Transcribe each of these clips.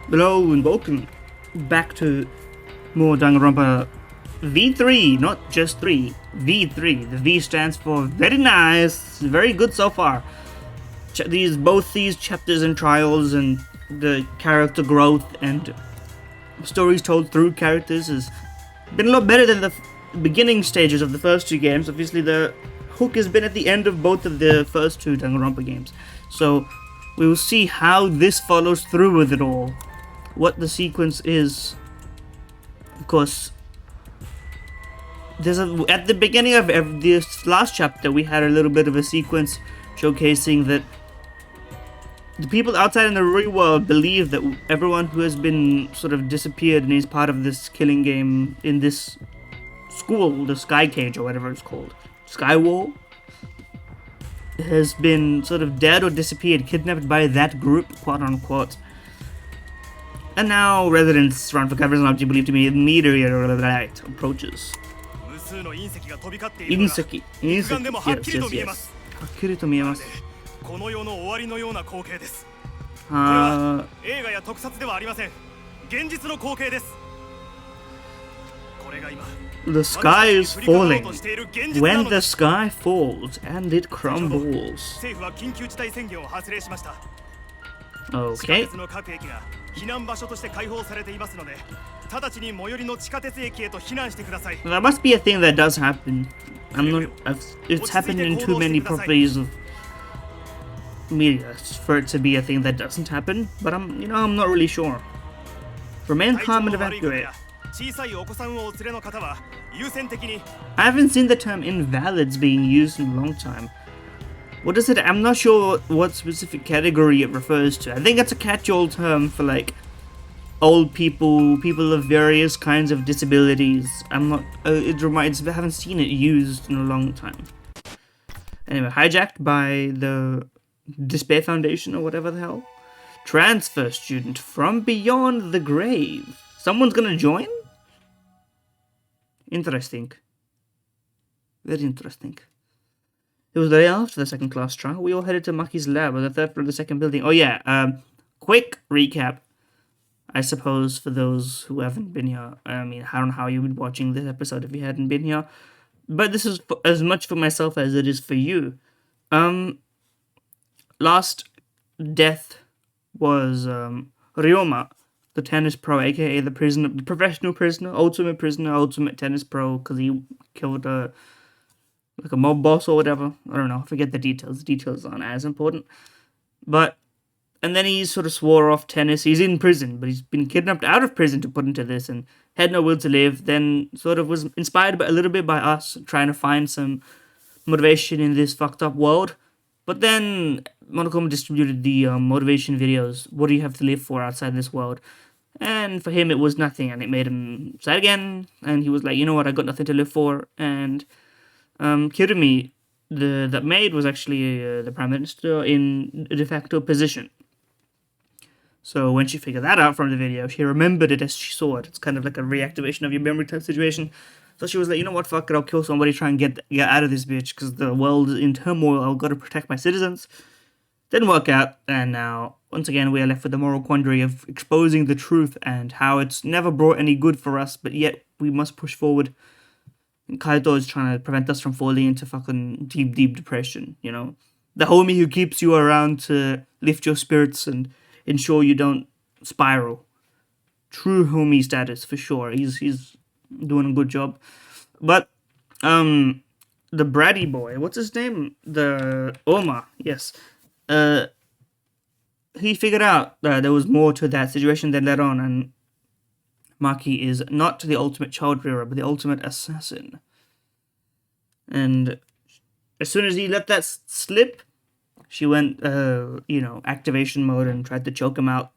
Hello and welcome back to more Danganronpa V3, not just 3, V3. The V stands for very nice, very good so far. Both these chapters and trials and the character growth and stories told through characters has been a lot better than the beginning stages of the first two games. Obviously the hook has been at the end of both of the first two Danganronpa games. So we will see how this follows through with it all. What the sequence is. Of course, at the beginning of this last chapter, we had a little bit of a sequence showcasing that the people outside in the real world believe that everyone who has been sort of disappeared and is part of this killing game in this school, the Sky Cage or whatever it's called, Skywall, has been sort of dead or disappeared, kidnapped by that group, quote unquote. And now residents run for cover and object believed to be meteorite approaches. Inseki. Yes. はっきりと見えます。この世の終わりのような光景です。これは映画や特撮ではありません。現実の光景です。これが今 The sky is falling. When the sky falls and it crumbles. 政府は緊急事態宣言を発令しました。Okay. 避難場所として開放されていますので、直ちに最寄りの地下鉄駅へと避難してください。That must be a thing that does happen. It's happened in too many properties of media for it to be a thing that doesn't happen. But I'm not really sure. Remain calm and evacuate. I haven't seen the term invalids being used in a long time. What is it? I'm not sure what specific category it refers to. I think it's a catch-all term for like old people, people of various kinds of disabilities. I haven't seen it used in a long time. Anyway, hijacked by the Despair Foundation or whatever the hell. Transfer student from beyond the grave. Someone's gonna join? Interesting. Very interesting. It was the day after the second class trial. We all headed to Maki's lab on the third floor of the second building. Oh yeah, quick recap, I suppose, for those who haven't been here. I mean, I don't know how you would be watching this episode if you hadn't been here. But this is as much for myself as it is for you. Last death was Ryoma, the tennis pro, aka the professional prisoner, ultimate tennis pro, because he killed like a mob boss or whatever. I don't know. I forget the details. The details aren't as important. And then he sort of swore off tennis. He's in prison, but he's been kidnapped out of prison to put into this and had no will to live. Then sort of was inspired a little bit by us trying to find some motivation in this fucked up world. But then Monokuma distributed the motivation videos. What do you have to live for outside this world? And for him, it was nothing, and it made him sad again. And he was like, you know what? I got nothing to live for. And Kirumi, that maid, was actually the prime minister in a de facto position. So when she figured that out from the video, she remembered it as she saw it. It's kind of like a reactivation of your memory type situation. So she was like, you know what, fuck it, I'll kill somebody, try and get out of this bitch, because the world is in turmoil, I've got to protect my citizens. Didn't work out, and now, once again, we are left with the moral quandary of exposing the truth and how it's never brought any good for us, but yet we must push forward. And Kaito is trying to prevent us from falling into fucking deep depression, you know? The homie who keeps you around to lift your spirits and ensure you don't spiral. True homie status, for sure. He's doing a good job. But, the bratty boy, what's his name? The Oma, yes. He figured out that there was more to that situation that led on, and Maki is not the ultimate child rearer, but the ultimate assassin. And as soon as he let that slip, she went, activation mode and tried to choke him out,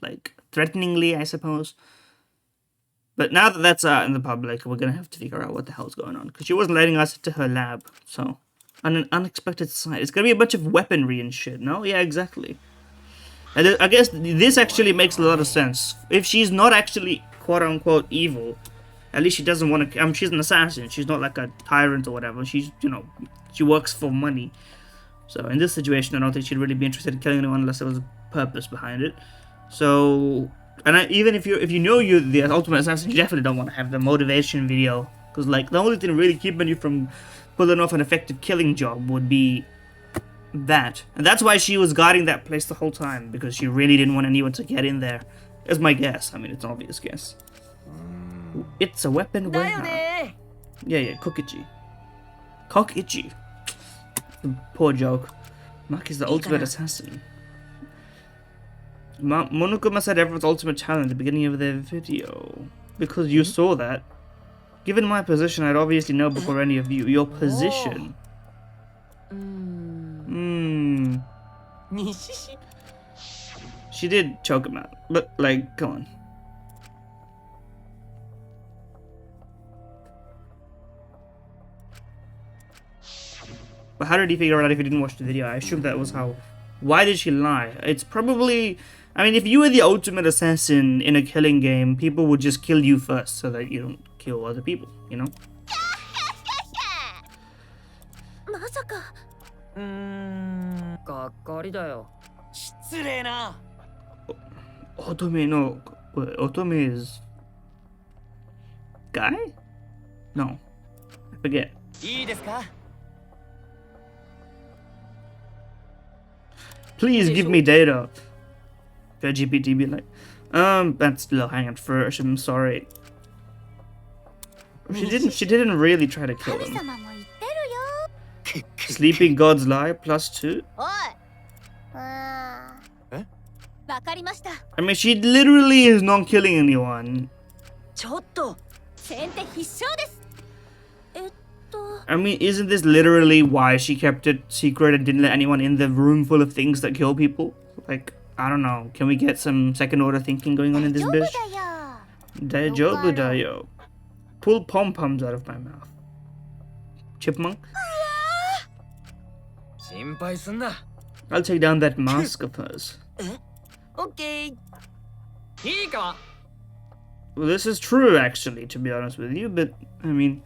like, threateningly, I suppose. But now that that's out in the public, we're going to have to figure out what the hell's going on, because she wasn't letting us into her lab, so on an unexpected side. It's going to be a bunch of weaponry and shit, no? Yeah, exactly. And I guess this actually makes a lot of sense. If she's not actually quote-unquote evil, at least she doesn't want to... she's an assassin. She's not like a tyrant or whatever. She's, she works for money. So in this situation, I don't think she'd really be interested in killing anyone unless there was a purpose behind it. So, even if you know you're the ultimate assassin, you definitely don't want to have the motivation video, because like the only thing really keeping you from pulling off an effective killing job would be that, and that's why she was guarding that place the whole time, because she really didn't want anyone to get in there. Is my guess. I mean, it's an obvious guess. It's a weapon warehouse. Yeah, Kokichi. Kokichi. Poor joke. Mark is the ultimate assassin. Monokuma said everyone's ultimate challenge at the beginning of their video. Because you saw that. Given my position, I'd obviously know before any of you. Your position. She did choke him out. But, like, come on. But how did he figure out if he didn't watch the video? I assume that was how. Why did she lie? It's probably... I mean, if you were the ultimate assassin in a killing game, people would just kill you first so that you don't kill other people, you know? Otome no... Otome is... Guy? No. I forget. Please give me data. GPT be like, that's still hanging fresh. I'm sorry. She didn't really try to kill him. Sleeping God's Lie +2. I mean, she literally is not killing anyone. I mean, isn't this literally why she kept it secret and didn't let anyone in the room full of things that kill people? Like, I don't know. Can we get some second order thinking going on in this bitch? Daijoubu da yo. Pull pom-poms out of my mouth. Chipmunk? I'll take down that mask of hers. Okay. Well, this is true, actually, to be honest with you, but, I mean...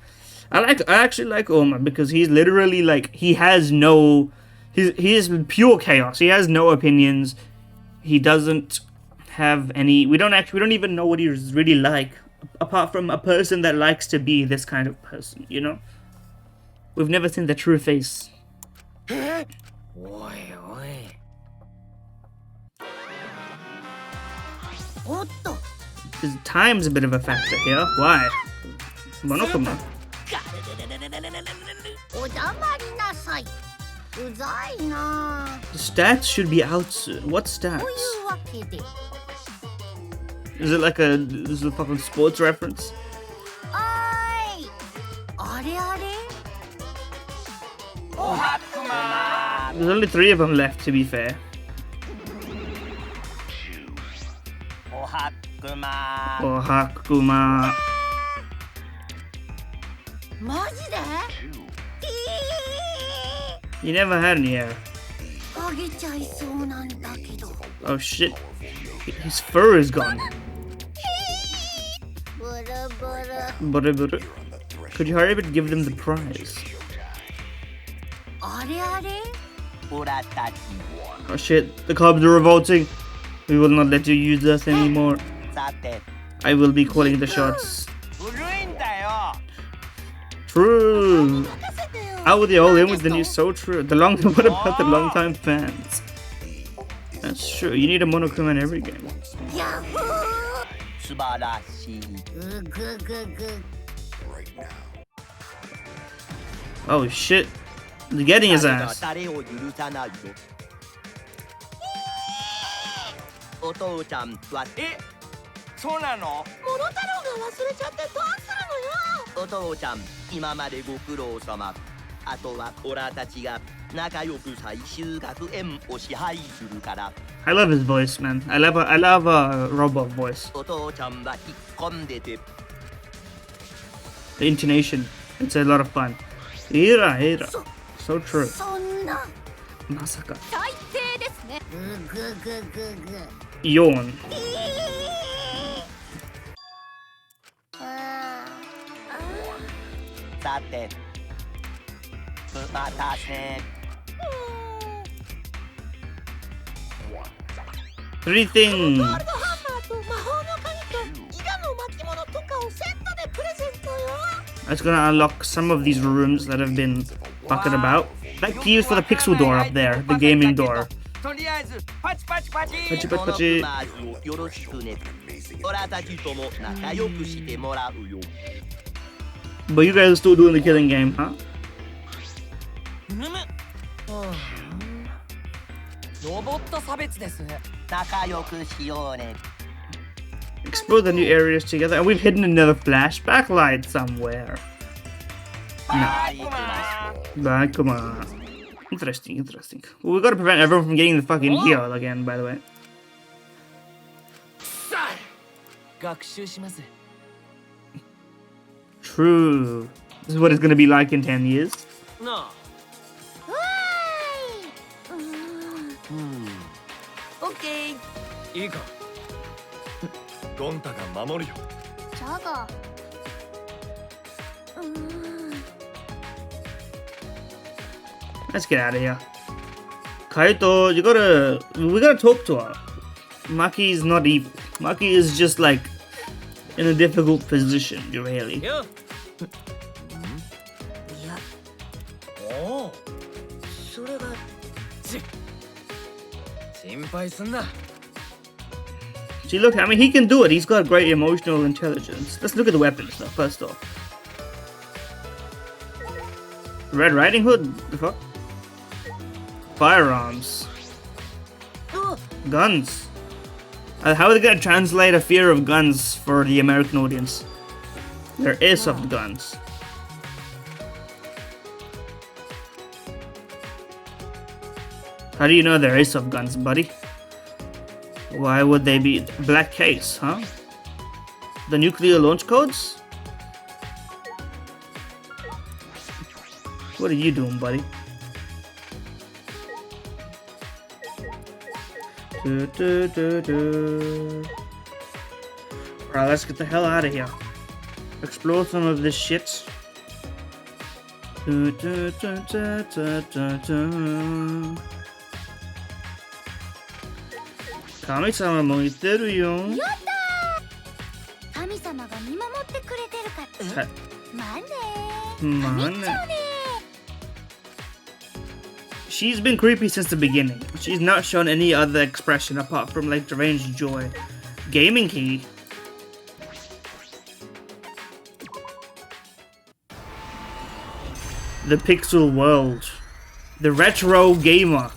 I actually like Oma because he's literally like he has no he is pure chaos. He has no opinions. He doesn't have any we don't even know what he's really like apart from a person that likes to be this kind of person, you know? We've never seen the true face. Time's a bit of a factor here. Why? Monokuma. The stats should be out soon. What stats? Is it like this is a fucking sports reference? There's only 3 of them left, to be fair. Ohakuma. You never had any hair. Oh shit. His fur is gone. Could you hurry up and give them the prize? Oh shit, the Cubs are revolting. We will not let you use us anymore. I will be calling the shots. True. How were they all in with the news? So true. What about the long-time fans? That's true. You need a Monokuma in every game. Oh shit. They're getting his ass. I love his voice, man. I love a robot voice. The intonation. It's a lot of fun. Ira. So true. Masaka. Yawn. Three things. ハンマーと魔法の鍵と伊賀の巻物とかをセットでプレゼントよ。 That's gonna unlock some of these rooms that have been fucking about. That key is for the pixel door up there, the gaming door. とりあえずパチパチパチ Pachi, pachi, pachi. モノクマーズをよろしくね。オラたちとも仲良くしてもらうよ。 But you guys are still doing the killing game, huh? ロボット差別です。仲良くしようね。 Explore the new areas together, and we've hidden another flashback light somewhere. Bye, come on. Interesting, interesting. Well, we gotta prevent everyone from getting the fucking heal again, by the way. 学習します。 True. This is what it's gonna be like in 10 years. なあ。オッケー。いいか。ゴンタが守るよ。じゃが。Let's get out of here. Kaito, we gotta talk to her. Maki's not evil. Maki is just like in a difficult position, really. よ。いや、おお。それが。心配すんな。 See, look, I mean, he can do it. He's got great emotional intelligence. Let's look at the weapons, though, first off. Red Riding Hood? The fuck? Firearms. Guns. How are they gonna translate a fear of guns for the American audience? They're airsoft guns. How do you know they're airsoft guns, buddy? Why would they be black case, huh? The nuclear launch codes? What are you doing, buddy? Alright, let's get the hell out of here. Explore some of this shit. Kami-sama も言ってるよ。やったー。神様が見守ってくれてるから。まあねー。まあね。見ちゃうね She's been creepy since the beginning. She's not shown any other expression apart from like deranged joy. Gaming key. The pixel world. The retro gamer.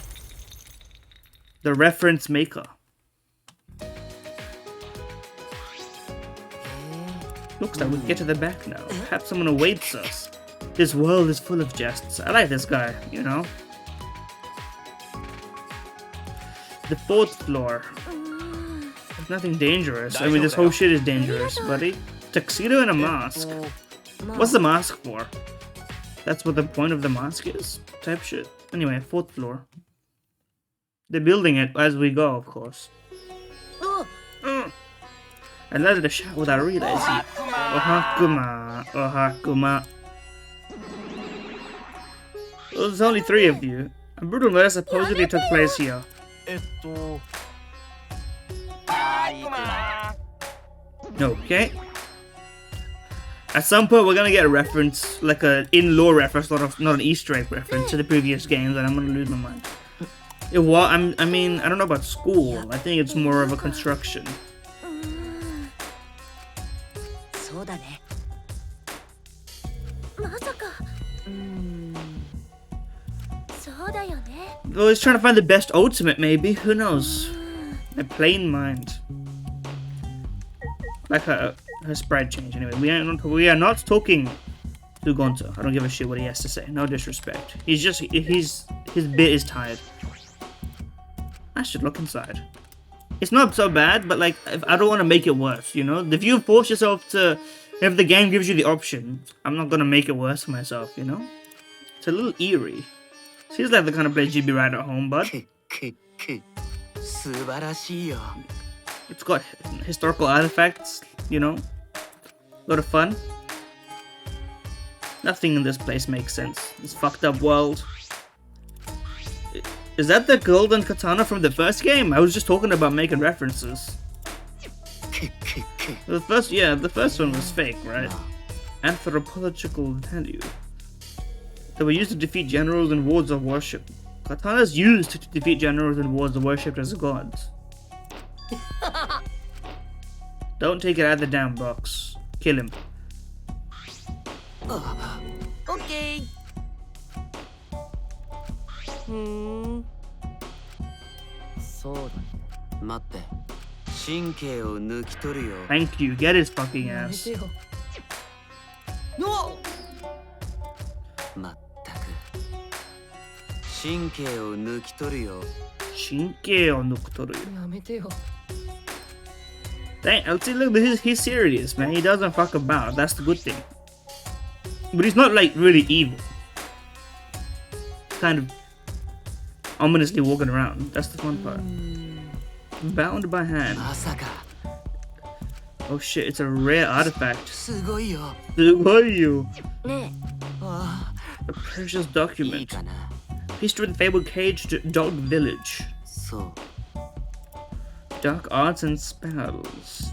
The reference maker. Looks like we can get to the back now. Perhaps someone awaits us. This world is full of jests. I like this guy, you know. The fourth floor. There's nothing dangerous. I mean, this whole shit is dangerous, buddy. Tuxedo and a mask. What's the mask for? That's what the point of the mask is? Type shit. Anyway, fourth floor. They're building it as we go, of course. I let it a shot without realizing. Ohakuma. Ohakuma. Well, there's only 3 of you. A brutal murder supposedly took place here. Okay. At some point, we're gonna get a reference, like a in-lore reference, not an Easter egg reference to the previous games, and I'm gonna lose my mind. I mean, I don't know about school. I think it's more of a construction. そうだね。まさか。そうだよね。 Well, he's trying to find the best ultimate, maybe. Who knows? A plain mind. Like her sprite change. Anyway, we are not talking to Gonto. I don't give a shit what he has to say. No disrespect. His bit is tired. I should look inside. It's not so bad, but like I don't want to make it worse. You know, if you force yourself to, if the game gives you the option, I'm not gonna make it worse for myself. You know, it's a little eerie. Seems like the kind of place you'd be right at home, bud. It's got historical artifacts, you know. A lot of fun. Nothing in this place makes sense. This fucked up world. Is that the golden katana from the first game? I was just talking about making references. The first one was fake, right? Anthropological value. They were used to defeat generals and wards of worship. Katanas used to defeat generals and wards of worshipped as gods. Don't take it out of the damn box. Kill him. Okay. そうだね。待って。神経を抜き取るよ。 Thank you. Get his fucking やめ ass. てよ。おまったく。神経を抜き取るよ。 Shinke on Nuktoru. やめてよ。 Dang, see, look, he's serious, man. He doesn't fuck about. That's the good thing. But he's not like really evil. Kind of ominously walking around. That's the fun part. Bound by hand. まさか。 Oh shit, it's a rare artifact. すごいよ。 Sugoyu. ねあ A precious あ、いい document. かな。 History of the fabled caged dog village. そう。 Dark arts and spells.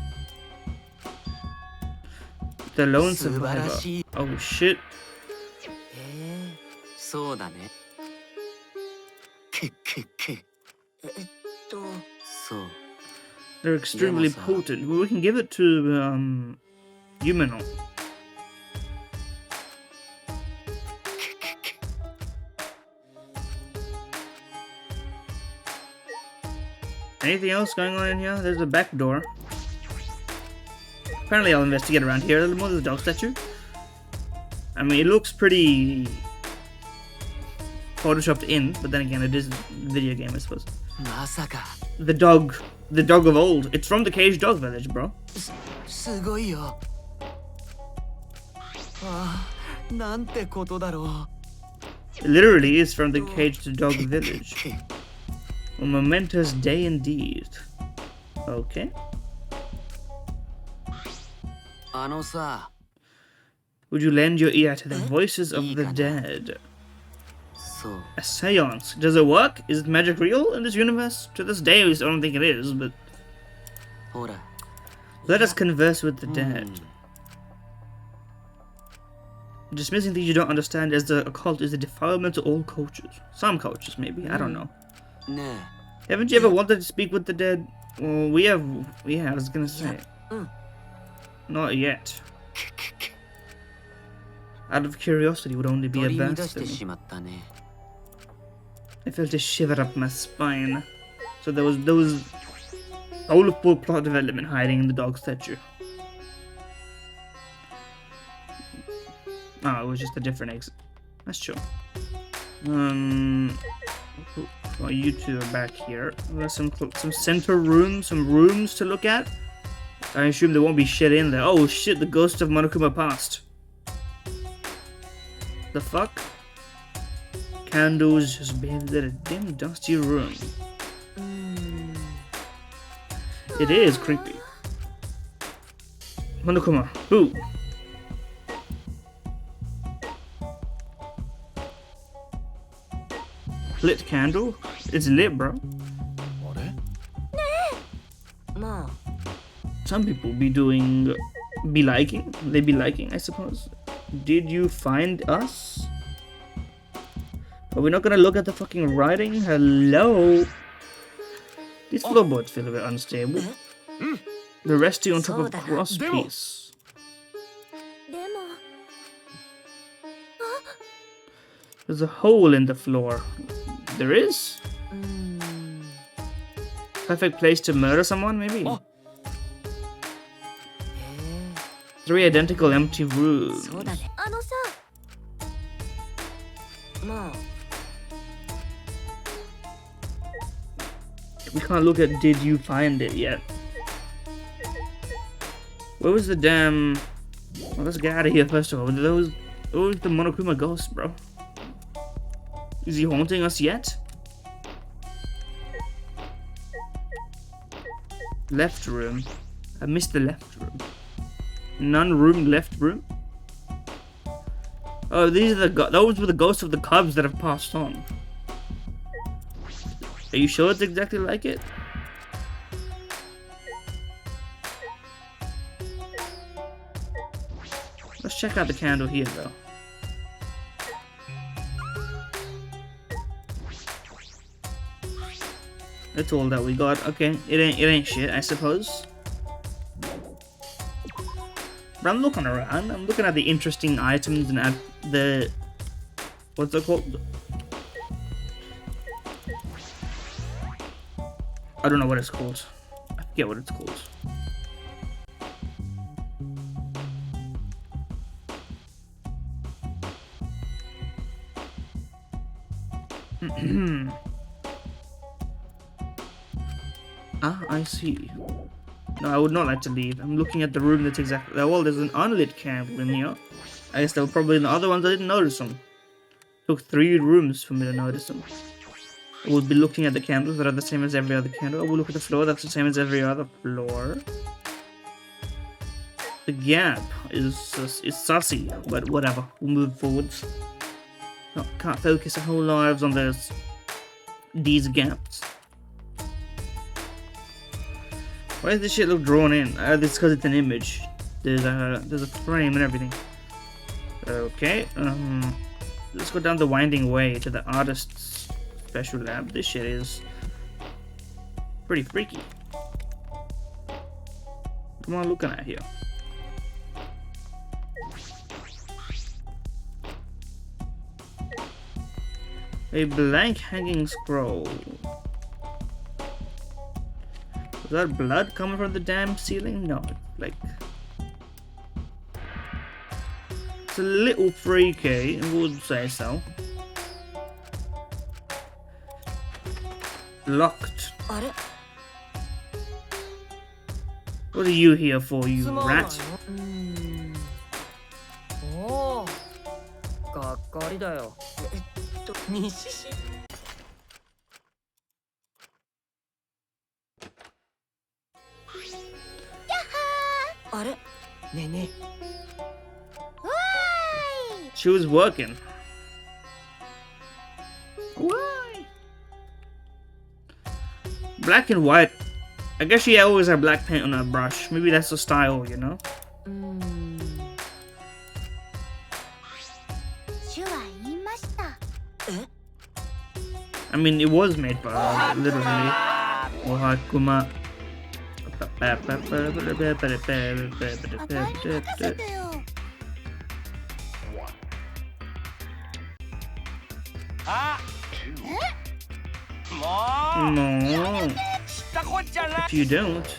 The lone survivor. Oh shit. へえ、そうだね。そう。 They're extremely Yeah, potent. Well, we can give it to Yumeno. Anything else going on in here? There's a back door. Apparently I'll investigate around here a little more. There's a dog statue. I mean, it looks pretty photoshopped in, but then again, it is a video game, I suppose. まさか。 The dog of old. It's from the caged dog village, bro. すごいよ。ああ、なんてことだろ It literally is from the caged dog う。 village. A momentous day indeed. Okay. あのさ、 Would you lend your ear to the voices of the dead? そう。 A seance. Does it work? Is magic real in this universe? To this day, I don't think it is, but ほら。 let us converse with the dead. Dismissing things you don't understand as the occult is a defilement to all cultures. Some cultures, maybe. I don't know. ね Haven't you ever wanted to speak with the dead? Well, we have. Yeah, I was gonna say. Not yet. Out of curiosity would only え、 be a 取り乱して blasphemy. しまったね。 I felt a shiver up my spine. So there was full plot development hiding in the dog statue. Oh, it was just a different exit. That's true. Well, you two are back here. There's some center rooms, some rooms to look at. I assume there won't be shit in there. Oh shit, the ghost of Monokuma passed. The fuck? Candles just bathed in a dim, dusty room. It is creepy. Monokuma, boo. Lit candle? It's lit, bro. あれ まあ Some people be liking. They be liking, I suppose. Did you find us? Are we not gonna look at the fucking writing? Hello? These floorboards feel a bit unstable. They're resting on top of a cross piece. でも There's a hole in the floor. There is? Perfect place to murder someone, maybe? へ 3 identical empty え、 rooms. そうだね。あのさまあ We can't look at did you find it yet. Where was the damn... Well, let's get out of here first of all. Those the Monokuma ghost, bro. Is he haunting us yet? Left room. I missed the left room. None room, left room. Oh, these are those were the ghosts of the cubs that have passed on. Are you sure it's exactly like it? Let's check out the candle here, though. That's all that we got. Okay, it ain't shit, I suppose. But I'm looking around. I'm looking at the interesting items and at the... What's it called? I don't know what it's called. I forget what it's called. Ah, I see. No, I would not like to leave. I'm looking at the room that's exactly... Well, there's an unlit candle in here. I guess there were probably in the other ones I didn't notice them. Took 3 rooms for me to notice them. I would be looking at the candles that are the same as every other candle. I will look at the floor that's the same as every other floor. The gap is sussy, but whatever. We'll move forwards. No, can't focus our whole lives on these gaps. Why does this shit look drawn in? It's because it's an image. There's a frame and everything. Okay. Let's go down the winding way to the artist's special lab. This shit is pretty freaky. What am I looking at here? A blank hanging scroll. Is that blood coming from the damn ceiling? No, like... It's a little freaky, I would say so. Locked. What are you here for, you rat? She was working. Why? Black and white. I guess she always had black paint on her brush. Maybe that's the style, you know? I mean, it was made for her, literally. Monokuma. No. If you don't,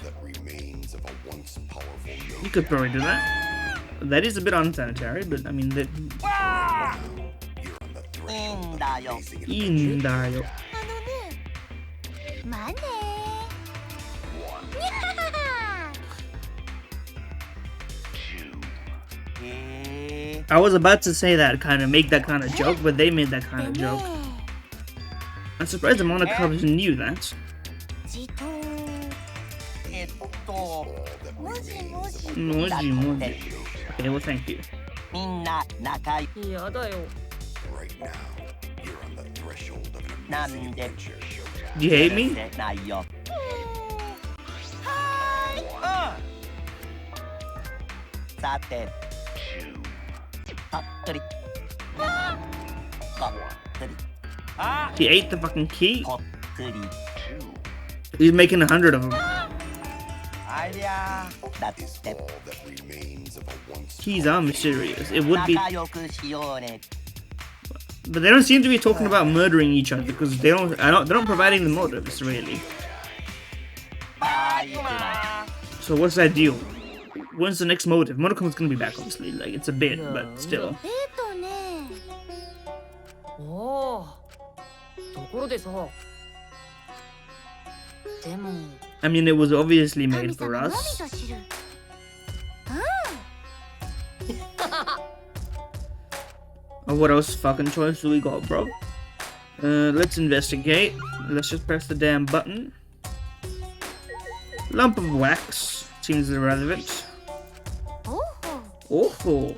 you could probably do that. That is a bit unsanitary, but I mean that. 인다요. I was about to say that make that kind of joke, but they made that kind of joke. I'm surprised the Monokubs knew that. Moji. Okay, well, thank you. Right now, you're on the threshold of an amazing adventure. Do you hate me? He ate the fucking key. He's making 100 of them. Keys are mysterious. It would be, but they don't seem to be talking about murdering each other because they're not providing the motives really. So what's that deal? When's the next motive? Monokuma's gonna be back, obviously. Like it's a bit, but still. I mean, it was obviously made for us. Oh, what else fucking choice do we got, bro? Let's investigate. Let's just press the damn button. Lump of wax seems irrelevant. Oh.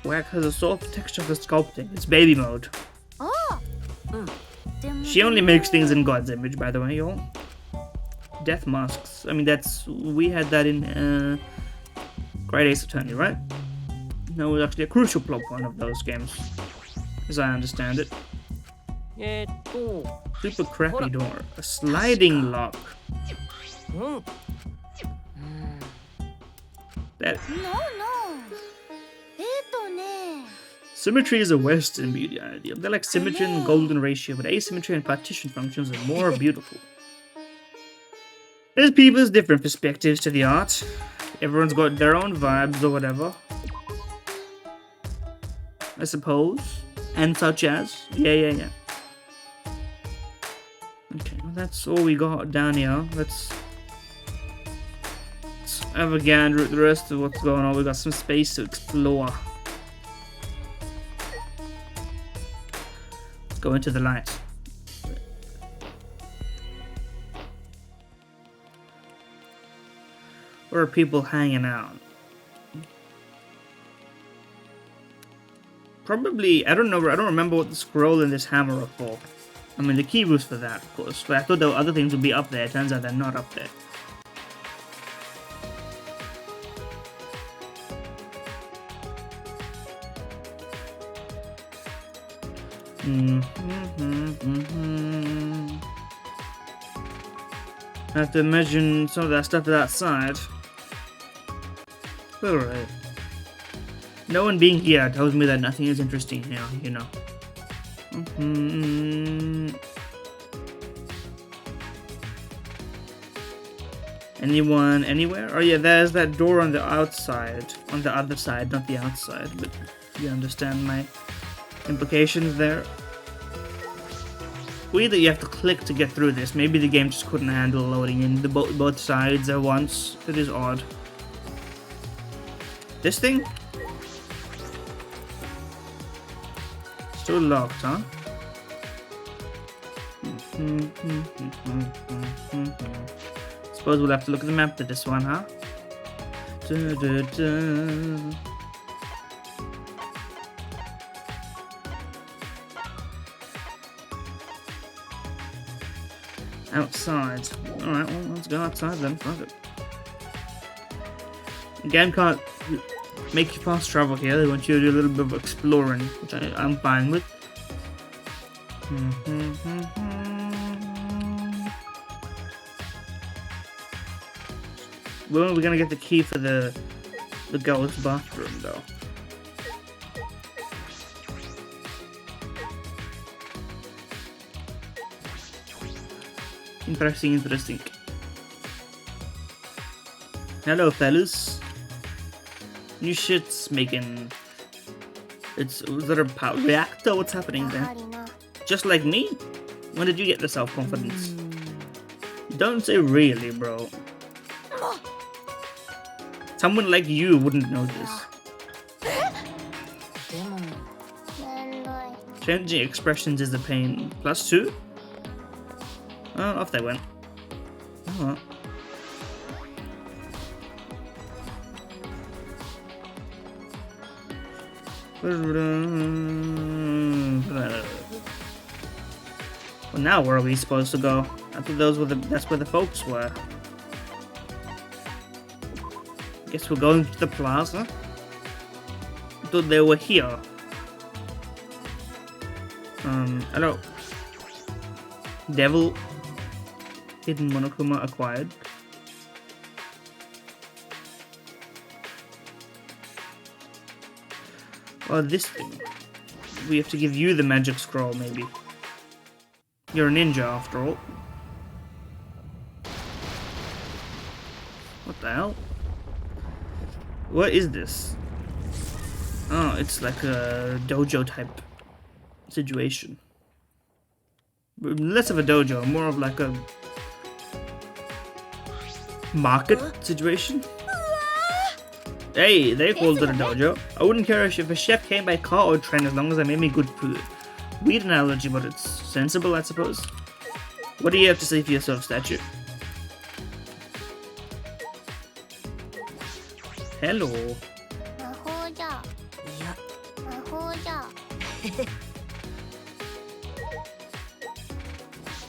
Wax has a soft texture for sculpting. It's baby mode. She only makes things in God's image, by the way, y'all. Death masks. I mean, we had that in Great Ace Attorney, right? That was actually a crucial plot point of those games, as I understand it. Super crappy door. A sliding lock. That symmetry is a Western beauty idea. They're like symmetry and golden ratio, but asymmetry and partition functions are more beautiful. There's people's different perspectives to the art. Everyone's got their own vibes or whatever, I suppose. And such as. Yeah. Okay, well that's all we got down here. Let's have a gander at the rest of what's going on. We got some space to explore. Let's go into the light. Where are people hanging out? Probably, I don't know, I don't remember what the scroll and this hammer are for. I mean, the key was for that, of course, but I thought there were other things would be up there. Turns out they're not up there. I have to imagine some of that stuff is outside. Alright. No one being here tells me that nothing is interesting here, you know. Anyone, anywhere? Oh yeah, there's that door on the outside. On the other side, not the outside, but you understand my implications there. Either you have to click to get through this. Maybe the game just couldn't handle loading in both sides at once. It is odd. This thing? Still locked, huh? Suppose we'll have to look at the map to this one, huh? Outside. Alright, well, let's go outside then. Fuck it. The game can't make you fast travel here. They want you to do a little bit of exploring, which I'm fine with. When are we gonna get the key for the girls' bathroom, though? Interesting. Hello, fellas. New shit's making. Was there a power reactor? What's happening there? Just like me? When did you get the self-confidence? Don't say really, bro. Someone like you wouldn't know this. Changing expressions is a pain. +2? Oh, off they went. Oh. Well, now where are we supposed to go? I thought that's where the folks were. Guess we're going to the plaza. I thought they were here. Hello. Devil. Hidden Monokuma acquired. Well, this thing. We have to give you the magic scroll, maybe. You're a ninja, after all. What the hell? What is this? Oh, it's like a dojo type situation. Less of a dojo, more of like a market situation. Hey, they called it a dojo. I wouldn't care if a chef came by car or train as long as they made me good food. Weird analogy, but it's sensible, I suppose. What do you have to say for yourself, statue? Hello.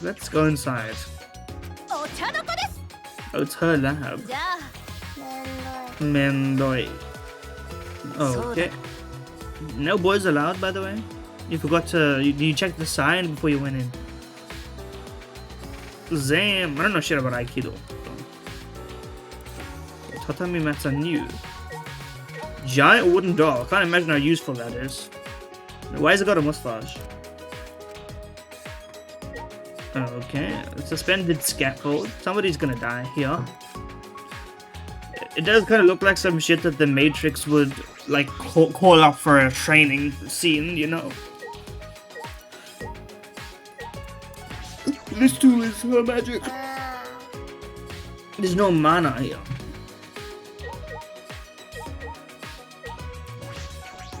Let's go inside. お茶どこです Oh, it's her lab. じゃあ Mendoi. Okay. No boys allowed, by the way. You forgot to. You checked the sign before you went in. Zam. I don't know shit about Aikido. Tatami mats are new. Giant wooden doll. I can't imagine how useful that is. Why has it got a mustache? Okay. Suspended scaffold. Somebody's gonna die here. It does kind of look like some shit that the Matrix would, like, call up for a training scene, you know? This tool is her magic. There's no mana here.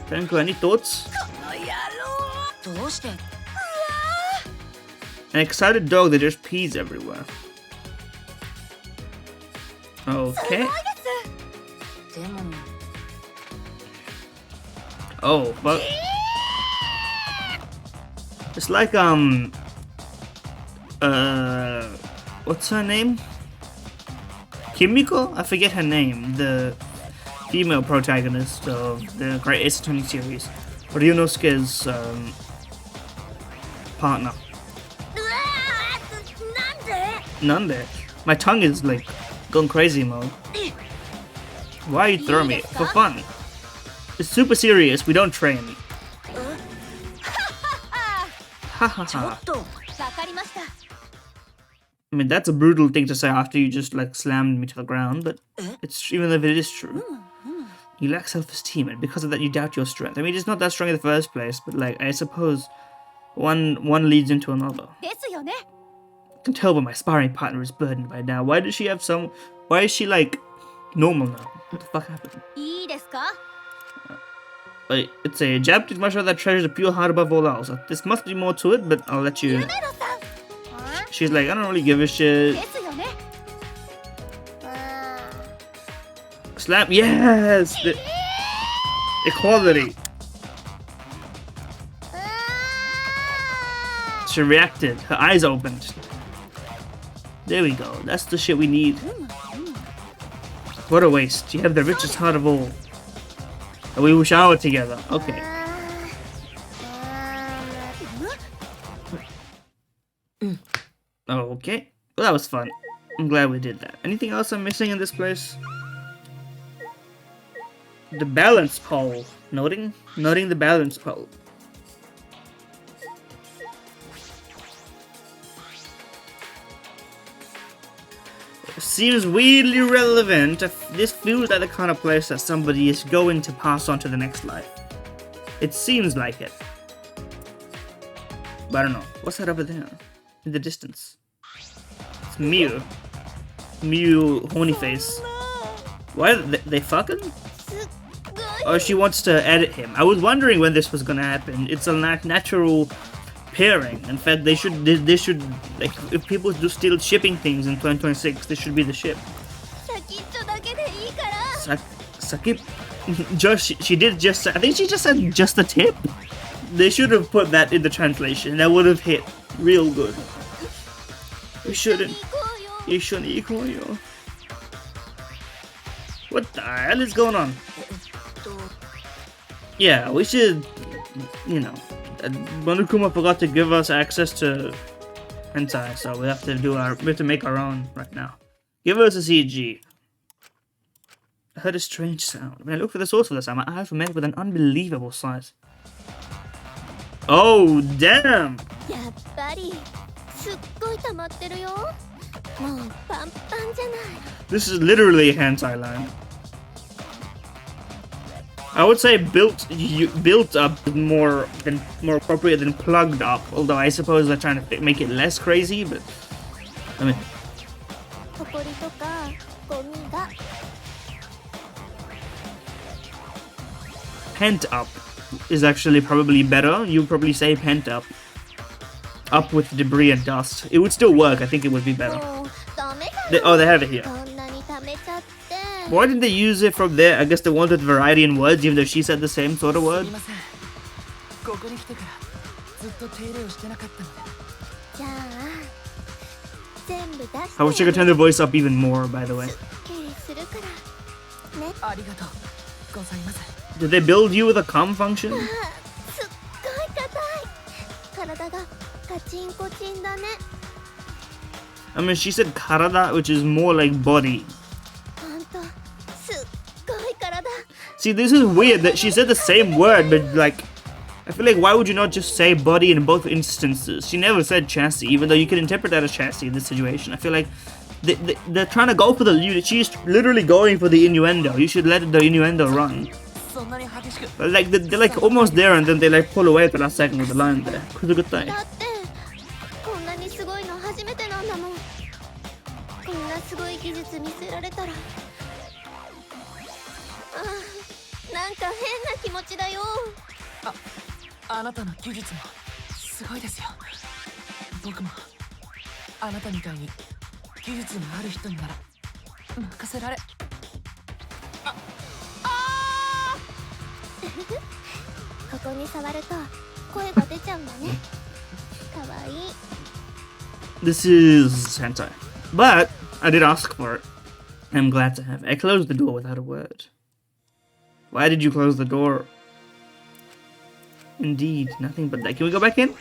Franco, any thoughts? この野郎どうして An excited dog that just pees everywhere. Okay. でも Oh, fuck. It's like, what's her name? Kimiko? I forget her name. The female protagonist of the Great Ace Attorney series. Ryunosuke's, partner. うわーなんで Nande? My tongue is, like, going crazy mode. Why are you throwing me? For fun. It's super serious. We don't train. Ha ha ちょっ ha. とわかりました I mean, that's a brutal thing to say after you just, like, slammed me to the ground, but it's, even if it is true. You lack self-esteem, and because of that you doubt your strength. I mean, it's not that strong in the first place, but, like, I suppose one leads into another. ですよね I can tell when my sparring partner is burdened by now. Why does she have some... Why is she, like, normal now? What the fuck happened? いいですか Wait, it's a Japanese martial art that treasures a pure heart above all else. This must be more to it, but I'll let you... メロさん She's like, I don't really give a shit. ですよね Slap, yes! Equality. She reacted. Her eyes opened. There we go. That's the shit we need. What a waste. You have the richest heart of all. And we will shower together. Okay. Okay. Well, that was fun. I'm glad we did that. Anything else I'm missing in this place? The balance pole. Noting the balance pole. Seems weirdly relevant. This feels like the kind of place that somebody is going to pass on to the next life. It seems like it. But I don't know. What's that over there? In the distance. It's Mew. Mew horny face. Why are they fucking? すっごい Oh, she wants to edit him. I was wondering when this was gonna happen. It's a natural pairing. In fact, they should like, if people do still shipping things in 2026, this should be the ship. 先っちょだけでいいから Sakip, just she did just. I think she just said just the tip. They should have put that in the translation. That would have hit real good. We shouldn't. 行こうよ You shouldn't equal you. What the hell is going on? Yeah, we should, you know, Monokuma forgot to give us access to hentai, so we have to make our own right now. Give us a CG. I heard a strange sound. When I looked for the source of the sound, my eyes were met with an unbelievable sight. Oh, damn! やっぱりすっごい溜まってるよもうパンパンじゃない This is literally a hentai line. I would say built up more appropriate than plugged up. Although I suppose they're trying to make it less crazy, but I mean, ほこりとかゴミが pent up is actually probably better. You'd probably say pent up. Up with debris and dust. It would still work. I think it would be better. もうダメだよ Oh, they have it here. こんなに溜めちゃって Why did they use it from there? I guess they wanted variety in words, even though she said the same sort of す word. みませんここに来てからずっと手入れをしてなかったのでじゃあ全部出して I wish I could turn the voice up even more, by the way. すっきりするからね。ありがとうございます。 Did they build you with a comm function? すっごい硬い。体がカチンコチンだね。 I mean, she said karada, which is more like body. ほんとすっごい体。 See, this is weird that she said the same word, but like, I feel like why would you not just say body in both instances? She never said chassis, even though you could interpret that as chassis in this situation. I feel like they're trying to go for the, she's literally going for the innuendo. You should let the innuendo run. そんなに激しく But like, they're like almost there and then they like pull away at the last second with the line there. It's a good thing. だってこんなにすごいの初めてなんだもん。こんなすごい技術見せられたら、なんか変な気持ちだよ。あなたの技術もすごいですよ。僕もあなたみたいに技術がある人になら任せられ。ここに触ると声が出ちゃうんだね。かわいい。 This is hentai. But I did ask for it. I'm glad to have it. I closed the door without a word. Why did you close the door? Indeed, nothing but that. Can we go back in?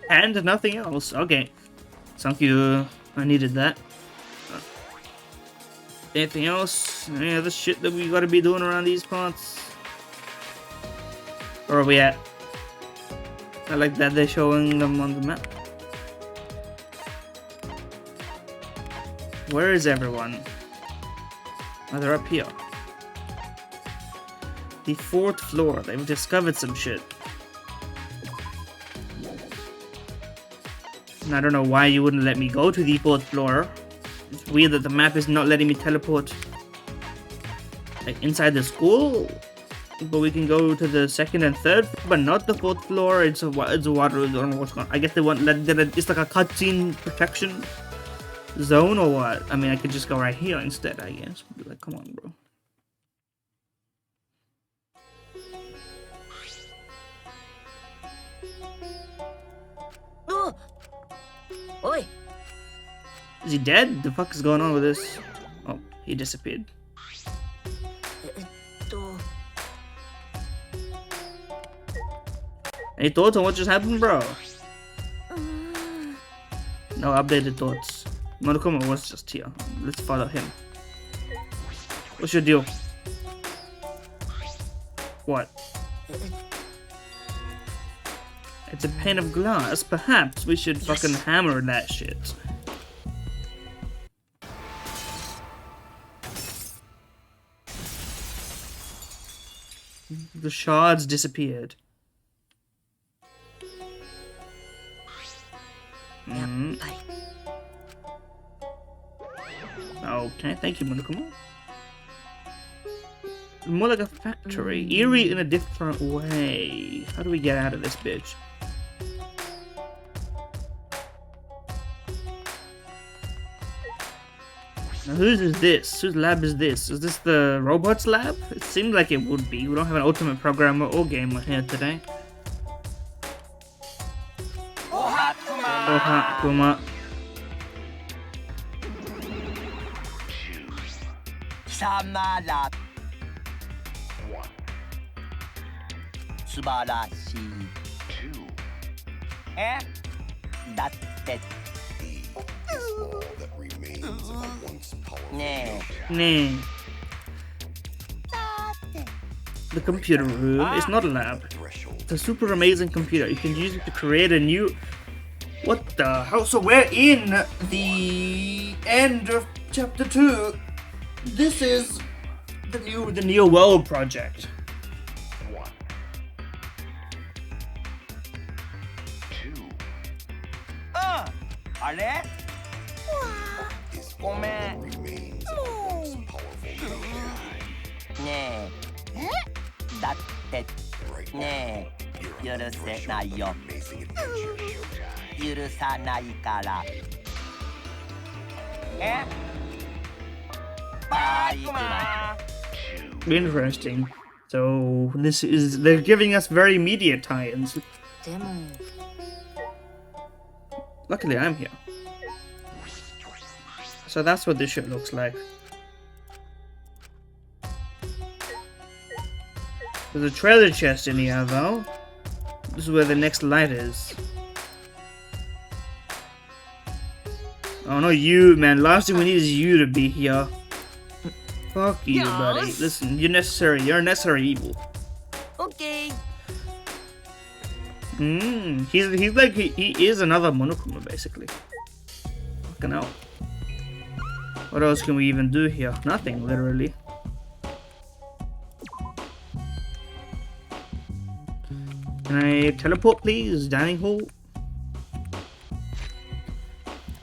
And nothing else. Okay. Thank you. I needed that. Anything else? Any other shit that we gotta be doing around these parts? Where are we at? I like that they're showing them on the map. Where is everyone? Oh, they're up here. The 4th floor. They've discovered some shit. And I don't know why you wouldn't let me go to the 4th floor. It's weird that the map is not letting me teleport like inside the school. But we can go to the 2nd and 3rd, but not the 4th floor. It's a water. I don't know what's going on. I guess they want it's like a cutscene protection zone or what? I mean, I could just go right here instead, I guess. Be like, come on, bro. Oi! Is he dead? The fuck is going on with this? Oh, he disappeared. Any thoughts on what just happened, bro? No updated thoughts. Monokuma was just here. Let's follow him. What's your deal? What? It's a pane of glass. Perhaps we should fucking hammer that shit. The shards disappeared. Okay, thank you, Monokuma. More like a factory. Eerie in a different way. How do we get out of this bitch? Now whose is this? Whose lab is this? Is this the robot's lab? It seemed like it would be. We don't have an ultimate programmer or gamer here today. Kuma. Samara. Subarashi. Datte. All that remains of a once powerful Nah. The computer room is not a lab. threshold. It's a super amazing computer. You can use it to create a new... What the hell? So we're in the end of chapter 2. This is the new world project. 1, 2 あれ is all that remains of a once powerful nation. ねえだって Right now, ね you're on え the 許せ threshold ない of よ amazing adventure. 許さないからバイクマ Interesting. So this is... They're giving us very immediate tie-ins. でも Luckily, I'm here. So that's what this shit looks like. There's a treasure chest in here, though. This is where the next light is. Oh, no, you, man. Last thing we need is you to be here. Fuck you, buddy. Listen, you're necessary. You're a necessary evil. Okay. He's like, he is another Monokuma, basically. Fucking hell. What else can we even do here? Nothing, literally. Can I teleport, please? Dining hall?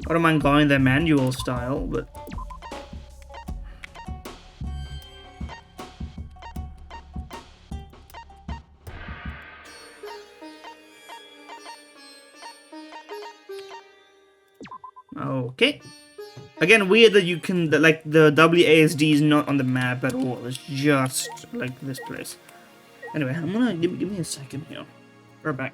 I don't mind going the manual style, but... Okay. Again, weird that you can, that like the WASD is not on the map at all. It's just like this place. Anyway, I'm gonna give me a second here. We're back.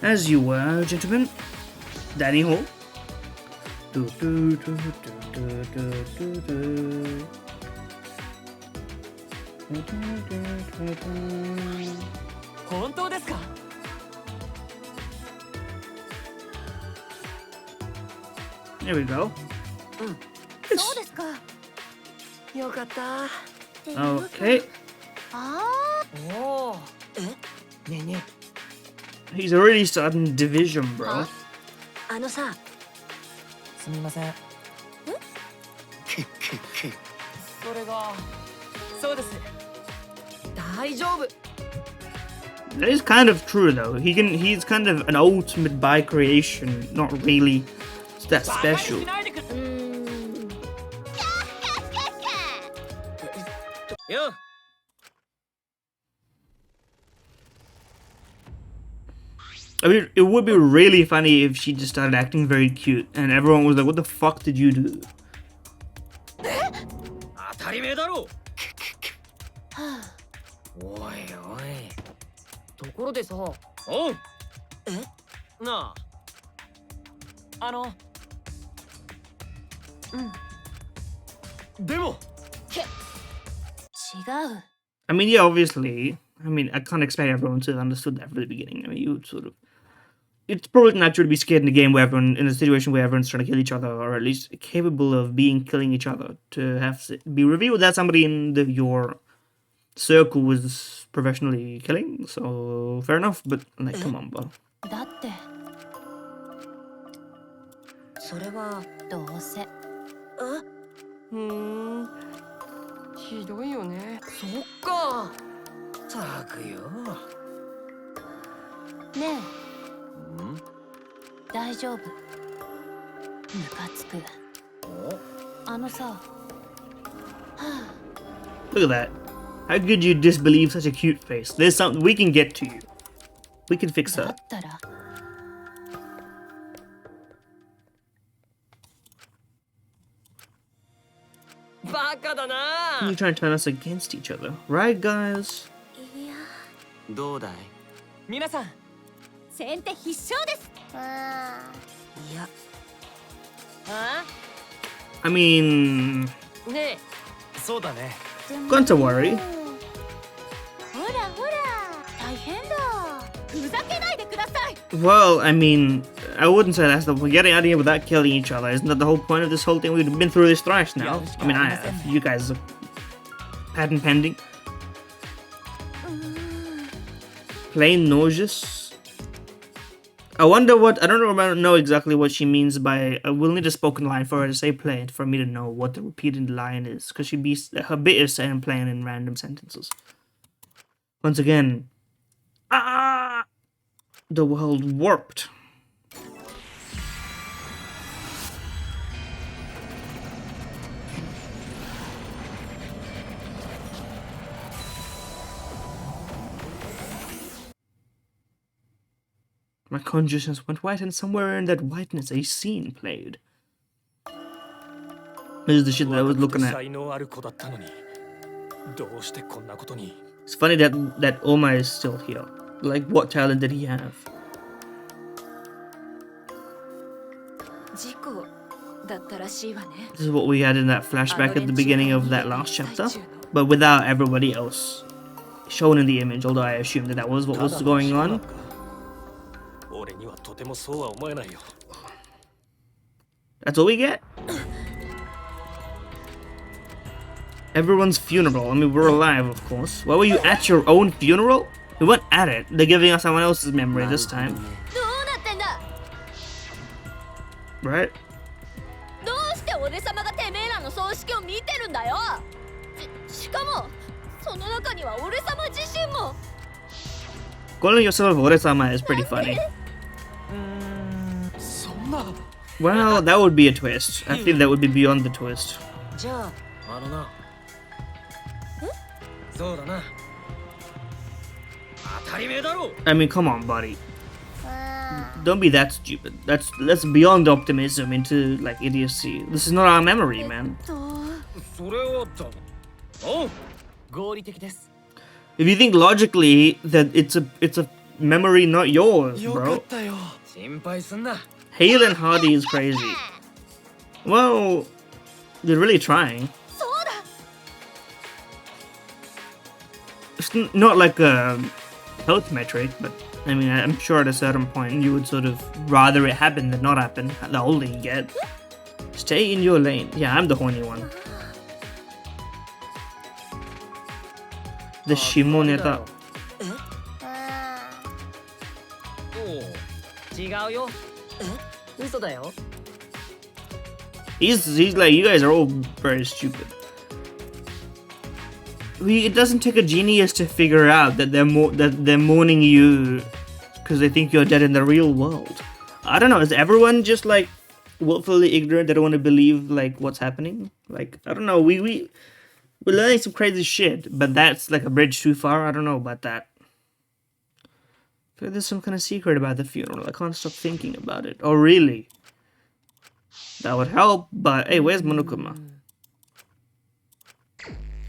As you were, gentlemen. Danny Hall. Do, do, do, do, do, do, do. There we go. Okay. He's already starting division, bro. すみません。それがそうです。大丈夫。 That is kind of true, though. He's kind of an ultimate by creation, not really that special. I mean, it would be really funny if she just started acting very cute and everyone was like, what the fuck did you do? 当たり前だろおいおいところでさ、おうなあでも 違う I mean, yeah, obviously. I mean, I can't expect everyone to have understood that from the beginning. I mean, you would sort of. It's probably natural to be scared in a game where everyone, in a situation where everyone's trying to kill each other, or at least capable of killing each other, to have be revealed that somebody in your circle was professionally killing. So fair enough, but like, come on, bro. だってそれはどうせひどいよねそっかたくよねえ大丈夫ムカつくあのさはあ Look at that. How could you disbelieve such a cute face? There's something we can get to you. We can fix だ that. ったらバカだな You're trying to turn us against each other, right, guys? いやどうだい皆さん先手必勝ですいやあ I mean, ねえそうだね not to worry. ほらほら大変だふざけないでください Well, I mean, I wouldn't say that's the point. Getting out of here without killing each other. Isn't that the whole point of this whole thing? We've been through this thrice now. I mean, I have. You guys are patent pending. Plain nauseous. I wonder what... I don't know exactly what she means by... we'll need a spoken line for her to say plain for me to know what the repeated line is. Because her bit is saying plain in random sentences. Once again... Ah! The world warped. My consciousness went white, and somewhere in that whiteness, a scene played. This is the shit that I was looking at. 才能ある子だったのにどうしてこんなことに It's funny that Oma is still here. Like, what talent did he have? 事故だったらしいわね This is what we had in that flashback at the beginning of that last chapter, but without everybody else shown in the image, although I assumed that was what was going on. 俺にはとてもそうは思えないよ That's all we get? Everyone's funeral. I mean, we're alive, of course. Why were you at your own funeral? We weren't at it. They're giving us someone else's memory this time. どうなってんだ Right? どうして俺様がてめえらの葬式を見てるんだよしかもその中には俺様自身も Calling yourself Ore-sama is pretty funny. そんな Well, that would be a twist. I think that would be beyond the twist. じゃあなそうだな当たり前だろ I mean, come on, buddy. Don't be that stupid. That's beyond optimism into like idiocy. This is not our memory, man. それはだおう合理的です If you think logically that it's a memory not yours, よか bro. ったよ心配すんな Hale and Hardy is crazy. Well, they're really trying. そうだ It's not like a health metric, but I mean, I'm sure at a certain point you would sort of rather it happen than not happen. The older you get. Stay in your lane. Yeah, I'm the horny one. The Shimoneta. 違うよ嘘だよ He's like, you guys are all very stupid. It doesn't take a genius to figure out that they're mourning you because they think you're dead in the real world. I don't know. Is everyone just like willfully ignorant? They don't want to believe like what's happening. Like I don't know. We're learning some crazy shit, but that's like a bridge too far. I don't know about that. I feel like there's some kind of secret about the funeral. I can't stop thinking about it. Oh really? That would help. But hey, where's Monokuma?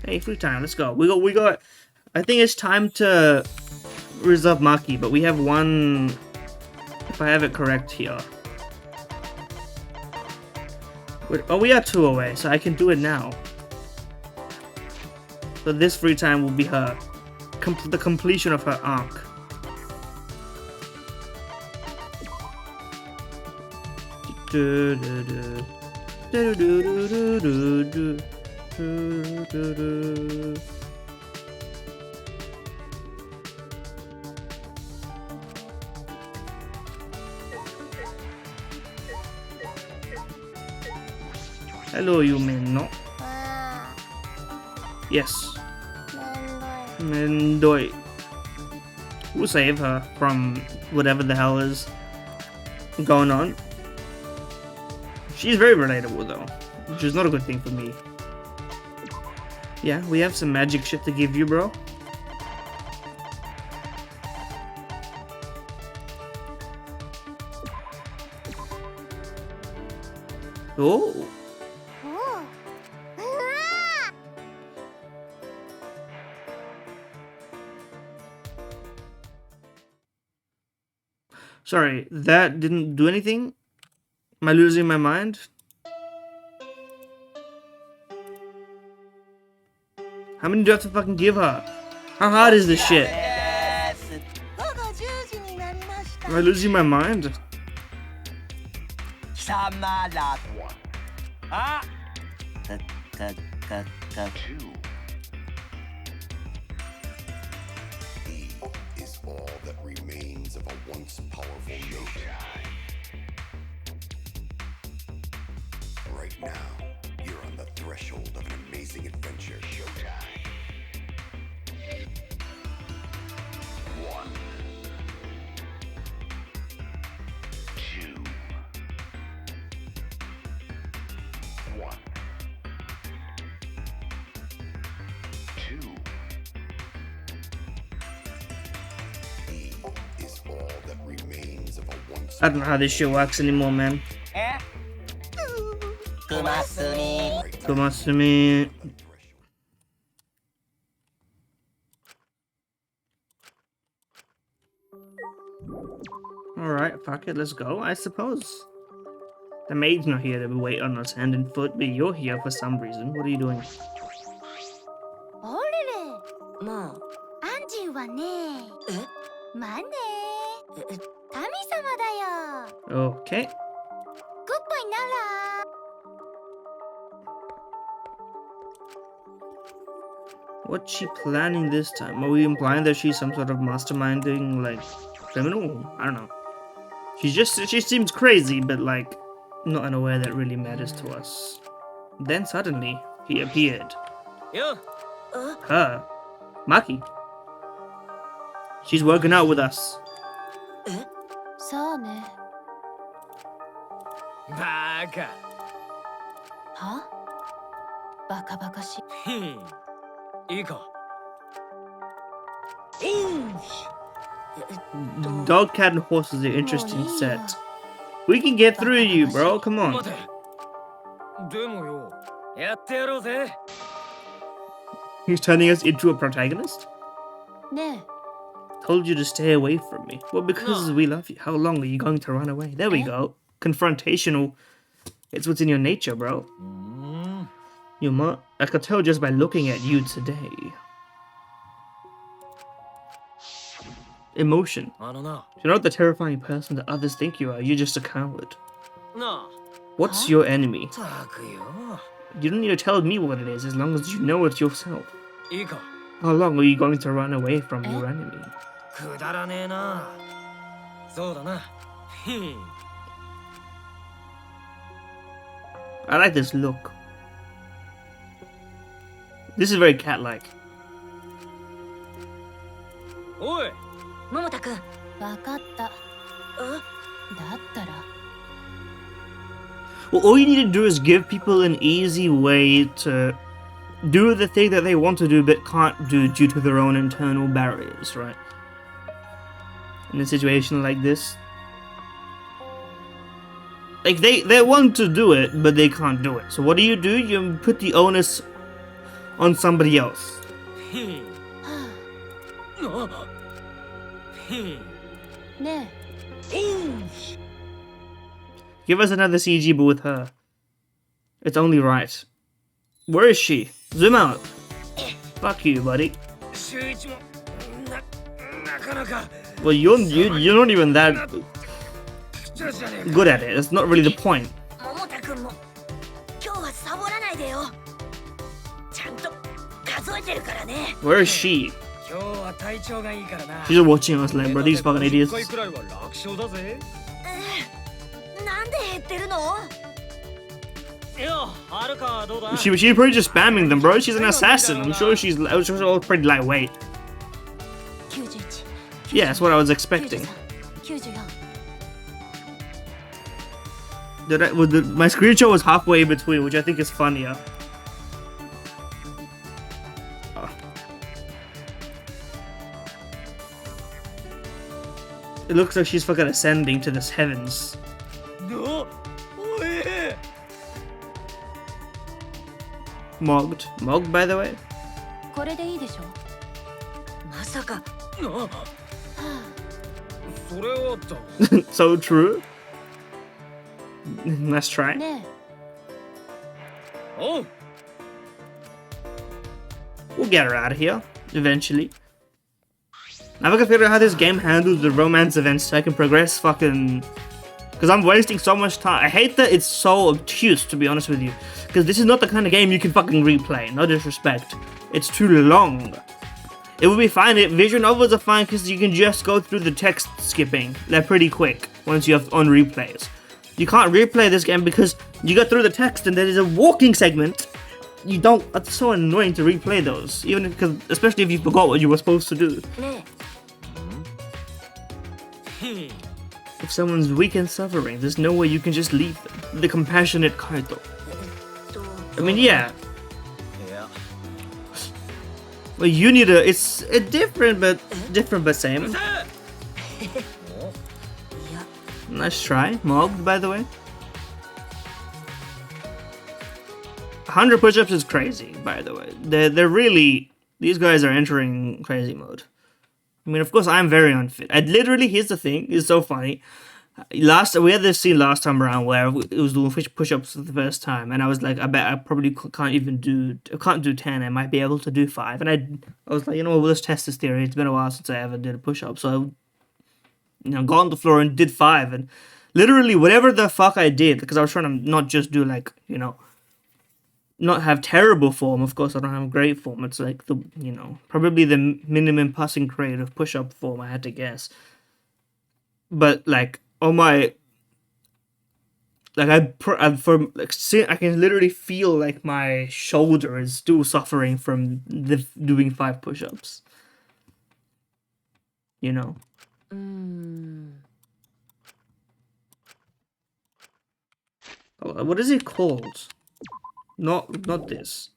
Hey, free time. Let's go. We got. I think it's time to reserve Maki, but we have one. If I have it correct here. Wait, oh, we are 2 away, so I can do it now. So this free time will be her. The completion of her arc. Hello, you men, no? あ Yes. ーめんどい Mendoi. We'll save her from whatever the hell is going on. She's very relatable though, which is not a good thing for me. Yeah, we have some magic shit to give you, bro. Oh. おううわ Sorry, that didn't do anything? Am I losing my mind? How many do I have to fucking give her? How hard is this shit? です。 Am I losing my mind? 貴様ら。あ。か。 E is all that remains of a once powerful nation. Right now, you're on the threshold of an amazing adventure. Showtime. 1, 2, 1, 2. E is all that remains of a once I don't know how this shit works anymore, man. え。くますみ。 Come on to me. Alright, fuck it, let's go, I suppose. The maid's not here to wait on us hand and foot, but you're here for some reason. What are you doing? あれれまあアンジーはねえまあねえ神様だよ Okay. グッバイなら What's she planning this time? Are we implying that she's some sort of masterminding, like, criminal? I don't know. She seems crazy, but like, not in a way that really matters to us. Then suddenly, he appeared. よ Her. Maki. She's working out with us. そうねバカはバカバカしいひんいいか Dog, cat, and horse is an interesting set. We can get through you, bro. Come on. 待てでもよやってやろうぜ He's turning us into a protagonist? ね Told you to stay away from me. Well, because we love you. How long are you going to run away? There we go. Confrontational. It's what's in your nature, bro. I could tell just by looking at you today. Emotion. あのな You're not the terrifying person that others think you are. You're just a coward. な What's your enemy? あたくよ You don't need to tell me what it is as long as you know it yourself. いいか How long are you going to run away from your enemy? くだらねえなそうだなひん I like this look. This is very cat-like. おい桃田くんわかっただったら Well, all you need to do is give people an easy way to do the thing that they want to do but can't do due to their own internal barriers, right? In a situation like this. Like, they want to do it, but they can't do it. So what do? You put the onus on somebody else. ひんあひんね Give us another CG, but with her. It's only right. Where is she? Zoom out. Fuck you, buddy. Well, you're not even that good at it. That's not really the point. 桃太くんも今日はサボらないでよ。ちゃんと数えてるからね。 Where is she? 今日は体調がいいからな。 She's just watching us like, bro, these fucking idiots. 10回くらいは楽勝だぜ。なんで減ってるの？ She's probably just spamming them, bro. She's an assassin. I'm sure she's all pretty lightweight. 91。 Yeah, that's what I was expecting. 94。 My screenshot was halfway in between, which I think is funnier. It looks like she's fucking ascending to the heavens. Mogged. Mogged, by the way? これでいいでしょ。まさか。 So true. Let's try. ね We'll get her out of here, eventually. Now I can figure out how this game handles the romance events so I can progress fucking... Because I'm wasting so much time. I hate that it's so obtuse, to be honest with you. Because this is not the kind of game you can fucking replay, no disrespect. It's too long. It would be fine, visual novels are fine because you can just go through the text skipping. They're pretty quick once you have on replays. You can't replay this game because you go through the text and there is a walking segment. You don't, it's so annoying to replay those. Even because, especially if you forgot what you were supposed to do. ね If someone's weak and suffering, there's no way you can just leave them. The compassionate Kaito. I mean, yeah. Well, you need a, it's different but same. Nice try. Mogged, by the way. 100 push-ups is crazy, by the way. They're really, these guys are entering crazy mode. I mean, of course, I'm very unfit. Literally, here's the thing. It's so funny. We had this scene last time around where it was doing push-ups for the first time, and I was like, I bet I probably can't do 10. I might be able to do 5. And I was like, you know what, let's test this theory. It's been a while since I ever did a push-up, so I got on the floor and did 5, and literally whatever the fuck I did, because I was trying to not just do like, you know, not have terrible form. Of course, I don't have great form. It's like the, you know, probably the minimum passing grade of push-up form, I had to guess. But like, on my, like I can literally feel like my shoulder is still suffering from doing 5 push-ups. You know. What is it called? Not this.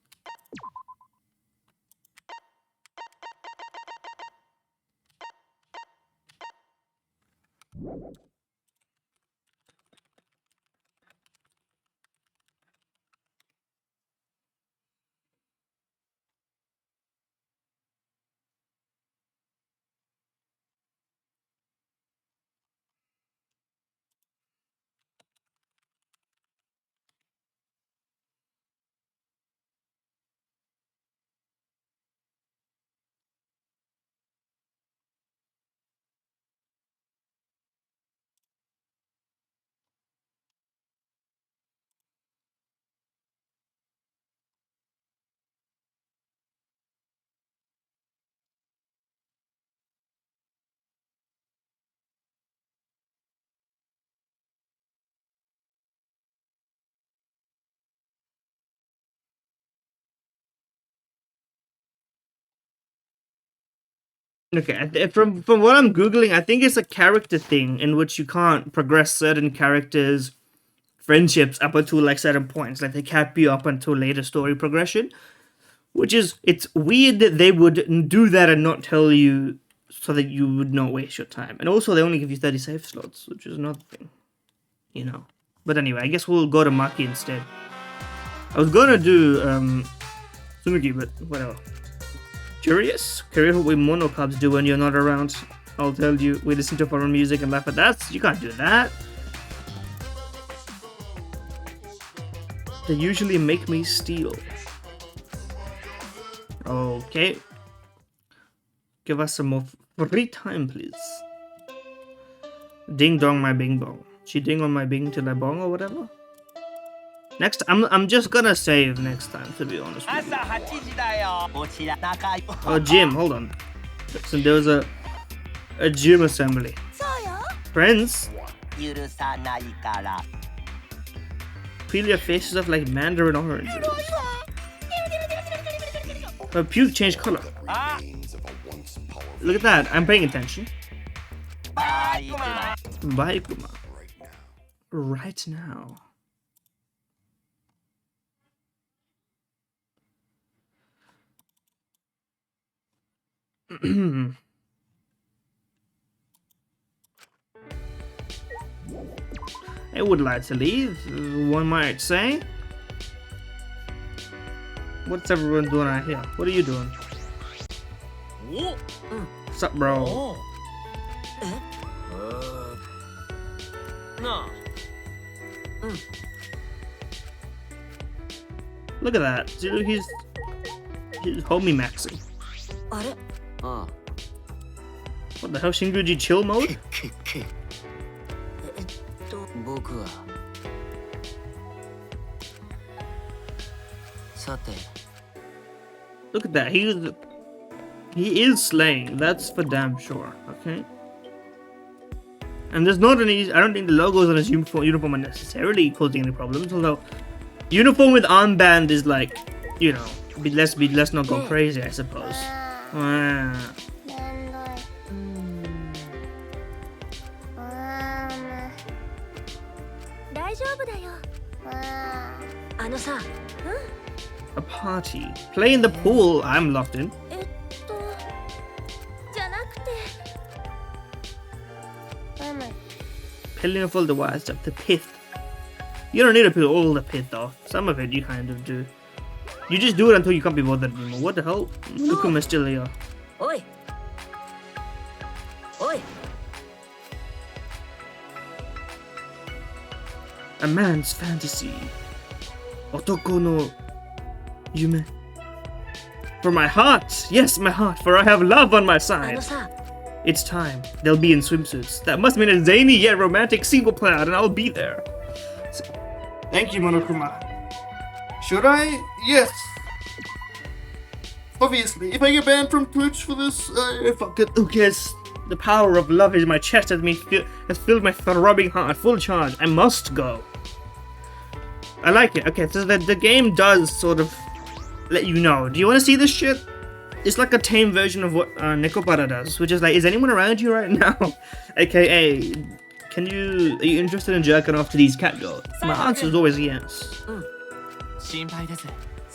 Okay, from what I'm googling, I think it's a character thing in which you can't progress certain characters' friendships up until like certain points. Like they can't be up until later story progression, which is, it's weird that they would do that and not tell you so that you would not waste your time. And also, they only give you 30 save slots, which is another thing, you know. But anyway, I guess we'll go to Maki instead. I was gonna do Tsunuki, but whatever. Curious what we Monokubs do when you're not around. I'll tell you, we listen to foreign music and laugh at that. You can't do that. They usually make me steal. Okay. Give us some more free time, please. Ding dong my bing bong. She ding on my bing till I bong or whatever. Next, I'm just gonna save next time, to be honest with you. Oh, gym, hold on. So there was a gym assembly. Friends, peel your faces off like mandarin oranges. Her puke changed color. Look at that, I'm paying attention. Bye, Kuma. Right now. I would like to leave, one might say. What's everyone doing out here? What are you doing? What's up, bro? Look at that. Dude, he's homie maxing. What the hell, Shinguji chill mode? Look at that. He is slaying. That's for damn sure. Okay. And there's not any. I don't think the logos on his uniform are necessarily causing any problems. Although, uniform with armband is like, you know, let's not go crazy, I suppose. A party. Play in the pool. I'm locked in. Peeling off all the wires stuff. The pith. You don't need to peel all the pith off. Some of it you kind of do. You just do it until you can't be bothered anymore. What the hell? Monokuma's still here. Oi. Oi. A man's fantasy. Otoko no yume. For my heart! Yes, my heart, for I have love on my side! It's time. They'll be in swimsuits. That must mean a zany yet romantic single player, and I'll be there. Thank you, Monokuma. Should I? Yes. Obviously. If I get banned from Twitch for this, fuck it. Who cares? The power of love in my chest has filled my throbbing heart full charge. I must go. I like it. Okay, so the game does sort of let you know. Do you want to see this shit? It's like a tame version of what Nekopara does, which is like, is anyone around you right now? AKA, are you interested in jerking off to these cat girls? My answer is always yes.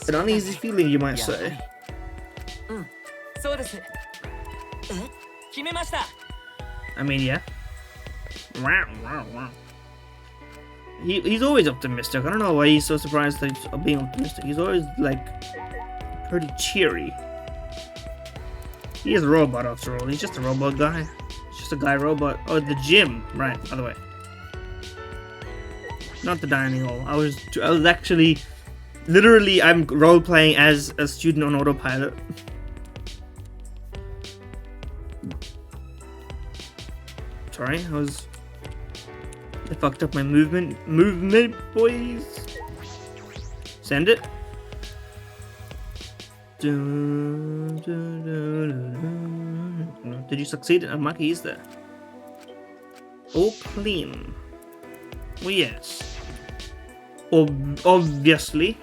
An uneasy feeling, you might say. I mean, yeah. He's always optimistic. I don't know why he's so surprised that he's being optimistic. He's always, like, pretty cheery. He is a robot after all. He's just a robot guy. He's just a guy robot. Oh, the gym. Right, by the way. Not the dining hall. I was actually... Literally, I'm role-playing as a student on autopilot. Sorry, I fucked up my movement. Movement, boys! Send it. Did you succeed? Maki is there. All clean. Well, yes. Obviously.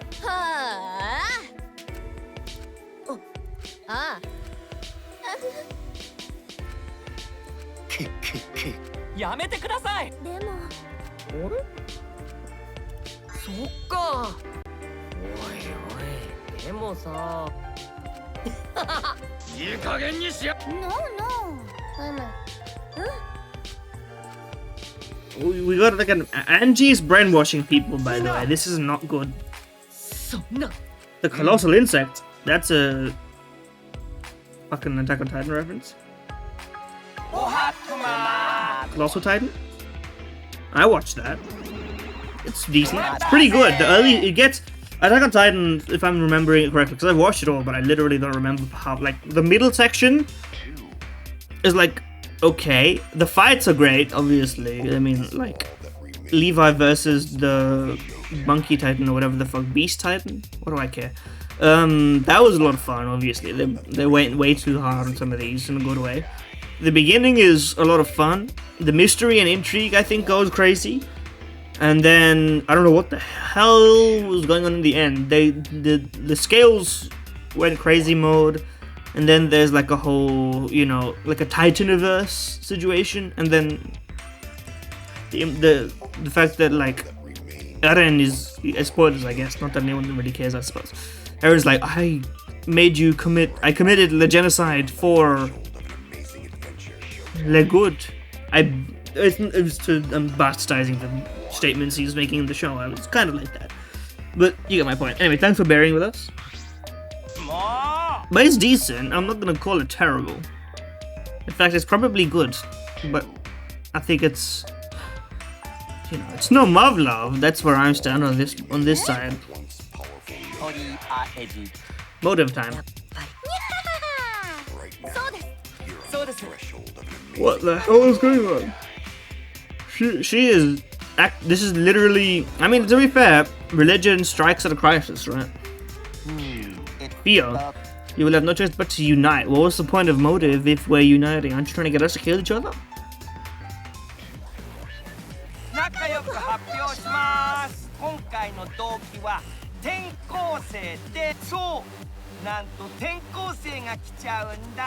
We got like Angie's brainwashing people, by the way. This is not good. The colossal insect. That's a fucking Attack on Titan reference. Colossal Titan? I watched that. it's decent. It's pretty good. The early it gets Attack on Titan, if I'm remembering it correctly, because I've watched it all, but I literally don't remember how. Like the middle section is like okay. The fights are great, obviously. I mean, like Levi versus the Monkey Titan or whatever the fuck, Beast Titan. What do I care? That was a lot of fun. Obviously, they went way too hard on some of these in a good way. The beginning is a lot of fun. The mystery and intrigue, I think, goes crazy. And then I don't know what the hell was going on in the end. The scales went crazy mode, and then there's like a whole, you know, like a Titaniverse situation, and then the fact that like Eren is spoilers, I guess. Not that anyone really cares, I suppose. Eren's like, I committed the genocide for le good. It was to bastardizing the statements he was making in the show. I was kind of like that, but you get my point. Anyway, thanks for bearing with us. But it's decent. I'm not gonna call it terrible. In fact, it's probably good, but I think it's, you know, it's no love. That's where I'm standing on this side. Motive time. What the hell is going on? She is. This is literally. I mean, to be fair, religion strikes at a crisis, right? Theo, you will have no choice but to unite. Well, what's the point of motive if we're uniting? Aren't you trying to get us to kill each other?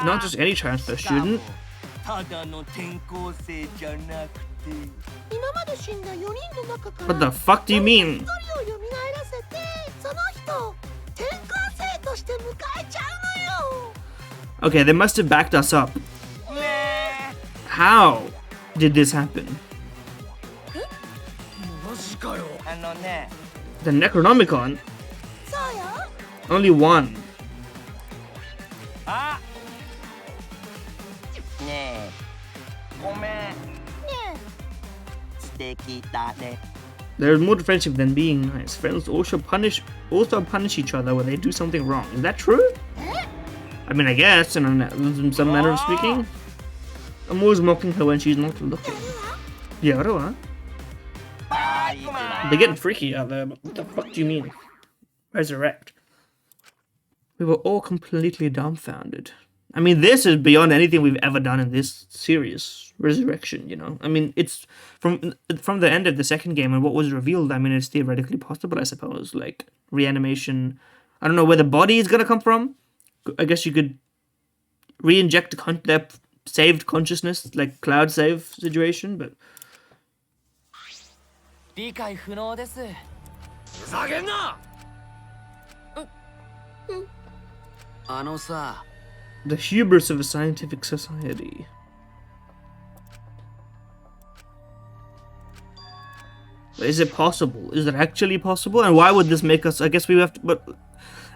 Not just any transfer student. What the fuck do you mean? Okay, they must have backed us up. How did this happen? The Necronomicon? Only one. There's more to friendship than being nice. Friends also punish each other when they do something wrong. Is that true? I mean, I guess in some manner of speaking. I'm always mocking her when she's not looking. Yeah, what do I? They're getting freaky out there, but what the fuck do you mean? Resurrect. We were all completely dumbfounded. I mean, this is beyond anything we've ever done in this series. Resurrection, you know? I mean, it's from the end of the second game and what was revealed, I mean, it's theoretically possible, I suppose. Like, reanimation. I don't know where the body is gonna come from. I guess you could re-inject their saved consciousness, like cloud save situation, but... The hubris of a scientific society. Is it possible? Is it actually possible? And why would this make us... I guess we have to... But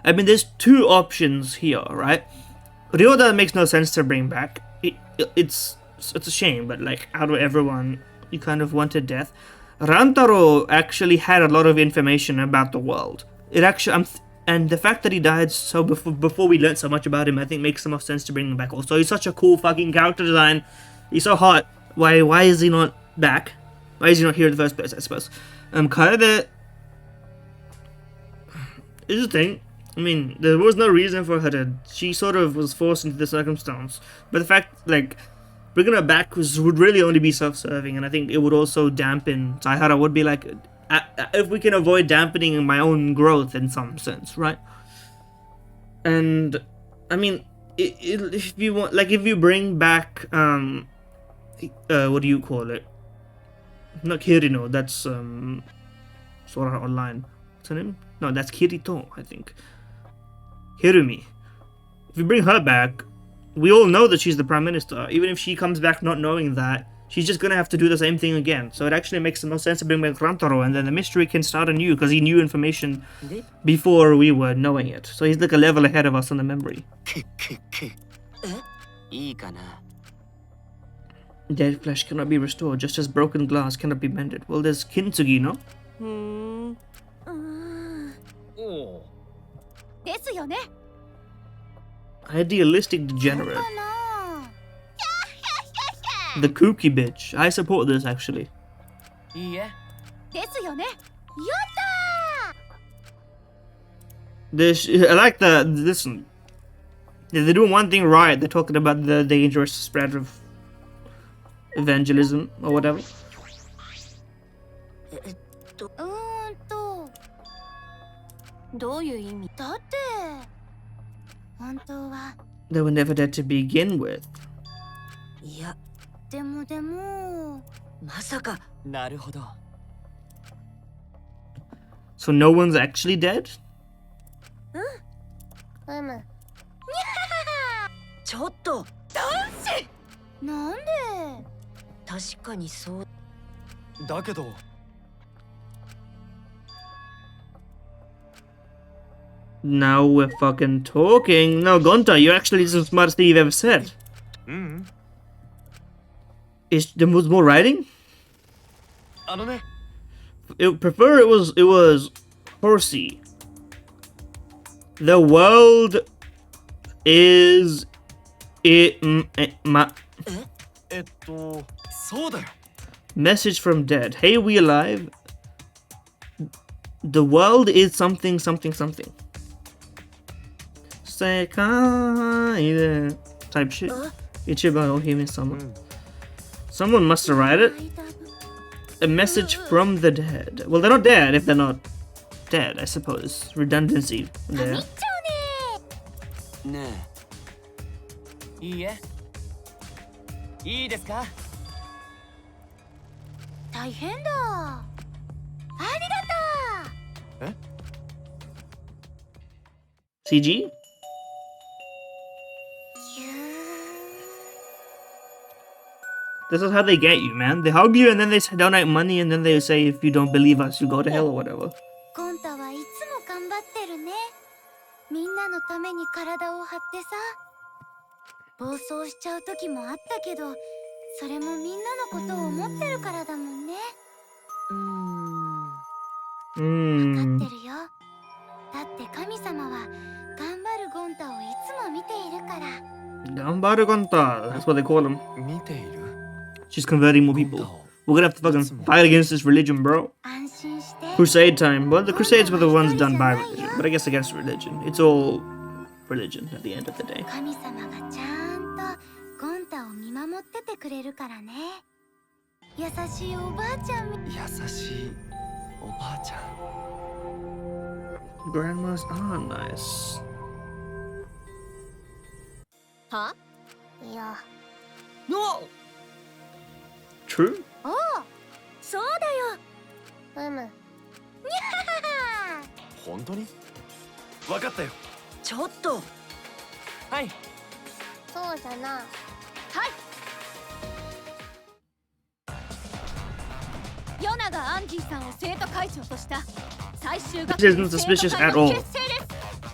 I mean, there's two options here, right? Ryoda makes no sense to bring back. It's a shame, but like, out of everyone, you kind of wanted death. Rantaro actually had a lot of information about the world. It actually... And the fact that he died so before we learned so much about him, I think makes the most sense to bring him back. Also, he's such a cool fucking character design. He's so hot. Why is he not back? Why is he not here in the first place, I suppose? Kaede is the thing. I mean, there was no reason for her to... She sort of was forced into the circumstance. But the fact, like, bringing her back would really only be self-serving. And I think it would also dampen... Saihara would be like... if we can avoid dampening my own growth in some sense, right? And I mean, if you want, like, if you bring back what do you call it? Not Kirino, that's Sword Art Online. What's her name? No, that's Kirito, I think. Hirumi. If you bring her back, we all know that she's the Prime Minister. Even if she comes back not knowing that, she's just gonna have to do the same thing again. So it actually makes the most sense to bring back Rantaro, and then the mystery can start anew because he knew information before we were knowing it. So he's like a level ahead of us on the memory. Dead flesh cannot be restored, just as broken glass cannot be mended. Well, there's Kintsugi, no? ですよね。 Idealistic degenerate. かな The kooky bitch. I support this actually. いいえ。ですよね。 This I like the listen. They're doing one thing right. They're talking about the dangerous spread of evangelism or whatever. どういう意味だって本当は They were never dead to begin with. いやでもまさかなるほど。 So no one's actually dead? うむちょっとなんで確かにそうだけど。 Now we're fucking talking. No, Gonta, you're actually the smartest thing you've ever said. There was more writing? あのね。 Prefer it was horsey. The world isそうだよ。 message from dead. Hey, we alive. The world is something something something. Sekai type shit. Ichiban Ohime sama. Someone must have write it. A message from the dead. Well, they're not dead if they're not dead, I suppose. Redundancy there. ねいいえ。いいですか。大変だありがとう CG? This is how they get you, man. They hug you and then they donate money and then they say if you don't believe us, you go to hell or whatever. ゴンタはいつも頑張ってるねみんなのために体を張ってさ暴走しちゃう時もあったけどそれもみんなのことを思ってるからだもんね分かってるよだって神様は頑張るゴンタをいつも見ているから Gambaru Gonta, that's what they call him. 見ている。 She's converting more people. We're gonna have to fucking fight against this religion, bro. 安心して Crusade time. Well, the Crusades were the ones done by religion, but I guess against religion. It's all religion at the end of the day. 神様がちゃんとゴンタを見守っててくれるからね優しいおばあちゃんみ優しいおばあちゃん。 Grandmas are nice. いや True? おおそうだようむにゃはは本当に。わかったよ。ちょっとはい。そうじゃなはいヨナがアンジーさんを生徒会長とした最終学 This 年 isn't 生徒 suspicious 会 at の all. 結成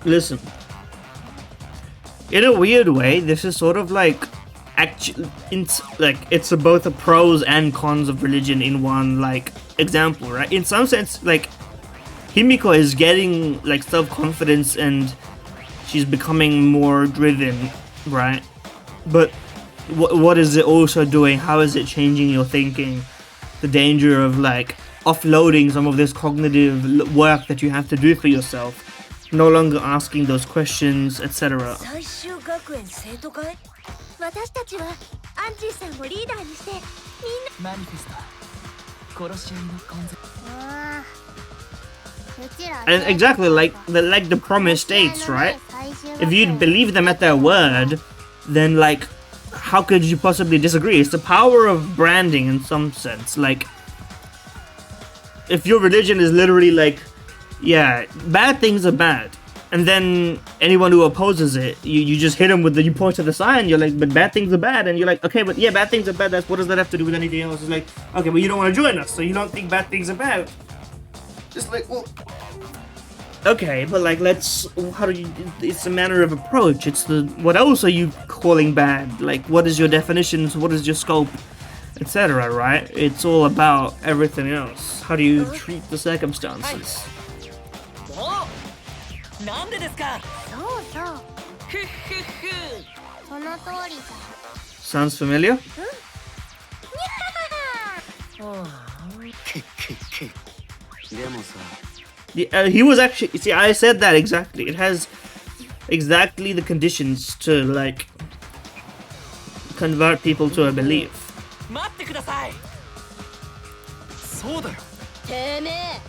です Listen. In a weird way, this is sort of like actually, like it's both the pros and cons of religion in one like example, right? In some sense, like Himiko is getting like self-confidence and she's becoming more driven, right? But what is it also doing? How is it changing your thinking? The danger of like offloading some of this cognitive work that you have to do for yourself, no longer asking those questions, etc. 最終学園生徒会私たちはアンジーさんをリーダーにしてみんなマニフェスト。殺し合いの根絶。うちら And exactly like the promise states, right? If you believe them at their word, then like how could you possibly disagree? It's the power of branding in some sense. Like if your religion is literally like, yeah, bad things are bad, and then anyone who opposes it, you just hit them with you point to the sign, you're like, but bad things are bad, and you're like, okay, but yeah, bad things are bad, that's what does that have to do with anything else? It's like, okay, but you don't want to join us, so you don't think bad things are bad. Just like, well, okay, but like, how do you, it's a matter of approach. It's what else are you calling bad? Like, what is your definitions? What is your scope? etc., right? It's all about everything else. How do you treat the circumstances? おなんでですかそうそうふっふっふその通りさ Sounds familiar? でもさ Yeah, he was actually. See, I said that exactly. It has exactly the conditions to like convert people to a belief. 待ってくださいそうだよてめえ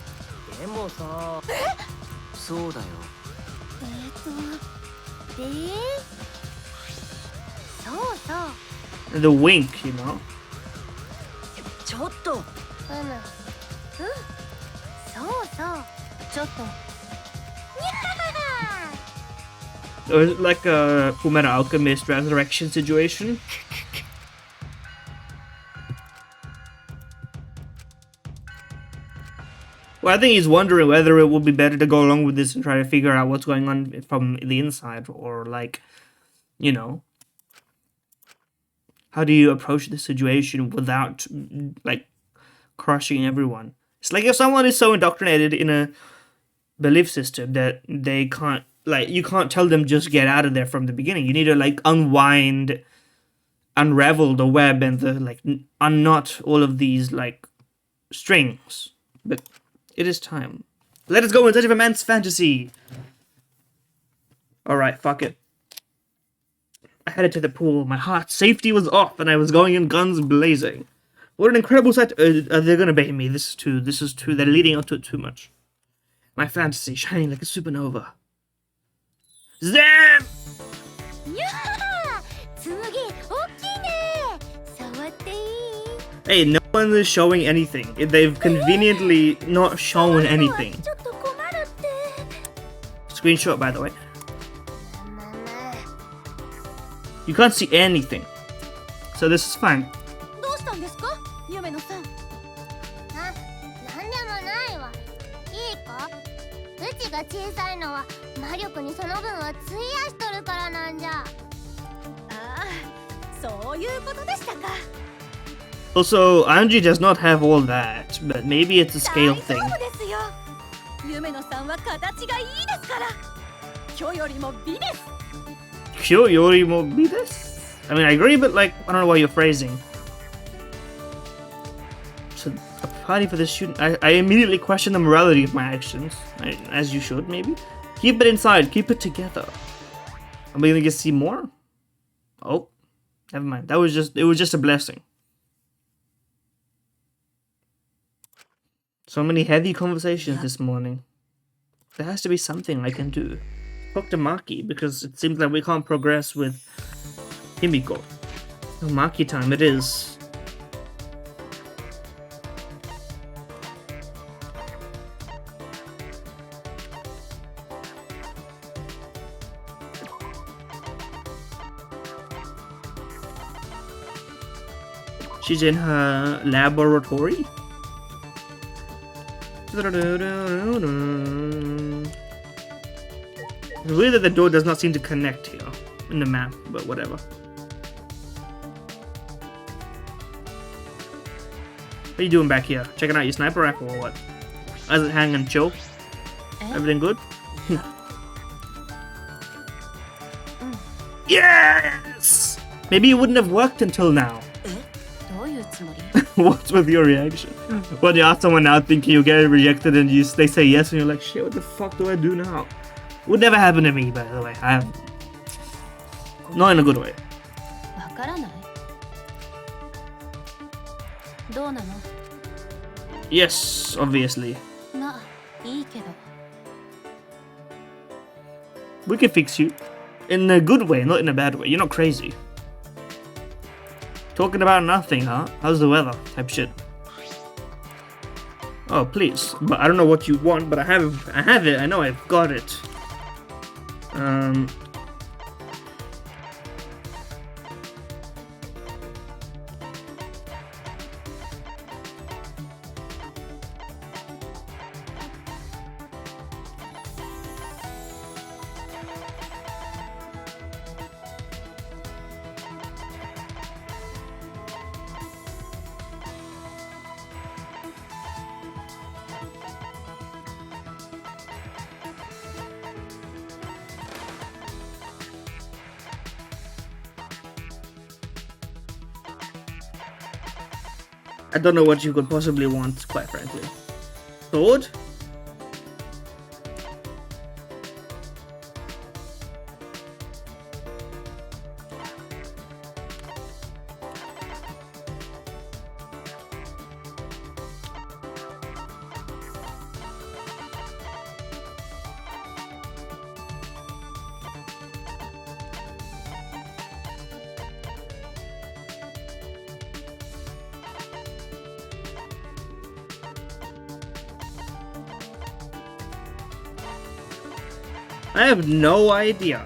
でもさそうだよそうそう The wink, you know. ちょっとそうそうちょっと Or is it like a Fullmetal Alchemist resurrection situation? Well, I think he's wondering whether it would be better to go along with this and try to figure out what's going on from the inside, or like, you know, how do you approach the situation without like crushing everyone? It's like if someone is so indoctrinated in a belief system that they can't, like, you can't tell them just get out of there from the beginning. You need to like unravel the web and the like unknot all of these like strings. But it is time. Let us go in search of a man's fantasy. Alright, fuck it. I headed to the pool. My heart's safety was off and I was going in guns blazing. What an incredible sight. They're gonna bait me. This is too. They're leading up to it too much. My fantasy shining like a supernova. Zam! いやーつむぎ大きいね触っていい Hey, no one is showing anything. They've conveniently not shown anything. ちょっと困るって Screenshot, by the way. You can't see anything. So this is fine. どうしたんですか夢野さんなんでもないわいいかうちが小さいのは魔力にその分を費やしとるからなんじゃああそういうことでしたか Also, Anji does not have all that, but maybe it's a 大 scale 丈 thing. 夫ですよ夢野さんは形がいいですから今日よりも美です Kyo Yori mo be this? I mean, I agree, but like, I don't know why you're phrasing. So, a party for this shooting. I immediately question the morality of my actions, as you should, maybe. Keep it inside, keep it together. Are we gonna get to see more? Oh, never mind. It was just a blessing. So many heavy conversations this morning. There has to be something I can do. Talk to Maki, because it seems like we can't progress with Himiko. Oh, Maki time it is. She's in her laboratory. It's weird that the door does not seem to connect here in the map, but whatever. What are you doing back here? Checking out your sniper rifle or what? How's it hang and chill? Everything good? Yes! Maybe it wouldn't have worked until now. どういうつもり What's with your reaction? When you ask someone out thinking you get rejected and they say yes and you're like, shit, what the fuck do I do now? Would never happen to me, by the way. I have... Not in a good way. わからないどうなの Yes, obviously. まあいいけど We can fix you. In a good way, not in a bad way. You're not crazy. Talking about nothing, huh? How's the weather? Type shit. Oh, please. But I don't know what you want, but I have it. I know I've got it. I don't know what you could possibly want, quite frankly. Sword? I have no idea.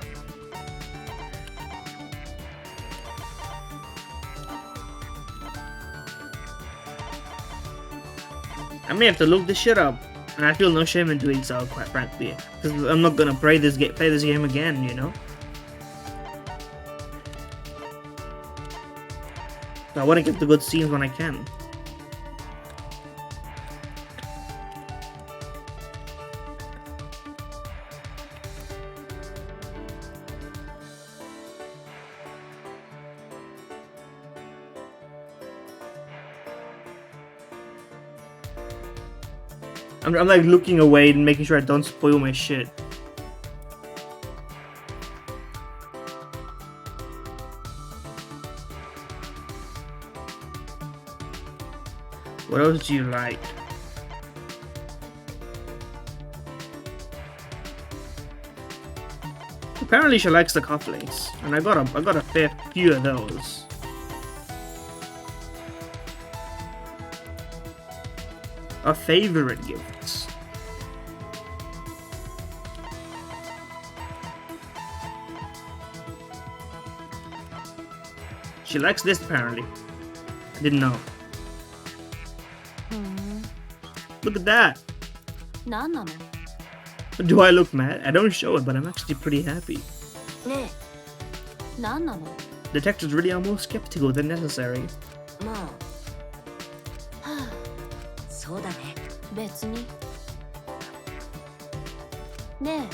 I may have to look this shit up, and I feel no shame in doing so, quite frankly, because I'm not gonna play this game again, you know. So I want to get the good scenes when I can. I'm like looking away and making sure I don't spoil my shit. What else do you like? Apparently she likes the cufflinks, and I got a fair few of those. Our favorite gifts. She likes this apparently. I didn't know. Look at that. 何なの Do I look mad? I don't show it, but I'm actually pretty happy. ねえ何なの Detectives really are more skeptical than necessary. まあそうだね別にね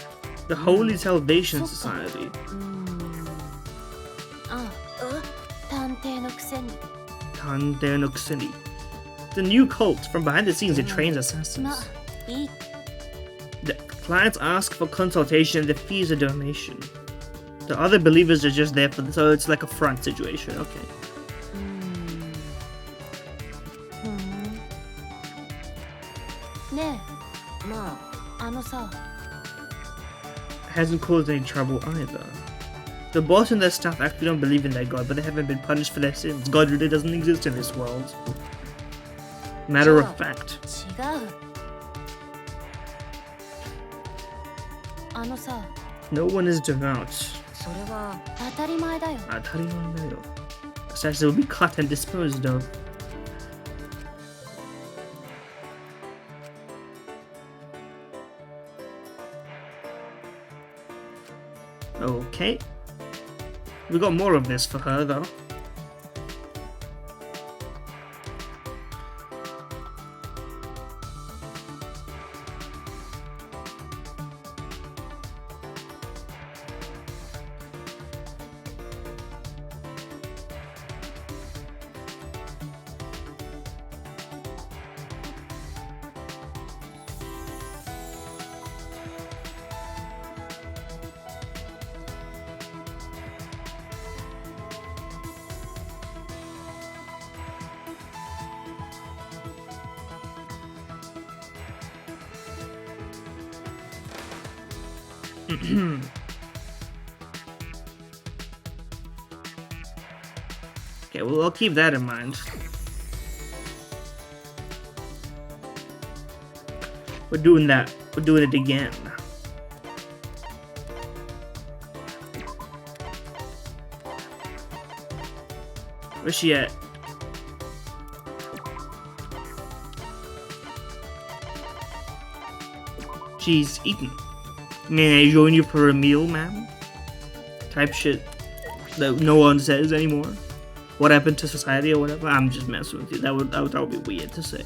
The Holy Salvation Society. あ探偵のくせに Tande no Kuseni. The new cult. From behind the scenes, it trains ま assassins. いい The clients ask for consultation and the fees a donation. The other believers are just there for the, so it's like a front situation. Okay. ねまえあのさ Hasn't caused any trouble either. The boss and their staff actually don't believe in their god, but they haven't been punished for their sins. God really doesn't exist in this world. Matter of fact. 違うあのさ No one is devout. あそれは当たり前だよ Atarimae. Assassins will be caught and disposed of. Okay. We got more of this for her though. Okay, well, I'll keep that in mind. We're doing that. We're doing it again. Where's she at? She's eating. May I join you for a meal, ma'am? Type shit that no one says anymore. What happened to society or whatever? I'm just messing with you. That would be weird to say.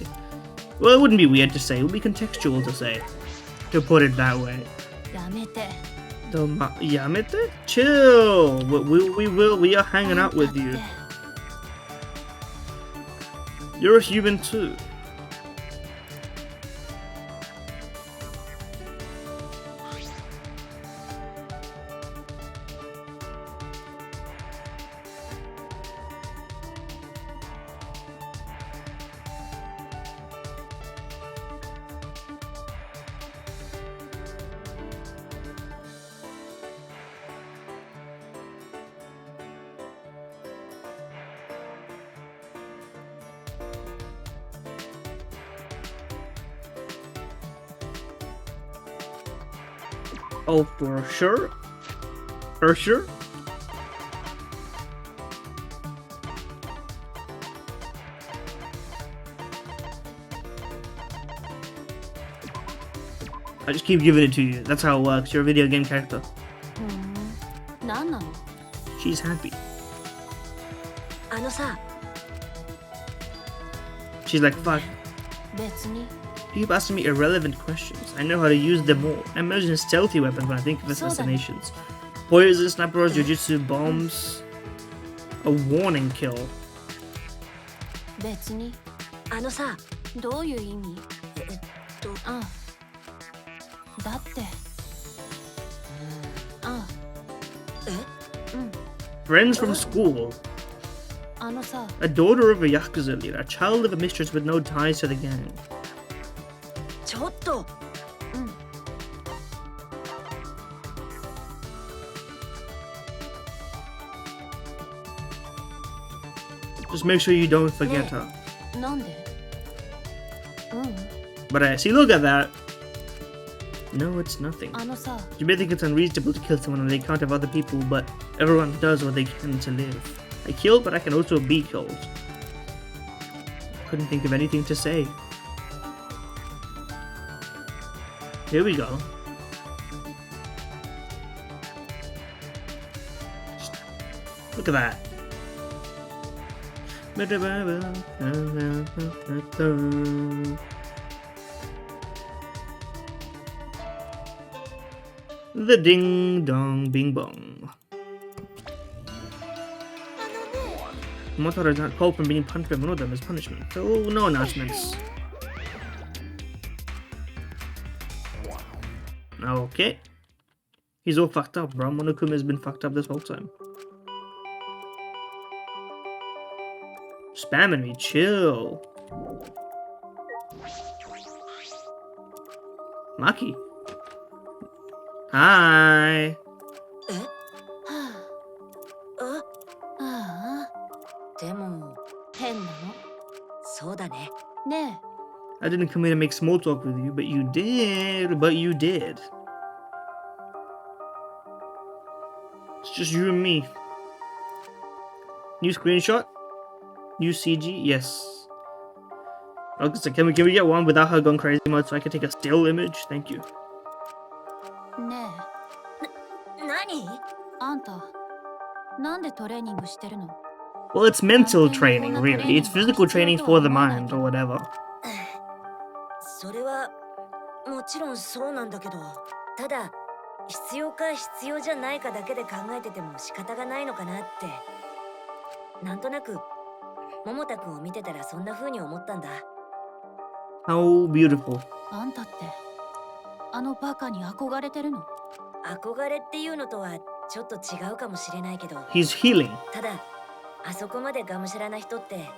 Well, it wouldn't be weird to say. It would be contextual to say. To put it that way. やめて Yamete? Chill. We are hanging out with you. You're a human too. Oh, for sure? For sure? I just keep giving it to you. That's how it works. You're a video game character. 何なの She's happy. あのさ、 She's like, fuck. 別に You keep asking me irrelevant questions. I know how to use them all. I imagine stealthy weapons when I think of assassinations. Poison, snipers, jujutsu, bombs. A warning kill. 別にあのさ、どういう意味あだってあ Friends from school. あのさ A daughter of a yakuza leader. A child of a mistress with no ties to the gang. ちょっと。 Just make sure you don't forget her. なんで But see, look at that. No, it's nothing. あのさ You may think it's unreasonable to kill someone on the account of other people, but everyone does what they can to live. I kill, but I can also be killed. Couldn't think of anything to say. Here we go. Look at that. The ding dong bing bong. Motor is not called from being punished by one of them as punishment, so no announcements. Okay. He's all fucked up, bro. Monokuma has been fucked up this whole time. Spamming me, chill. Maki. Hi. ああでも、変なのそうだね。ね I didn't come here to make small talk with you, but you did. But you did. It's just you and me. New screenshot? New CG? Yes. Okay, so can we get one without her going crazy mode so I can take a still image? Thank you. えねえ何？あんたなんでトレーニングしてるの Well, it's mental training, really. It's physical training for the mind, or whatever. それはもちろんそうなんだけど、ただ必要か必要じゃないかだけで考えてても仕方がないのかなって。なんとなく桃太くんを見てたらそんな風に思ったんだ。How beautiful. あんたってあのバカに憧れてるの憧れっていうのとはちょっと違うかもしれないけど、 He's healing. ただあそこまでがむしゃらな人って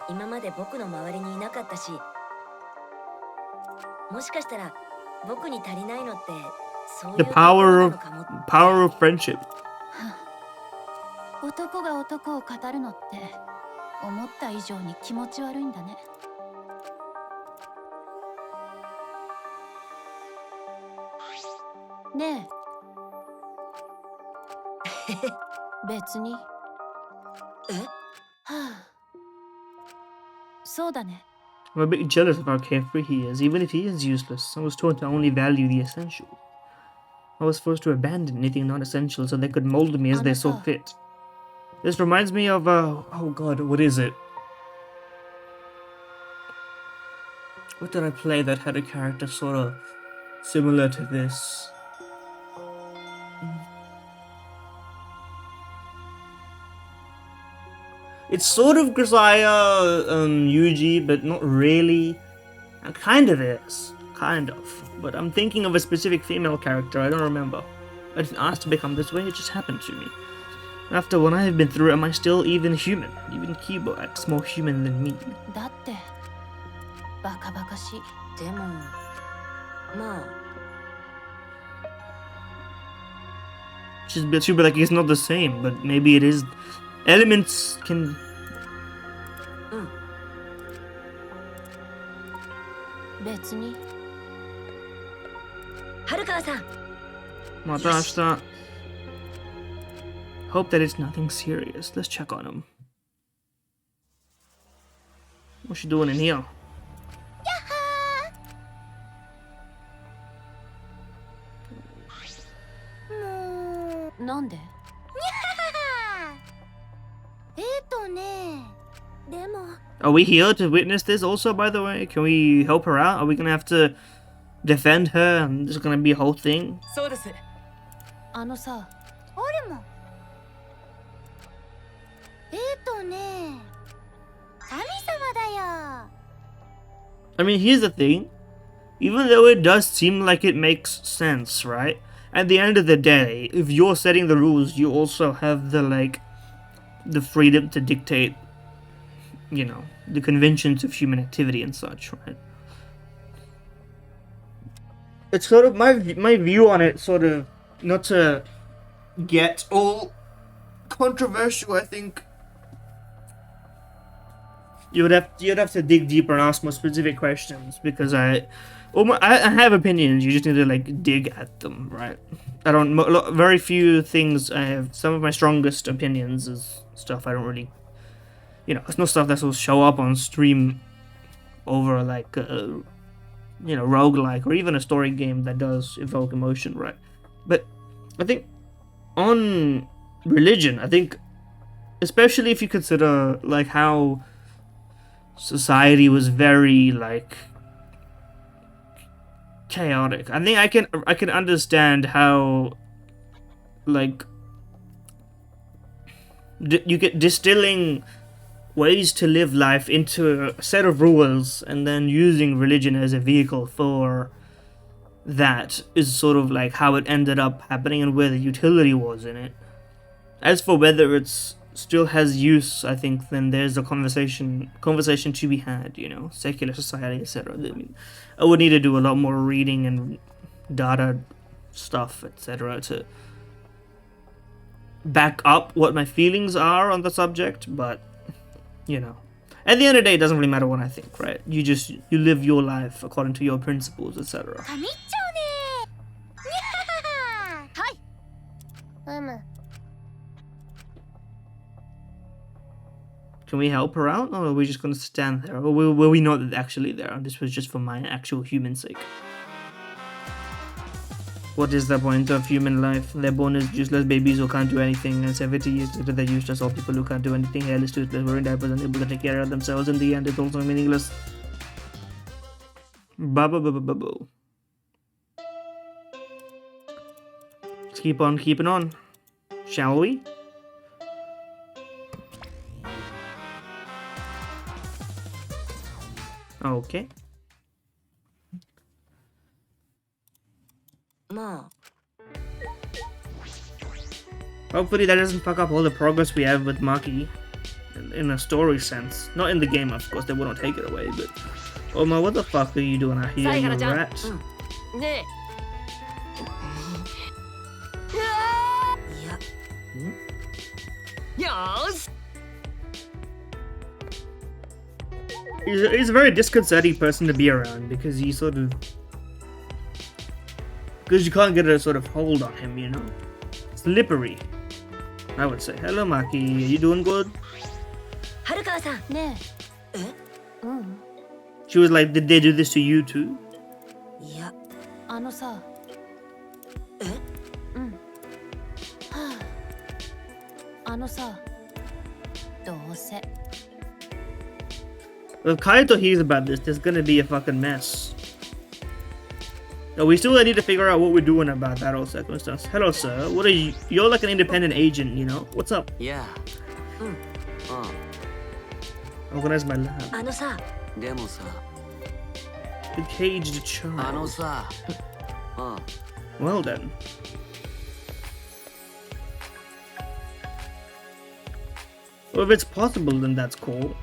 今まで僕の周りにいなかったし、もしかしたら僕に足りないのってそういう The ところ power な of のかもって。 power of friendship. 男が男を語るのって思った以上に気持ち悪いんだねねえ別にえ？はあそうだね I'm a bit jealous of how carefree he is, even if he is useless. I was taught to only value the essential. I was forced to abandon anything not essential so they could mold me as they saw fit. This reminds me of, oh god, what is it? What did I play that had a character sort of similar to this? It's sort of Grisaya, Yuji, but not really. It kind of is. Kind of. But I'm thinking of a specific female character, I don't remember. I didn't ask to become this way, it just happened to me. After what I have been through, am I still even human? Even Kibo acts more human than me. だってバカバカしい。でもまあ She's be like, it's not the same, but maybe it is. Elements can... 別に。春川さん Matashita. Hope that it's nothing serious. Let's check on him. What's she doing in here? なんで？ねでも Are we here to witness this also, by the way? Can we help her out? Are we gonna have to defend her and this is gonna be a whole thing? そうです。あのさ、俺もね神様だよ I mean, here's the thing. Even though it does seem like it makes sense, right? At the end of the day, if you're setting the rules, you also have the freedom to dictate, you know, the conventions of human activity and such, right? It's sort of my view on it, sort of, not to get all controversial, I think. You'd have to dig deeper and ask more specific questions, because I have opinions. You just need to dig at them, right? I don't. Very few things I have. Some of my strongest opinions is stuff I don't really. You know, it's not stuff that will show up on stream over roguelike or even a story game that does evoke emotion, right? But I think on religion, I think, especially if you consider how society was very chaotic. I think I can understand how you get distilling ways to live life into a set of rules and then using religion as a vehicle for that is sort of how it ended up happening and where the utility was in it. As for whether it's still has use, I think then there's a conversation to be had, you know, secular society, etc. I mean, I would need to do a lot more reading and data stuff, etc. to back up what my feelings are on the subject, but you know, at the end of the day, it doesn't really matter what I think, right? You live your life according to your principles, etc. 神っちゃうねはいCan we help her out, or are we just going to stand there? Or were we not actually there? This was just for my actual human sake. What is the point of human life? They're born as useless babies who can't do anything, and 70 years later they're used as all people who can't do anything, hairless, toothless, wearing diapers, unable to take care of themselves. In the end, it's also meaningless. Ba-ba-ba-ba-ba-bo. Let's keep on keeping on. Shall we? Okay. まあ Hopefully that doesn't fuck up all the progress we have with Maki in a story sense. Not in the game, of course, they wouldn't take it away, but... Oma, what the fuck are you doing out here, you rat? ねいやえ。よーし。 He's a very disconcerting person to be around, because he sort of... Because you can't get a sort of hold on him, you know? Slippery, I would say. Hello, Maki. Are you doing good? 春川さんねええ。うん。 She was like, did they do this to you too? いやあのさ。えうん。はあ。あのさ。どうせ。 If Kaito hears about this, there's gonna be a fucking mess. No, we still need to figure out what we're doing about that whole circumstance. Hello, sir. What are you? You're like an independent agent, you know? What's up? Yeah. Organize my lab. あのさ、でもさ、 The caged あの child. さ、あ Well then. Well, if it's possible, then that's cool.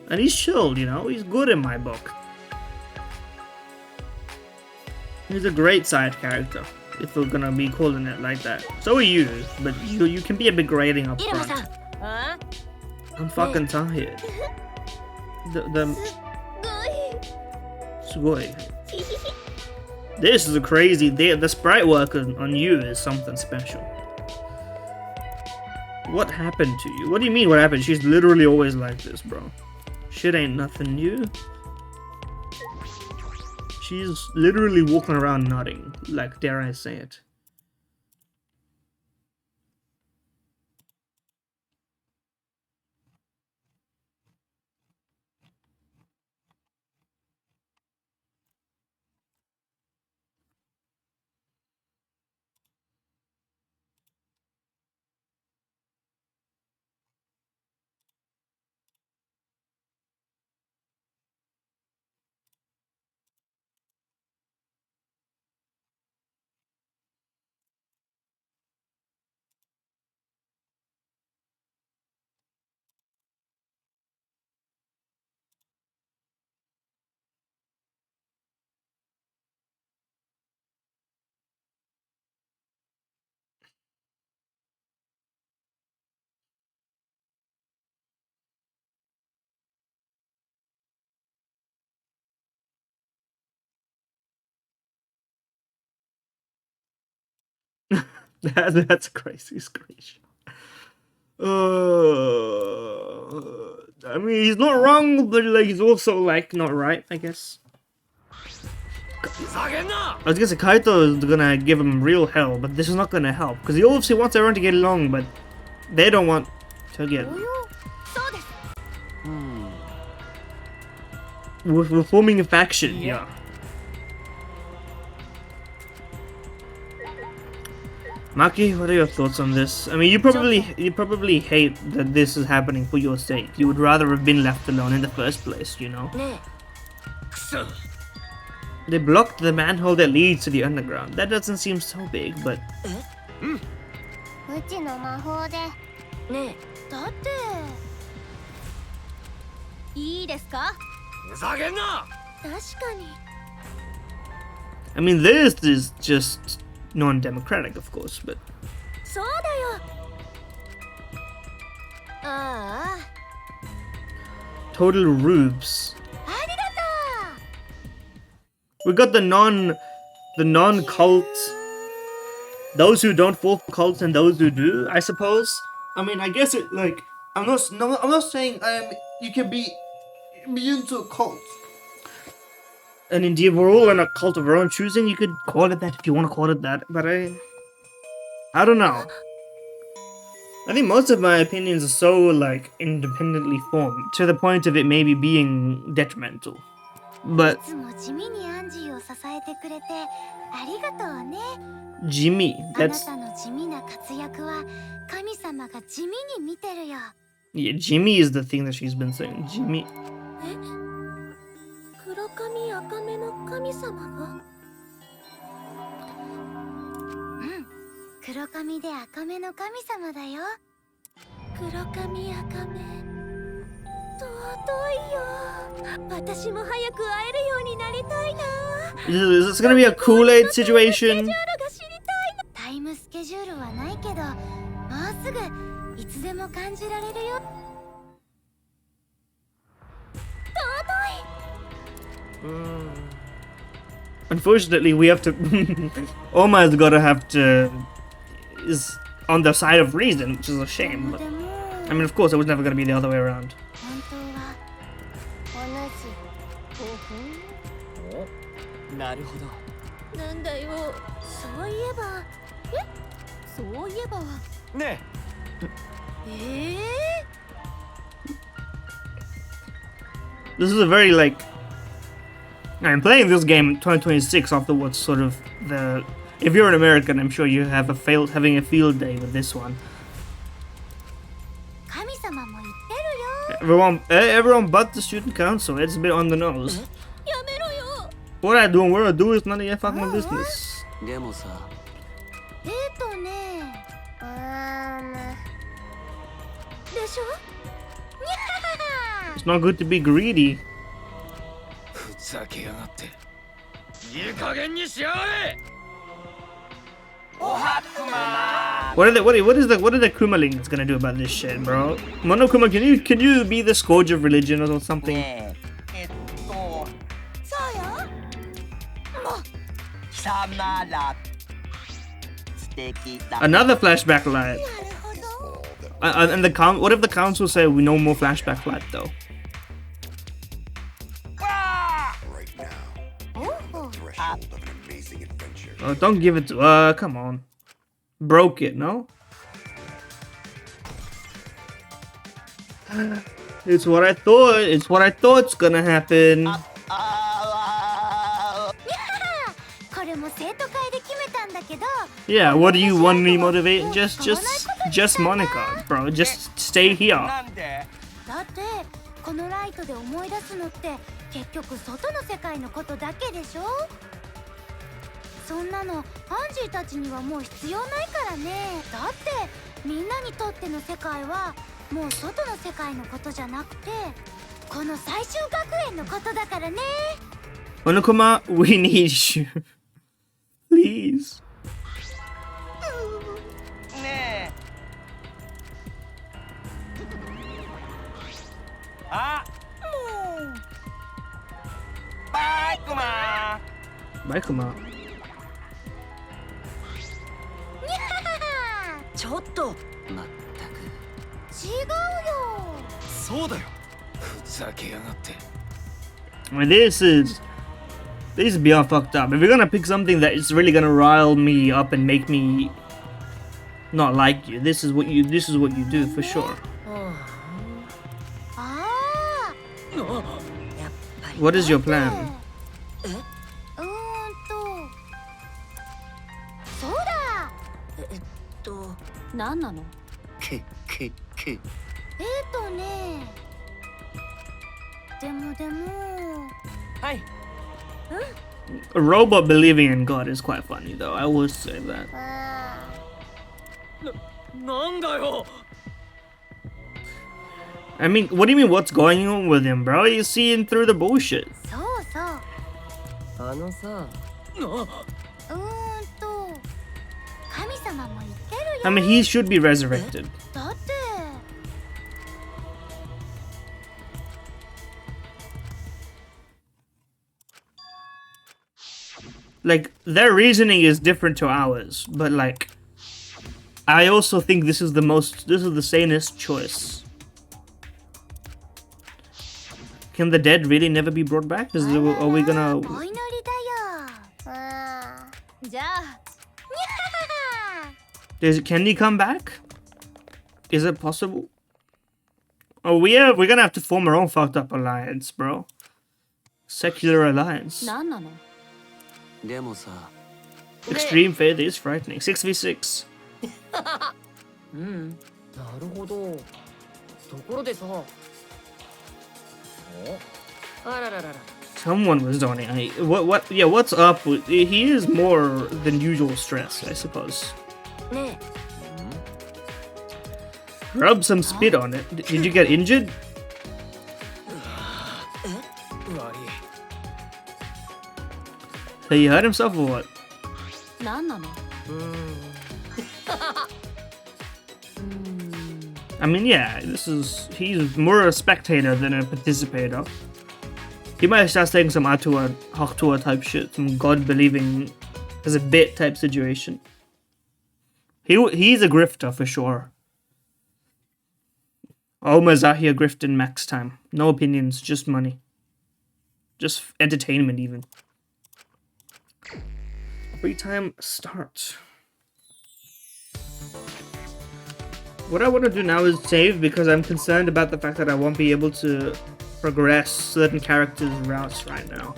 And he's chilled, you know? He's good in my book. He's a great side character, if we're gonna be calling it like that. So are you, but you can be a bit grating up イルマさん front.。あ I'm fucking tired. The すごい sugoi. This is a crazy. The sprite work on you is something special. What happened to you? What do you mean? What happened? She's literally always like this, bro. Shit ain't nothing new. She's literally walking around nodding. Like, dare I say it? That's a crazy screenshot. I mean, he's not wrong, but like he's also like not right, I guess. I was gonna say Kaito is gonna give him real hell, but this is not gonna help because he obviously wants everyone to get along, but they don't want to get. そうです We're forming a faction, yeah. Maki, what are your thoughts on this? I mean, you probably hate that this is happening for your sake. You would rather have been left alone in the first place, you know? ね They blocked the manhole that leads to the underground. That doesn't seem so big, but うちの魔法でえ、ねだっていいですか確かに I mean, this is just non-democratic, of course, but そうだよああ total rubes. ありが We got the non-cult, those who don't fall for cults and those who do, I suppose. I mean, I guess it like I'm not saying you can be into a cult. And indeed, we're all in a cult of our own choosing. You could call it that if you want to call it that, but I don't know. I think most of my opinions are so like independently formed to the point of it maybe being detrimental. い But つも地味にアンジーを支えてくれてありがとうね Jimmy, あな that's たの地味な活躍は神様が地味に見てるよ yeah. Jimmy is the thing that she's been saying. Jimmy. 黒髪赤目の神様がうん黒髪で赤目の神様だよ黒髪赤目尊いよ私も早く会えるようになりたいな Is this gonna be a Kool-Aid situation? が知りたいなタイムスケジュールはないけどもうすぐいつでも感じられるよ Unfortunately, we have to. Oma's gotta have to. Is on the side of reason, which is a shame. But でも I mean, of course, it was never gonna be the other way around. 本当は同じなるほど。なんだよそういえばそういえばねThis is a very like. I'm playing this game in 2026 after what's sort of the. If you're an American, I'm sure you have having a field day with this one. 神様 Everyone but the student council. It's a bit on the nose. やめろよ What I do and where I do is none of your fucking business. でもさねでしょにゃは It's not good to be greedy. ふざけやがっていい加減にしやがれ What are the Kumalings gonna do about this shit, bro? Monokuma, can you be the scourge of religion or something? そうよ貴様ら素敵だ Another flashback light. なるほど And what if the council say we no more flashback light though? Right now, on the threshold of an amazing adventure. Oh, don't give it to. Come on. Broke it, no? It's what I thought. It's what I thought's gonna happen. これも生徒会で決めたんだけど Yeah, what do you want me motivate? Just Monica, bro. Just stay here. なんでだってこのライトで思い出すのって結局外の世界のことだけでしょそんなのアンジーたちにはもう必要ないからねだってみんなにとっての世界はもう外の世界のことじゃなくてこの最終学園のことだからね Monokuma, we need you. Please. ねえあもうバイクマ Bye, Kuma. ちょっとまったく違うよそうだよふざけやがって I mean, this is beyond fucked up. If you're gonna pick something that is really gonna rile me up and make me not like you, this is what you do for sure. ああやっぱり What is your plan? そうだ何なのくねでもはい A robot believing in God is quite funny, though. I will say that. なんだよ I mean, what do you mean? What's going on with him, bro? You're seeing through the bullshit. そうそうあのさ神様も言ってるよ I mean, he should be resurrected. だって Like, their reasoning is different to ours, but like, I also think this is the sanest choice. Can the dead really never be brought back? Are we gonna? お祈りだよじゃあ Can he come back? Is it possible? Oh, we're gonna have to form our own fucked up alliance, bro. Secular alliance. 何なのでもさ Extreme faith is frightening. 6v6. うんなるほどところでさおあらららら Someone was donating. Yeah, what's up with... He is more than usual stress, I suppose. ね Rub some spit on it. Did you get injured? 悪い So he hurt himself or what? 何なの I mean, yeah, he's more a spectator than a participator. He might start saying some Haktua type shit, some God believing as a bit type situation. He's a grifter for sure. Oma's out here grifting max time. No opinions, just money. Just entertainment even. Free time start. What I want to do now is save because I'm concerned about the fact that I won't be able to progress certain characters' routes right now.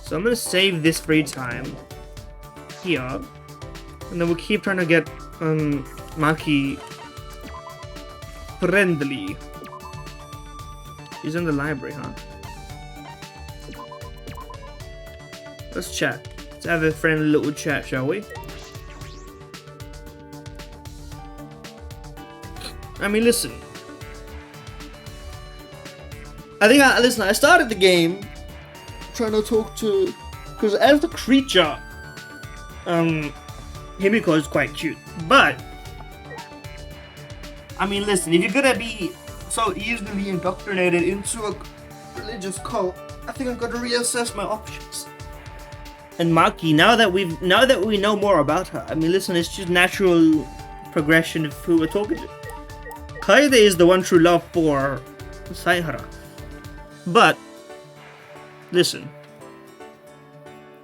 So I'm going to save this free time here. And then we'll keep trying to get Maki friendly She's in the library, huh? Let's chat. Let's have a friendly little chat, shall we? I mean, listen. I started the game trying to talk to, because as the creature, Himiko is quite cute. But I mean, listen, if you're gonna be so easily indoctrinated into a religious cult, I think I'm gonna reassess my options. And Maki, now that we know more about her, I mean, listen, it's just natural progression of who we're talking to. Kaede is the one true love for Saihara. But listen,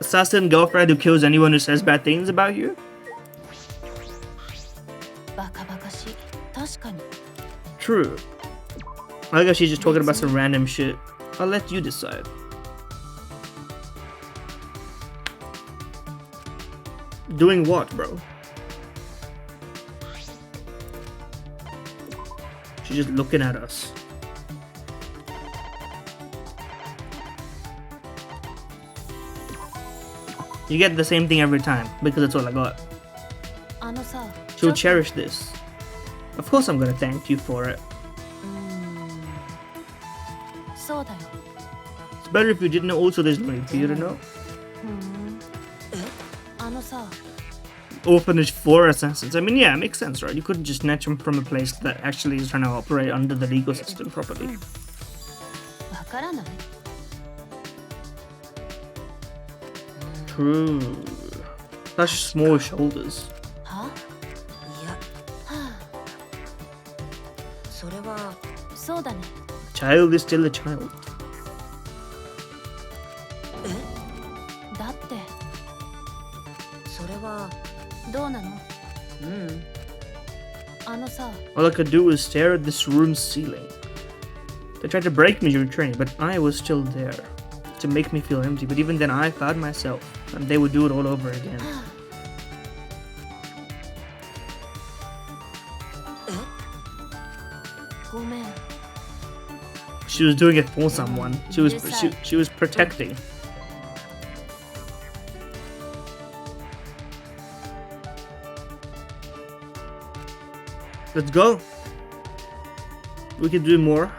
assassin girlfriend who kills anyone who says bad things about you? True. I guess she's just talking about some random shit. I'll let you decide. Doing what, bro? She's just looking at us. You get the same thing every time, because that's all I got. She'll cherish this. Of course I'm gonna thank you for it. It's better if you didn't know. Also, there's no need for you to know. Orphanage for assassins. I mean, yeah, it makes sense, right? You couldn't just snatch them from a place that actually is trying to operate under the legal system properly. True. Such small shoulders. Child is still a child. All I could do was stare at this room's ceiling. They tried to break me during training, but I was still there to make me feel empty. But even then, I found myself, and they would do it all over again. She was doing it for someone. She was protecting. Let's go. We can do more.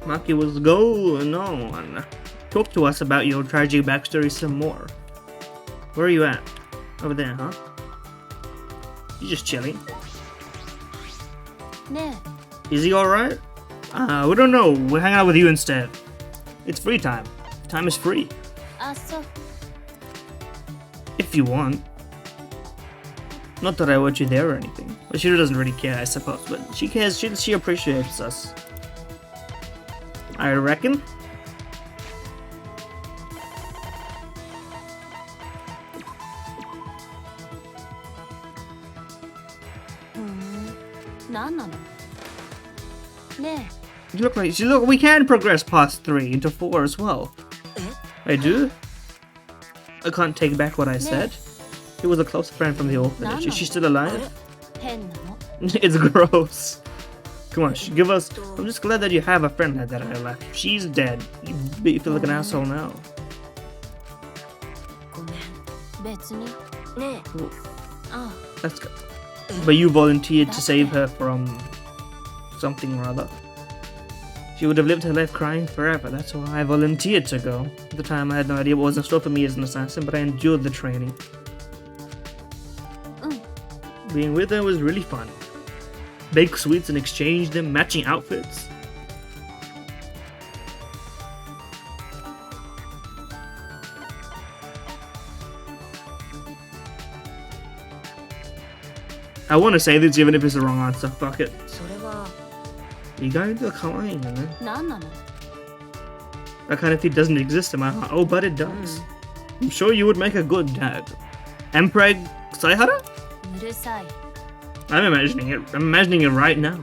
Maki was going on. Talk to us about your tragic backstory some more. Where are you at? Over there, huh? You just chilling? Is he alright? We don't know. We'll hang out with you instead. It's free time. Time is free. If you want. Not that I want you there or anything. But she doesn't really care, I suppose. But she cares. She appreciates us. I reckon. You look like we can progress past 3 into 4 as well. I do? I can't take back what I said. He was a close friend from the orphanage. Is she still alive? It's gross. Come on, give us. I'm just glad that you have a friend like that I left. She's dead. You feel like an asshole now. Let's go. But you volunteered to save her from something or other. She would have lived her life crying forever. That's why I volunteered to go. At the time, I had no idea what was in store for me as an assassin, but I endured the training. Being with her was really fun. Bake sweets and exchange them, matching outfits. I want to say this even if it's the wrong answer. Fuck it. You going to kawaii, man. That kind of thing doesn't exist in my heart. Oh, but it does. I'm sure you would make a good dad. Emperor Saihara? I'm imagining it. I'm imagining it right now.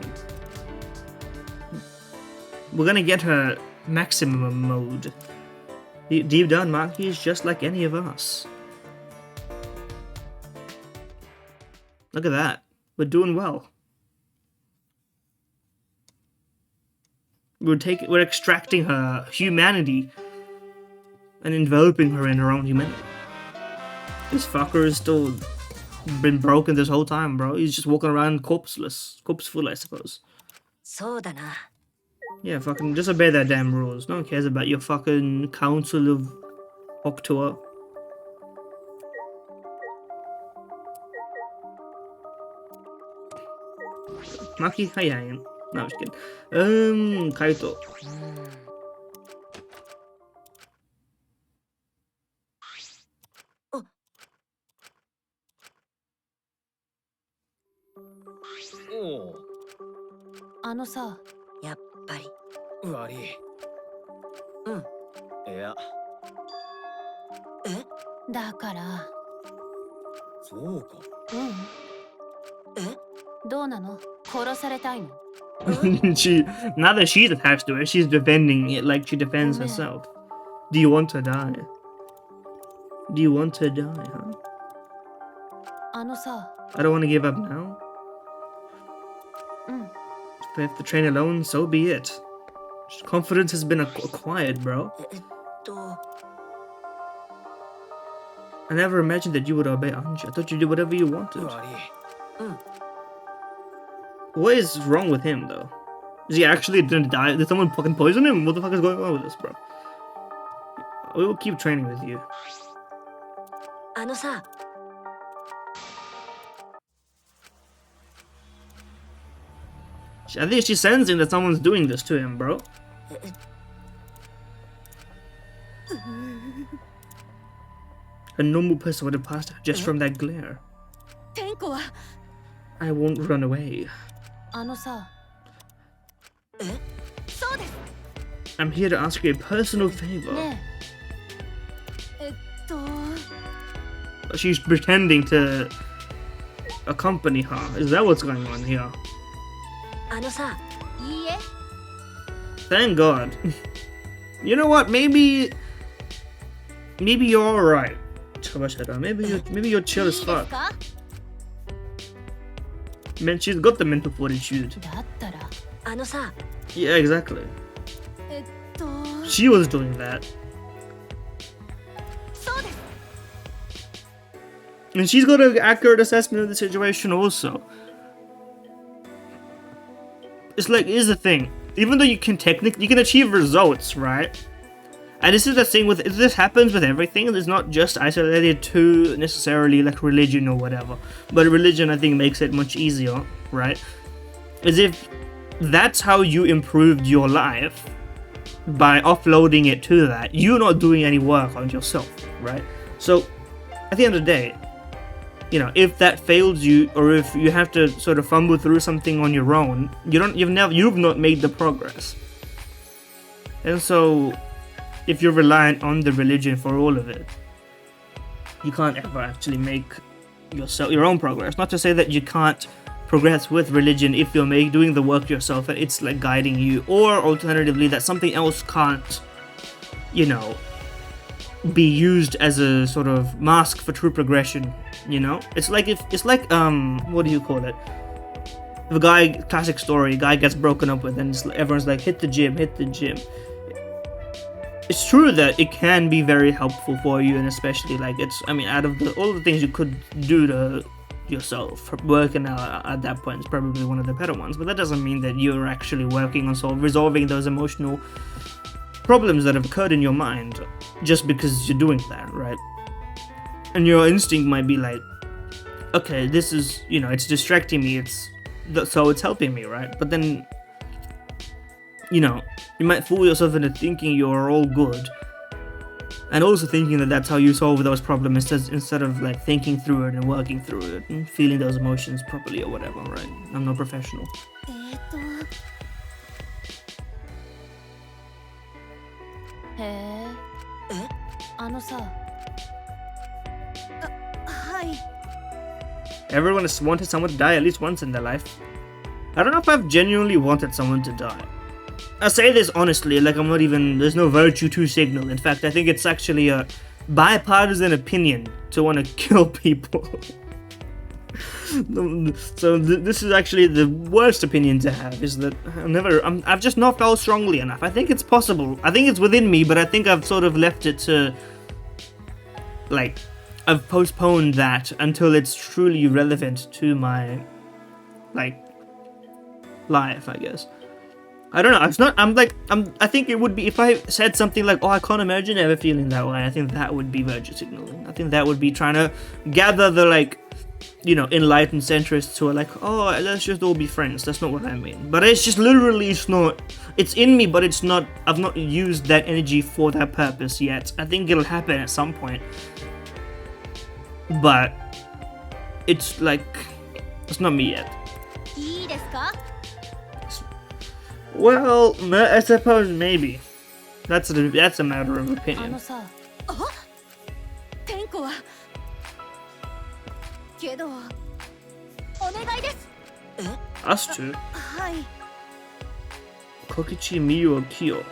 We're gonna get her maximum mode. Deep down, Maki is just like any of us. Look at that. We're doing well. We're extracting her humanity and enveloping her in her own humanity. This fucker has still been broken this whole time, bro. He's just walking around corpseful, I suppose. そうだな。 Yeah, fucking just obey that damn rules. No one cares about your fucking council of Octua. Maki, how you hanging? No, I'm just kidding. Kaito. おう。あのさ、やっぱり。悪い。うん。いや、え？だから。そうか。え？どうなの？殺されたいの？ Now that she's attached to it, she's defending it like she defends herself. Do you want to die? Do you want to die, huh? あのさ。 I don't want to give up now. If I have to train alone, so be it. Confidence has been acquired, bro. と。 I never imagined that you would obey Anji. I thought you did whatever you wanted. 悪い。What is wrong with him, though? Is he actually gonna die? Did someone fucking poison him? What the fuck is going on with this, bro? We will keep training with you. あのさ。 I think she's sensing that someone's doing this to him, bro. A normal person would have passed out just from that glare. 天子は。 I won't run away. あのさ。え？そうです。 I'm here to ask you a personal favor. ねえ。She's pretending to accompany her. Is that what's going on here? あのさ。いいえ。 Thank God. You know what? Maybe you're alright. Maybe you're chill as fuck. Man, she's got the mental fortitude. だったら。あのさ。 Yeah, exactly. She was doing that. そうです。 And she's got an accurate assessment of the situation also. It's like, here's the thing. Even though you can achieve results, right? And this is the thing with, this happens with everything. It's not just isolated to necessarily like religion or whatever. But religion, I think, makes it much easier, right? As if that's how you improved your life, by offloading it to that. You're not doing any work on yourself, right? So, at the end of the day, you know, if that fails you, or if you have to sort of fumble through something on your own, you've not made the progress. And so, if you're reliant on the religion for all of it, you can't ever actually make your own progress. Not to say that you can't progress with religion if you're doing the work yourself and it's like guiding you, or alternatively that something else can't, you know, be used as a sort of mask for true progression. You know, it's like what do you call it? The classic story, guy gets broken up with and everyone's like, hit the gym. It's true that it can be very helpful for you, and especially like out of all the things you could do to yourself, working out at that point is probably one of the better ones, but that doesn't mean that you're actually working on resolving those emotional problems that have occurred in your mind just because you're doing that, right? And your instinct might be like, okay, this is, you know, it's distracting me, so it's helping me, right? But then, you know, you might fool yourself into thinking you're all good, and also thinking that that's how you solve those problems instead of like thinking through it and working through it and feeling those emotions properly or whatever, right? I'm no professional. へえ。あのさ。はい。 Everyone has wanted someone to die at least once in their life. I don't know if I've genuinely wanted someone to die. I say this honestly, like I'm not even, there's no virtue to signal. In fact, I think it's actually a bipartisan opinion to want to kill people. So this is actually the worst opinion to have, is that I've just not felt strongly enough. I think it's possible. I think it's within me, but I think I've sort of left it to, like, I've postponed that until it's truly relevant to my, like, life, I guess. I don't know, it's not, I think it would be, if I said something like, oh, I can't imagine ever feeling that way, I think that would be virtue signaling. I think that would be trying to gather the, like, you know, enlightened centrists who are like, oh, let's just all be friends. That's not what I mean. But it's just literally, it's not, it's in me, but it's not, I've not used that energy for that purpose yet. I think it'll happen at some point. But it's like, it's not me yet. いいですか? Well, I suppose maybe. That's a matter of opinion. あのさ、あ、天子はけどお願いです。 Us two? はい。 Kokichi, Miyu, or Kyo?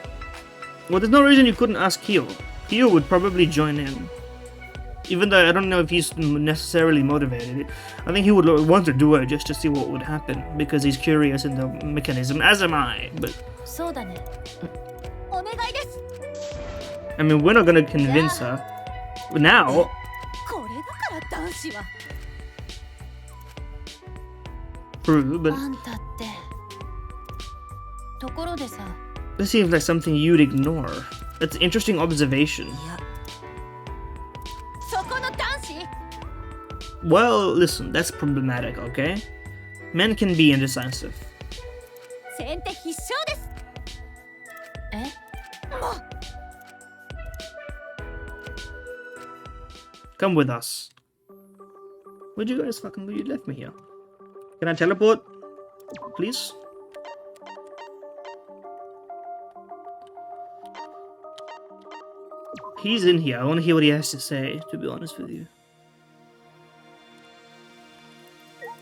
Well, there's no reason you couldn't ask Kyo. Kyo would probably join in. Even though I don't know if he's necessarily motivated. I think he would want to do it just to see what would happen, because he's curious in the mechanism, as am I, but... そうだね。お願いです。 I mean, we're not gonna convince her. But now... これだから男子は。 True, but... あんたって。ところでさ。 This seems like something you'd ignore. That's an interesting observation. いや、 そこの男子。 Well, listen, that's problematic, okay? Men can be indecisive. 先手必勝です。え？もう。 Come with us. Where'd you guys fucking go? You left me here. Can I teleport? Please? He's in here. I want to hear what he has to say, to be honest with you.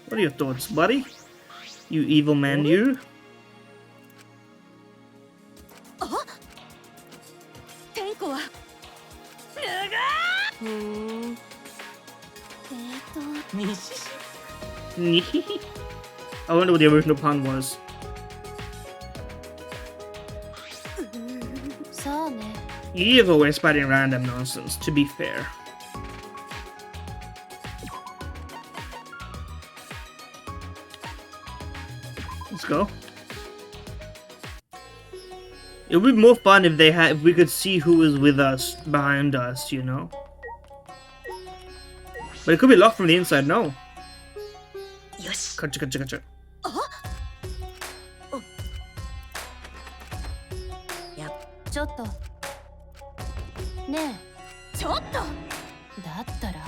What are your thoughts, buddy? You evil man, you? 天子は。I wonder what the original pun was. そうね。 You've always spouting random nonsense, to be fair. Let's go. It would be more fun if if we could see who was with us, behind us, you know? But it could be locked from the inside, no. Gotcha, gotcha, gotcha. ちょっと。ねえ。ちょっと。だったら。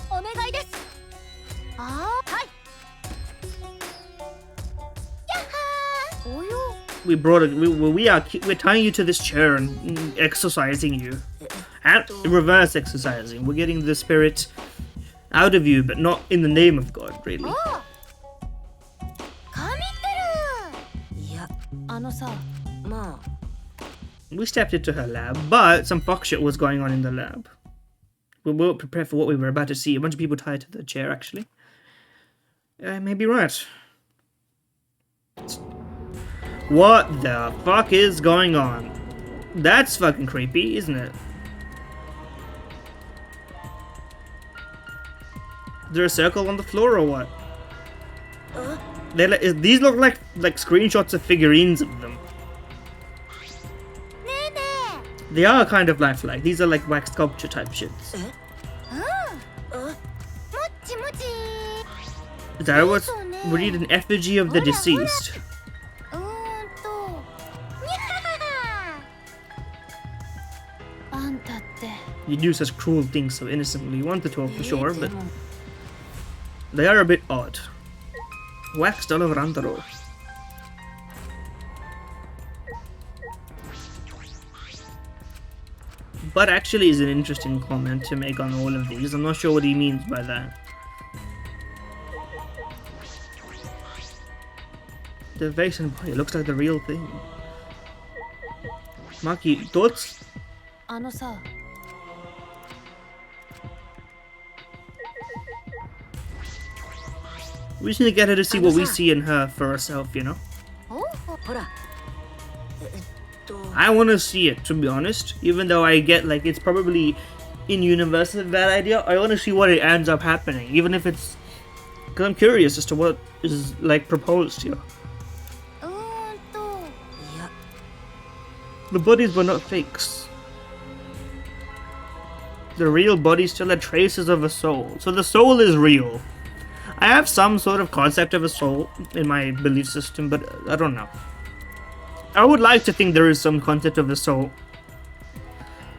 お願いです。ああ。はい。やっはー。およ。We're tying you to this chair and exercising you. And reverse exercising. We're getting the spirit out of you, but not in the name of God, really. 神ってる。いや、あのさ。まあ。 We stepped into her lab, but some fuck shit was going on in the lab. We weren't prepared for what we were about to see. A bunch of people tied to the chair, actually. I may be right. What the fuck is going on? That's fucking creepy, isn't it? Is there a circle on the floor or what? These look like screenshots of figurines of them. They are kind of lifelike. These are like wax sculpture type shits. Is that what? We need an effigy of the deceased. You do such cruel things so innocently. You want the talk for sure, but they are a bit odd. Waxed all over Antaro. But actually is an interesting comment to make on all of these. I'm not sure what he means by that. The face and body looks like the real thing. Maki, thoughts? あのさ We just need to get her to see what we see in her for herself, you know? ほら I want to see it, to be honest. Even though I get, like, it's probably in universe a bad idea, I want to see what it ends up happening. Even if it's... Because I'm curious as to what is, like, proposed here. いや The bodies were not fakes. The real bodies still had traces of a soul. So the soul is real. I have some sort of concept of a soul in my belief system, but I don't know. I would like to think there is some concept of a soul.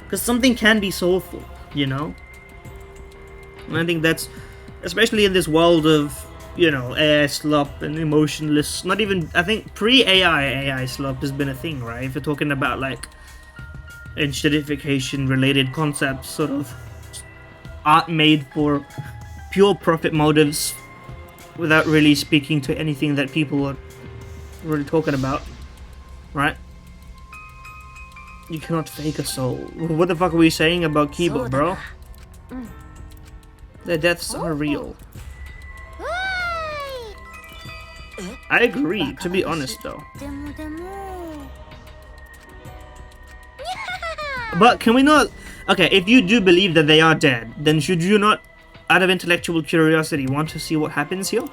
Because something can be soulful, you know? And I think that's, especially in this world of, you know, AI slop and emotionless, not even, I think pre-AI slop has been a thing, right? If you're talking about, like, enshittification related concepts, sort of art made for pure profit motives without really speaking to anything that people are really talking about, right? You cannot fake a soul. What the fuck are we saying about Kiba, bro? Their deaths are real. I agree, to be honest though. でもでも But can we not... Okay, if you do believe that they are dead, then should you not, out of intellectual curiosity, want to see what happens here? もっ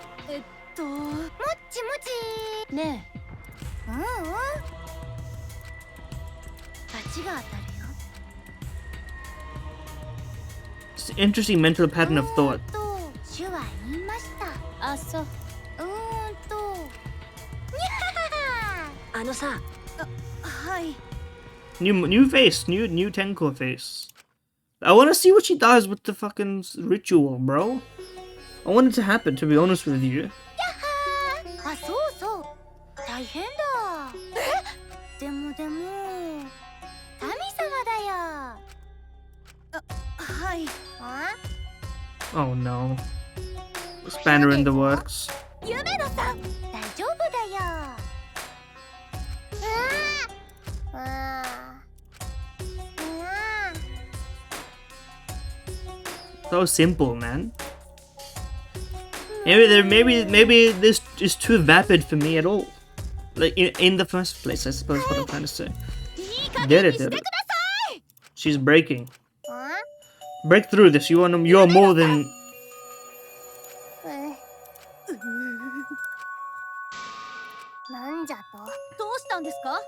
ちもちね うんうん罰が当たるよ It's an interesting mental pattern of thought. 主は言いましたえあそうあのさはい New face, new Tenko face. I want to see what she does with the fucking ritual, bro. I want it to happen, to be honest with you. あそうそう大変だでもでも神様だよはいあ Oh no. Spanner in the works. 夢野さん大丈夫だよSo simple, man. Maybe this is too vapid for me at all. Like in the first place, I suppose what I'm trying to say. Did it. She's breaking. Break through this. You are more than. なんじゃと どうしたんですか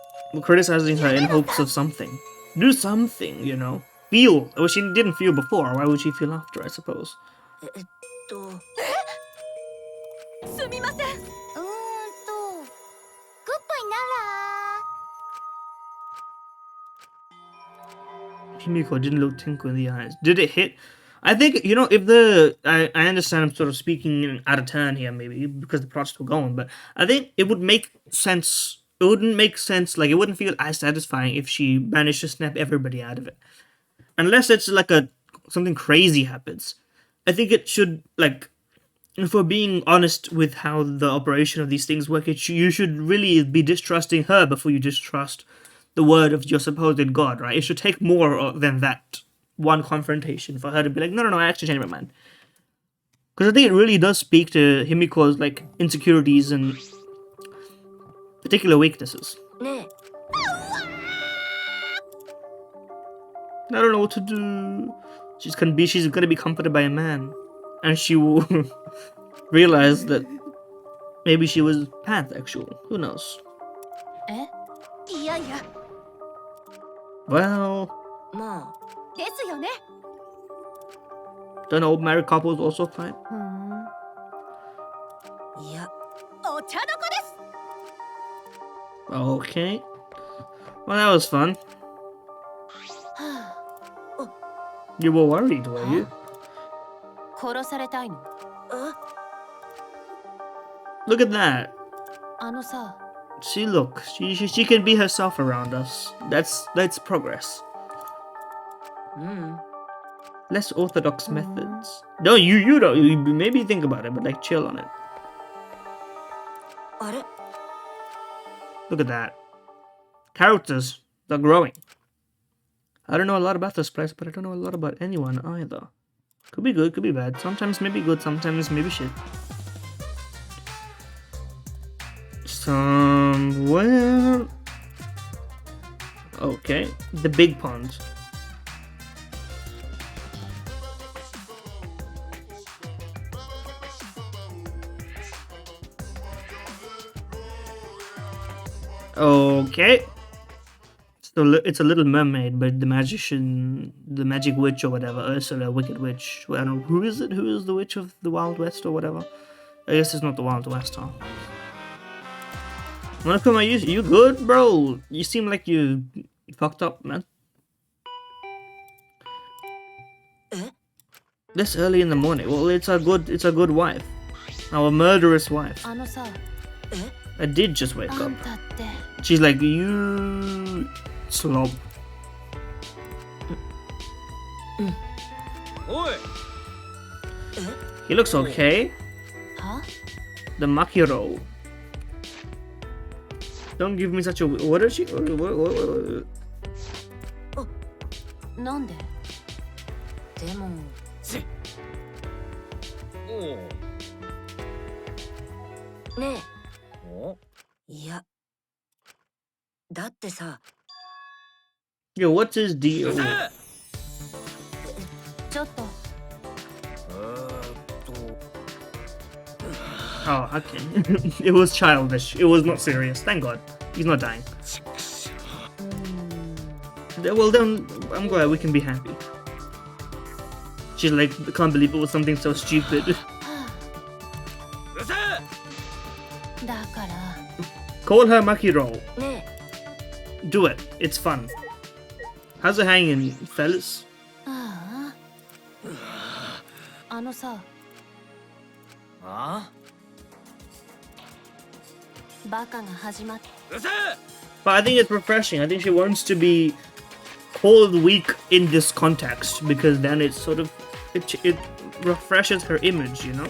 criticizing her in hopes of something. Do something, you know. Feel. Well, she didn't feel before. Why would she feel after, I suppose? すみませんグッバイな Himiko didn't look Tenko in the eyes. Did it hit? I think, you know, if the... I understand I'm sort of speaking out of turn here, maybe, because the plot's still going, but I think it would make sense. It wouldn't make sense, like, it wouldn't feel as satisfying if she managed to snap everybody out of it. Unless it's like something crazy happens. I think it should, like... If we're being honest with how the operation of these things work, you should really be distrusting her before you distrust the word of your supposed god, right? It should take more than that one confrontation for her to be like, no, I actually changed my mind. Because I think it really does speak to Himiko's, like, insecurities and particular weaknesses. ね I don't know what to do. She's gonna be comforted by a man. And she will realize that maybe she was pansexual. Who knows? えいやいや Well, まあですよね don't old married couples also fine? ふんいやお茶どこです Okay. Well, that was fun. You were worried, were you? 殺されたいの Look at that. あのさ See, look, she can be herself around us. That's progress. うん Less orthodox methods. No, you don't. Maybe think about it, but like chill on it. あれ Look at that. Characters, they're growing. I don't know a lot about this place, but I don't know a lot about anyone either. Could be good, could be bad. Sometimes maybe good, sometimes maybe shit. Somewhere... Okay, the big pond. Okay. So it's a little mermaid, but the magician, the magic witch or whatever, Ursula, wicked witch. I don't know, who is it? Who is the witch of the Wild West or whatever? I guess it's not the Wild West, huh? Monokuma, you good, bro? You seem like you fucked up, man. This early in the morning. Well, it's a good wife. Our murderous wife. I did just wake up. She's like, you slob. He looks okay. The Makiro. Don't give me such a... What is she? What? Yo, what's his deal? Oh, okay. It was childish. It was not serious. Thank God. He's not dying. Well, then, I'm glad we can be happy. She's like, I can't believe it was something so stupid. Call her Makiro. Do it. It's fun. How's it hanging, fellas? But I think it's refreshing. I think she wants to be called weak in this context because then it sort of it refreshes her image, you know.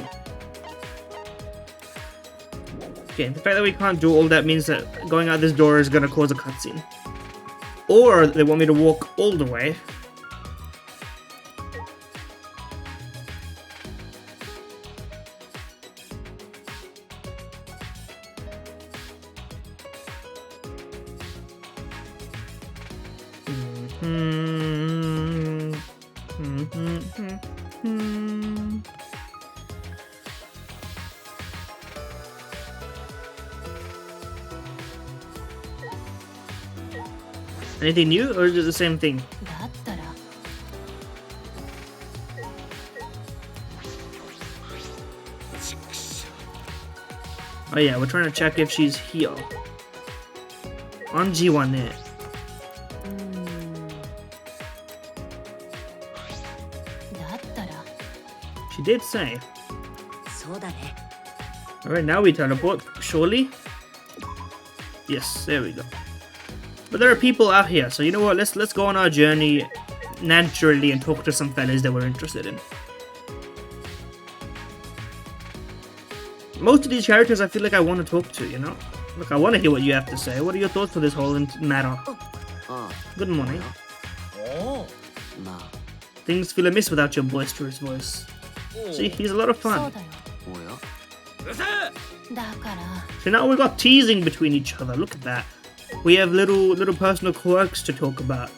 Okay, the fact that we can't do all that means that going out this door is gonna cause a cutscene, or they want me to walk all the way. Anything new, or is it the same thing? Oh yeah, we're trying to check if she's here. Anji wa ne. She did say. Alright, now we teleport, surely? Yes, there we go. But there are people out here, so you know what, let's go on our journey naturally and talk to some fellas that we're interested in. Most of these characters I feel like I want to talk to, you know? Look, I want to hear what you have to say. What are your thoughts for this whole matter? Good morning. Things feel amiss without your boisterous voice. See, he's a lot of fun. So now we got teasing between each other, look at that. We have little personal quirks to talk about.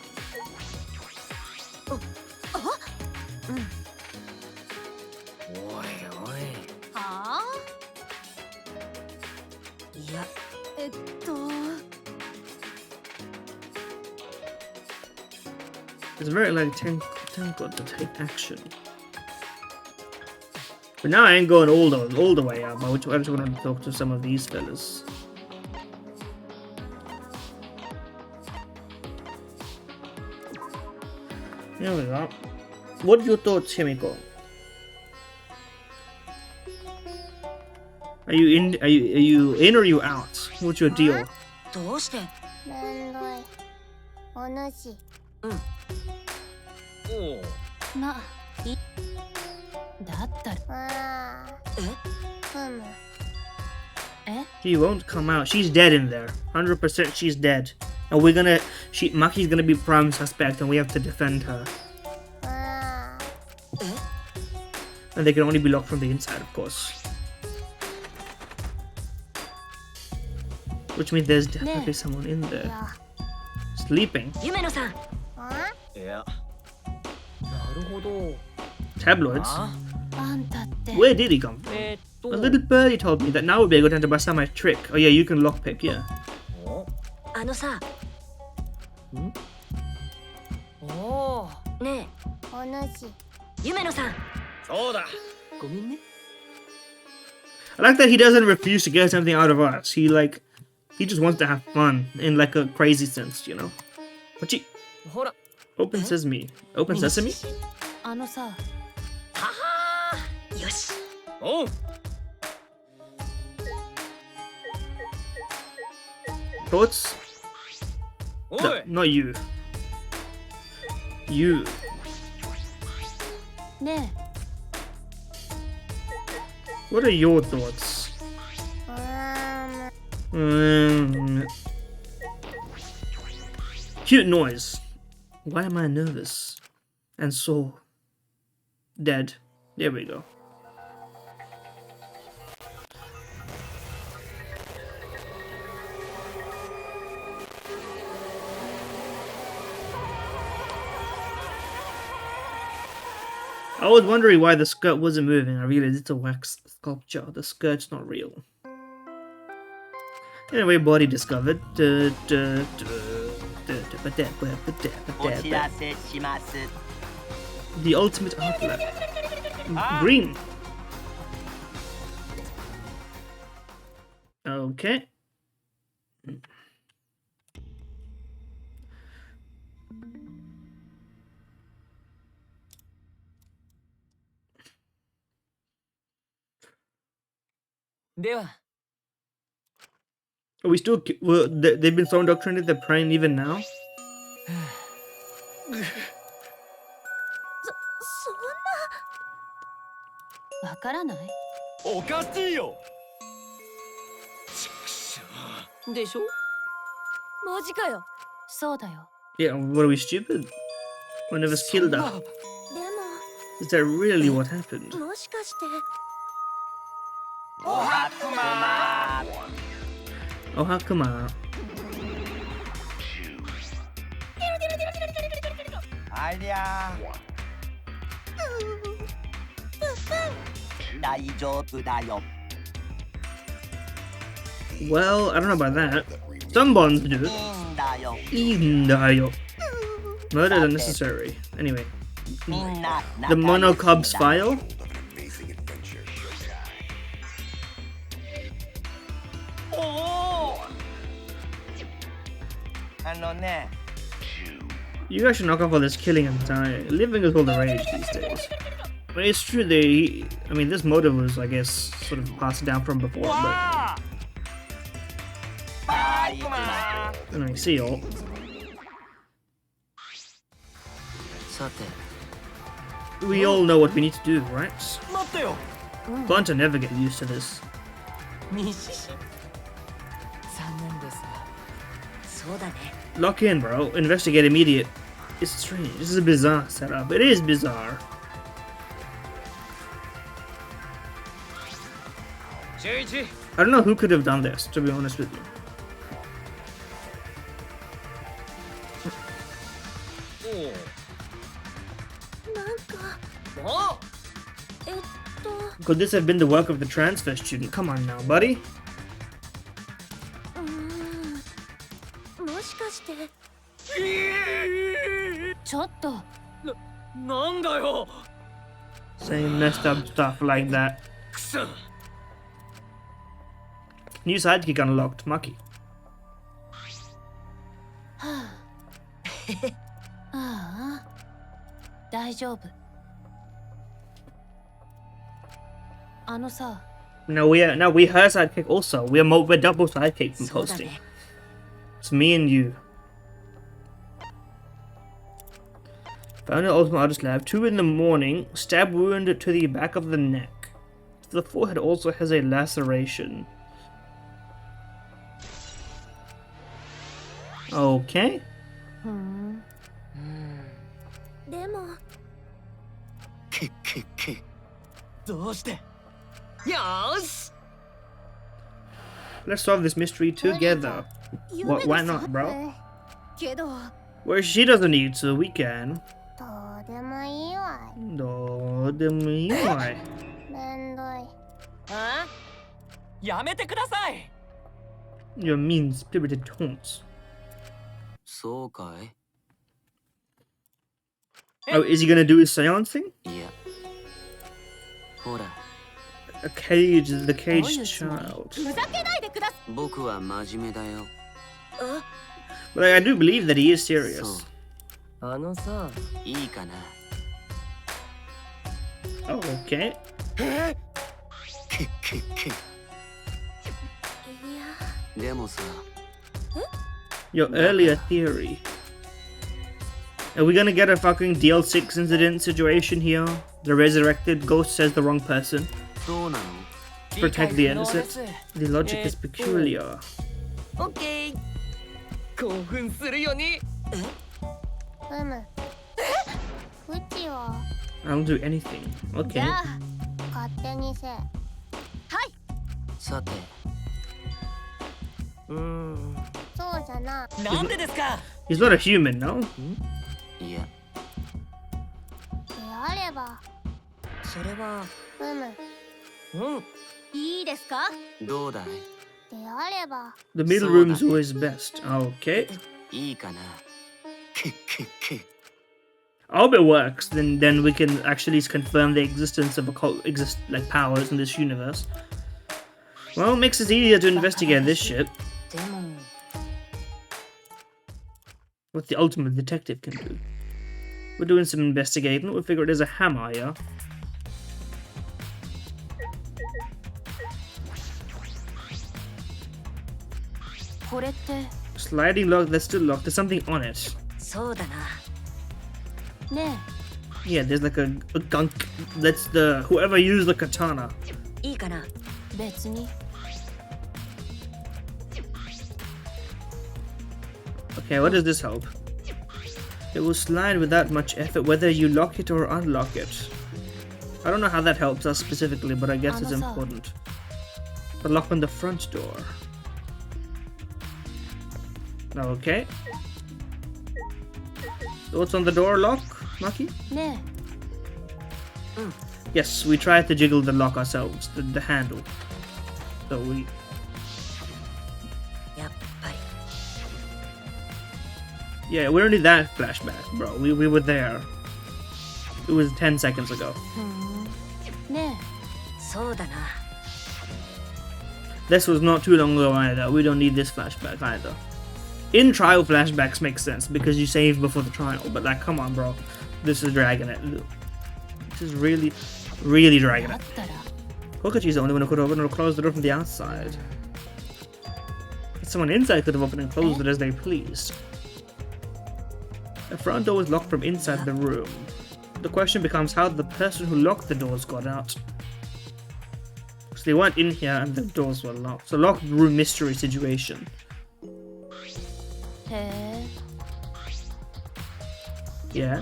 It's very like Tenko to take action. But now I ain't going all the way up. I just want to talk to some of these fellas. Here we go. What are your thoughts, Himiko? Are you in or are you out? What's your deal? She won't come out. She's dead in there. 100% she's dead. And Maki's gonna be prime suspect and we have to defend her. And they can only be locked from the inside, of course. Which means there's definitely someone in there. Sleeping. 夢野さん。いやなるほど Tabloids? あんたって Where did he come from? A little birdie told me that now would be a good time to bust out my trick. Oh yeah, you can lockpick, yeah. あのさ。おおねお主え、夢野さん。そうだごめんね I like that he doesn't refuse to get something out of us. He just wants to have fun in like a crazy sense, you know? What ほら Open sesame. Open sesame? あのさよし。おう Thoughts? おい No, not you. You. ね What are your thoughts? え Cute noise. Why am I nervous? And so dead. There we go. I was wondering why the skirt wasn't moving. I realized it's a wax sculpture. The skirt's not real. Anyway, body discovered. お知らせします。 The ultimate outlet. Green. Okay. Are we still? Well, they've been so indoctrinated. They're praying even now. わからないおかしいよでしょマジかよ。そうだよ Yeah. What are we stupid? We never killed her. でも Is that really what happened? もしかして。おはくま Oh, how come on? ありゃ大丈夫だよ Well, I don't know about that. Some bonds do. いいんだよ Indayo. Murder is unnecessary. Anyway, みんな the Monokubs file. Of an amazing adventure. あのね You guys should knock off all this killing and dying. Living is all the rage these days. But it's true, I mean, this motive was, I guess, sort of passed down from before, but... はい行きま Anyway, see y'all. さて We all know what we need to do, right? 待ってよ Bunter never get used to this. 西市残念ですがそうだね。 Lock in, bro. Investigate immediate. It's strange. This is a bizarre setup. It is bizarre. 周一 I don't know who could have done this, to be honest with you. なんかおえっと Could this have been the work of the transfer student? Come on now, buddy. もしかして。ちょっとなんだよ Saying messed up stuff like that. くそ New sidekick unlocked, Maki. ああ大丈夫あのさ No, we're her sidekick also. We're double sidekick from そうだ posting. ね。 It's me and you. Found an ultimate artist lab. 2 in the morning. Stab wound to the back of the neck. The forehead also has a laceration. Okay. でもどうして。よーし。 Let's solve this mystery together. What? Why not, bro? けど Well, she doesn't need to. We can. どうでもいいわい。どうでもいいわい。めんどい。あ？やめてください。 Your mean-spirited taunts. そうかい？ Oh, is he gonna do his seance thing? いや。ほら、 The caged child. ふざけないでください。僕は真面目だよ。 But I do believe that he is serious. そう。あのさ。いいかな。 Oh, okay. でもさ、 Your earlier theory. Are we gonna get a fucking DL6 incident situation here? The resurrected ghost says the wrong person. そうなの？ To protect the innocent. The logic is peculiar. オッケー。興奮するよに。うむ。うちは I'll do anything. じ Okay. ゃあ勝手にせえ。さて、そうじゃな。なんでですか。 He's not a human, no? いや、であれば。それはうむ。うん。いいですか？どうだい？であれば。 The middle room's always best. Okay. いいかな。 I hope it works. Then we can actually confirm the existence of occult like powers in this universe. Well, it makes it easier to investigate this shit. でも What the ultimate detective can do. We're doing some investigating. We'll figure it is a hammer here. Sliding lock that's still locked. There's something on it. そうだな。 Yeah, there's like a gunk. That's the whoever used the katana. いいかな。別に。 Okay, what does this help? It will slide without much effort whether you lock it or unlock it. I don't know how that helps us specifically, but I guess it's important. The lock on the front door. Okay. What's on the door lock, Maki? Yes, we tried to jiggle the lock ourselves, the handle. So we... やっぱり。 Yeah, we don't need that flashback, bro. We were there. It was 10 seconds ago. そうだな。 This was not too long ago either. We don't need this flashback either. In trial flashbacks make sense because you save before the trial, but like, come on, bro. This is dragging it. This is really, really dragging it. Kokachi's the only one who could open or close the door from the outside. Someone inside could have opened and closed it as they pleased. The front door was locked from inside the room. The question becomes how the person who locked the doors got out. So they weren't in here and the doors were locked. So locked room mystery situation. Yeah.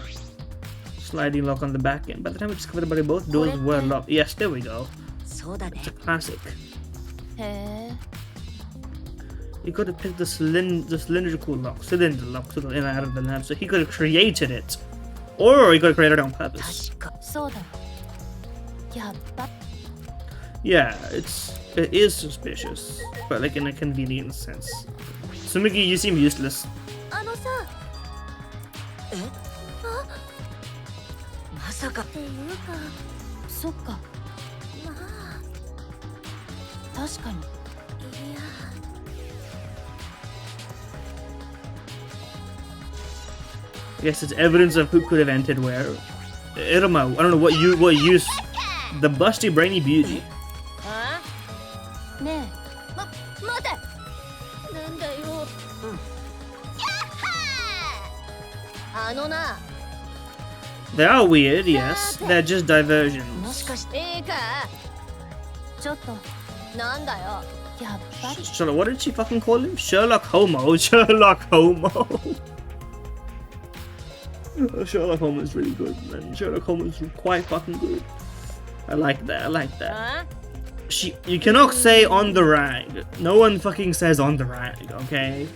Sliding lock on the back end. By the time we discovered about it, both doors were locked. Yes, there we go. そうだね。 It's a classic. He could have picked the cylindrical lock, cylinder lock to go in and out of the lab, so he could have created it. Or he could have created it on purpose. 確か。そうだ。やっぱ。 Yeah, it is suspicious, but like in a convenient sense. Sumiki, you seem useless. あのさ。まさか。っていうか。そっか。まあ。確かに。いや。 I guess it's evidence of who could have entered where. Irma, I don't know what use. The busty brainy beauty. ね待て。なんだよ。やっはー。あのな。 They are weird, yes. They're just diversions. もしかして。いいか。ちょっと。なんだよ。やっぱり Sherlock, what did she fucking call him? Sherlock Homo. Sherlock Homo. Sherlock Homo is really good, man. Sherlock Homo is quite fucking good. I like that. I like that. You cannot say on the rag. No one fucking says on the rag, okay?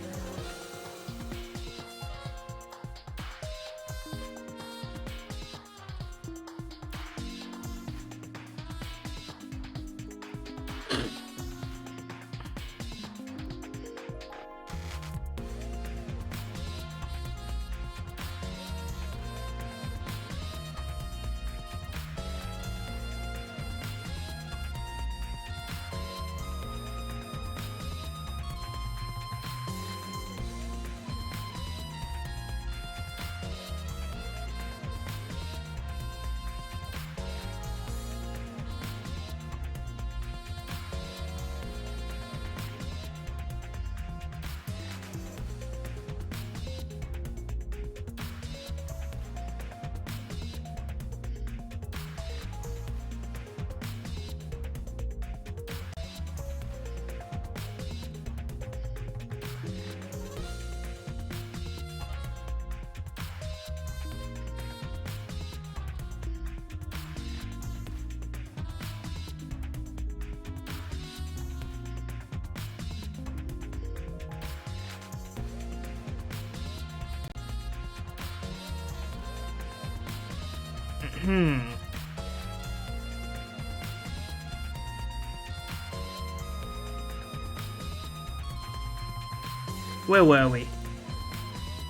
Where were we?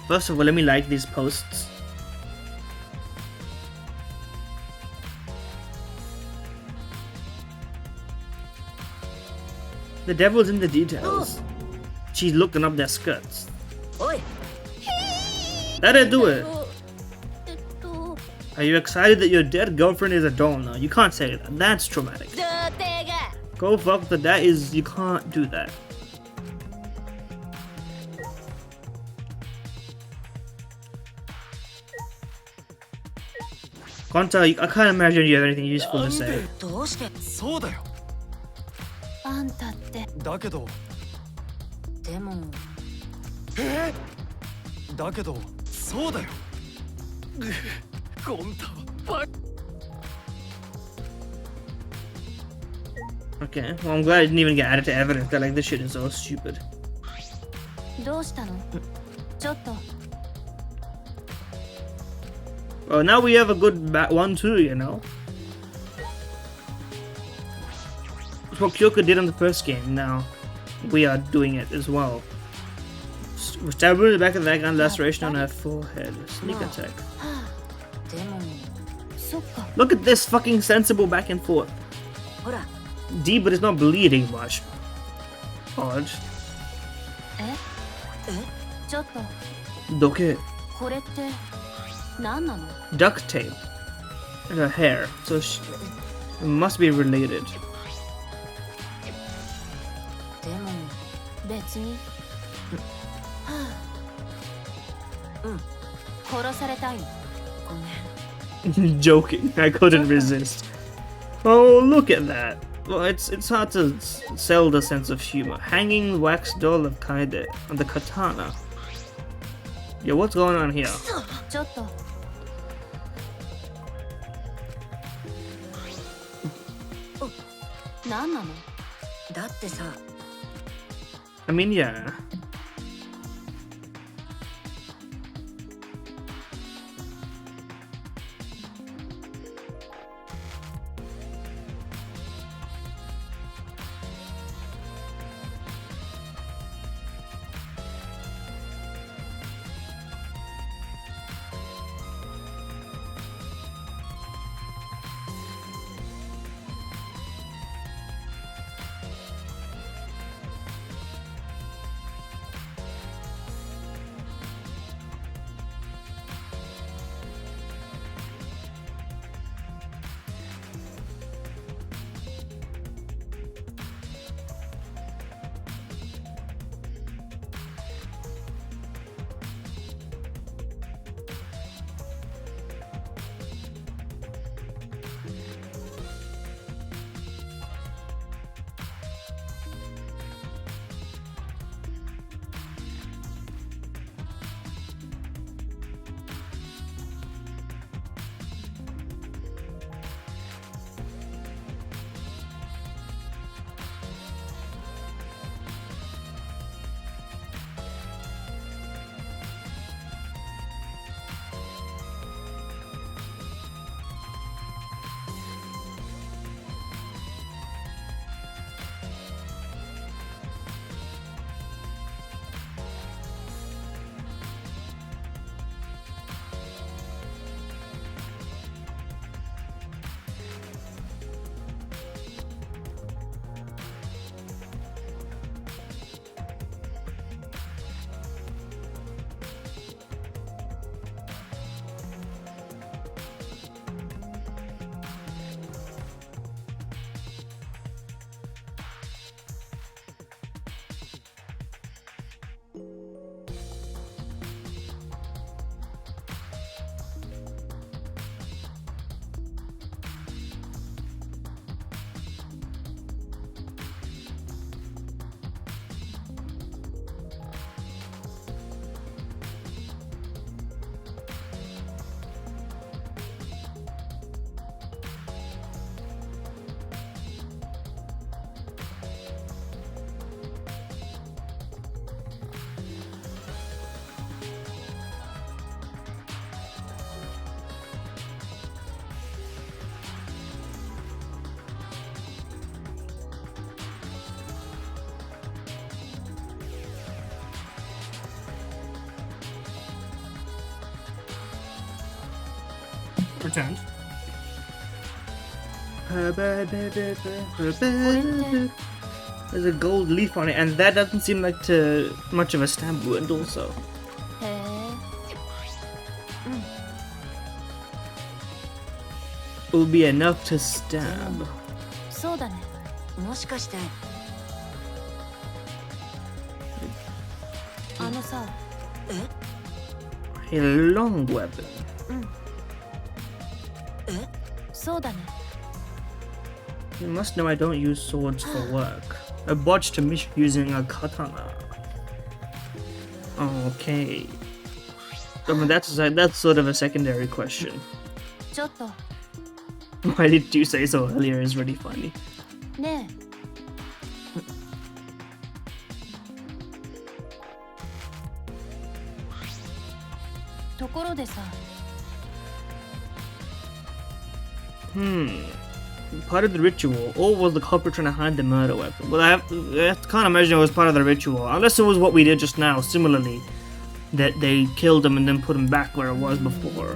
First of all, let me like these posts. The devil's in the details. She's looking up their skirts. That'll do it. Are you excited that your dead girlfriend is a doll now? You can't say that. That's traumatic. Go fuck that is... You can't do that. Konta, I can't imagine you have anything useful to say. そうだよ。あんたってだけど。でもだけど、そうだよ。ゴンタはバ Okay, well I'm glad I didn't even get added to evidence that like this shit is so stupid. どうしたのちょっと Well, now we have a good one too, you know. It's what Kyoka did on the first game. Now we are doing it as well. Stab her in the back of the neck and laceration on her forehead. Sneak attack. でもそっか Look at this fucking sensible back and forth. D, but it's not bleeding much. Odd. ちょっと Doke. これって何なの Duct tape. And her hair. So she it must be related. でも別に殺されたいのごめん Joking. I couldn't resist. Oh, look at that. Well, it's hard to sell the sense of humor. Hanging wax doll of Kaede and the katana. Yo, what's going on here? ちょっと何なのだってさ I mean, yeah. Pretend. There's a gold leaf on it, and that doesn't seem like much of a stab wound also. へえ It will be enough to stab. そうだねもしかしてあのさ A long weapon. そうだね You must know I don't use swords for work. I botched a mission using a katana. Okay. I mean, that's sort of a secondary question. ちょっと Why did you say so earlier is really funny. ねえところでさ Part of the ritual, or was the culprit trying to hide the murder weapon? Well, I can't imagine it was part of the ritual, unless it was what we did just now, similarly, that they killed him and then put him back where it was before.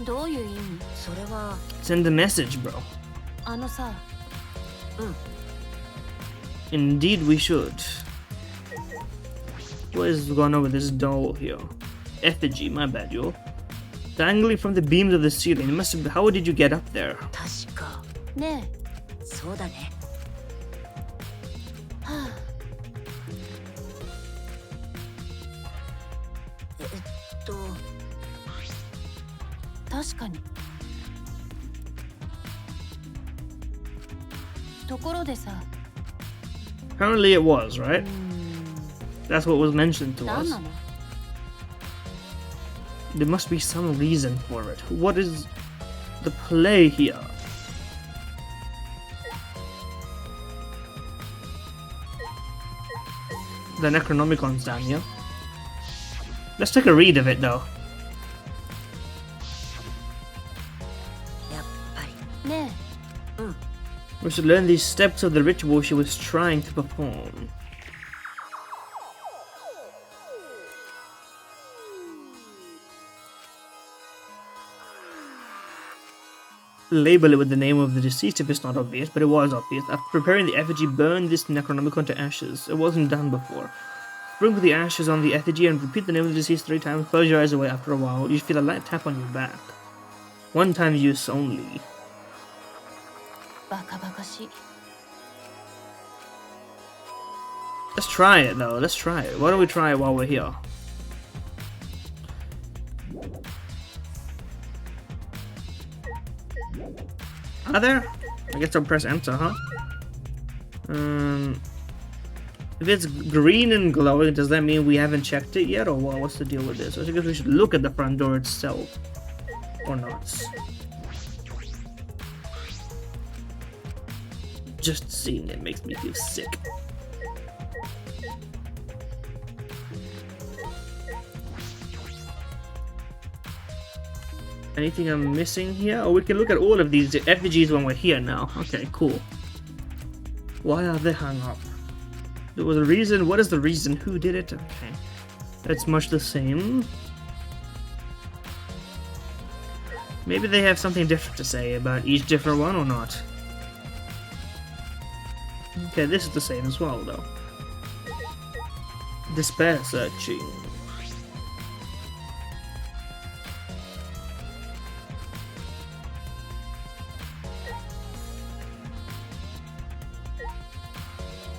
どういう意味 それは Send a message, bro. あのさ Indeed we should. What is going on with this doll here? Effigy, my bad, yo. Dangling from the beams of the ceiling. It must have, how did you get up there? 確かねそうだねえはあ確かにところでさ Apparently it was, right? That's what was mentioned to 何 us. なの There must be some reason for it. What is the play here? The Necronomicon's down here. Let's take a read of it though. やっぱりね We should learn these steps of the ritual she was trying to perform. Label it with the name of the deceased if it's not obvious, but it was obvious. After preparing the effigy, burn this Necronomicon to ashes. It wasn't done before. Sprinkle the ashes on the effigy and repeat the name of the deceased 3 times. Close your eyes away. After a while, you feel a light tap on your back. 1 time use only. バカバカしい Let's try it though. Let's try it. Why don't we try it while we're here? Are there? I guess I'll press enter, huh? If it's green and glowing, does that mean we haven't checked it yet, or what? What's the deal with this? I guess we should look at the front door itself, or not. Just seeing it makes me feel sick. Anything I'm missing here? Oh, we can look at all of these effigies when we're here now. Okay, cool. Why are they hung up? There was a reason. What is the reason? Who did it? Okay. That's much the same. Maybe they have something different to say about each different one or not. Okay, this is the same as well, though. Despair searching.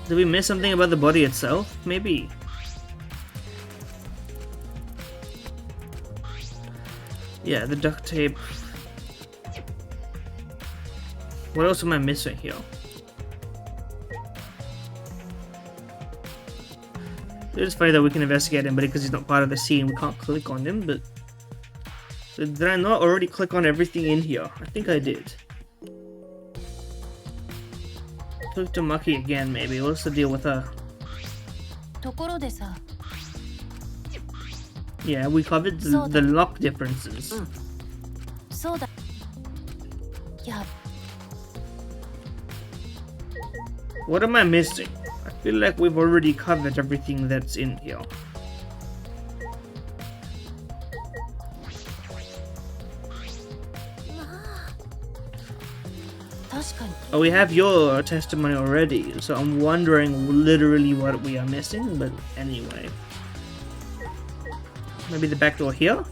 Did we miss something about the body itself? Maybe. Yeah, the duct tape. What else am I missing here? It's funny that we can investigate him, but because he's not part of the scene, we can't click on him, but... Did I not already click on everything in here? I think I did. Click to Maki again, maybe. What's the deal with her? ところでさ Yeah, we covered the lock differences. そうだいや What am I missing? I feel like we've already covered everything that's in here. Oh, we have your testimony already, so I'm wondering literally what we are missing, but anyway. Maybe the back door here?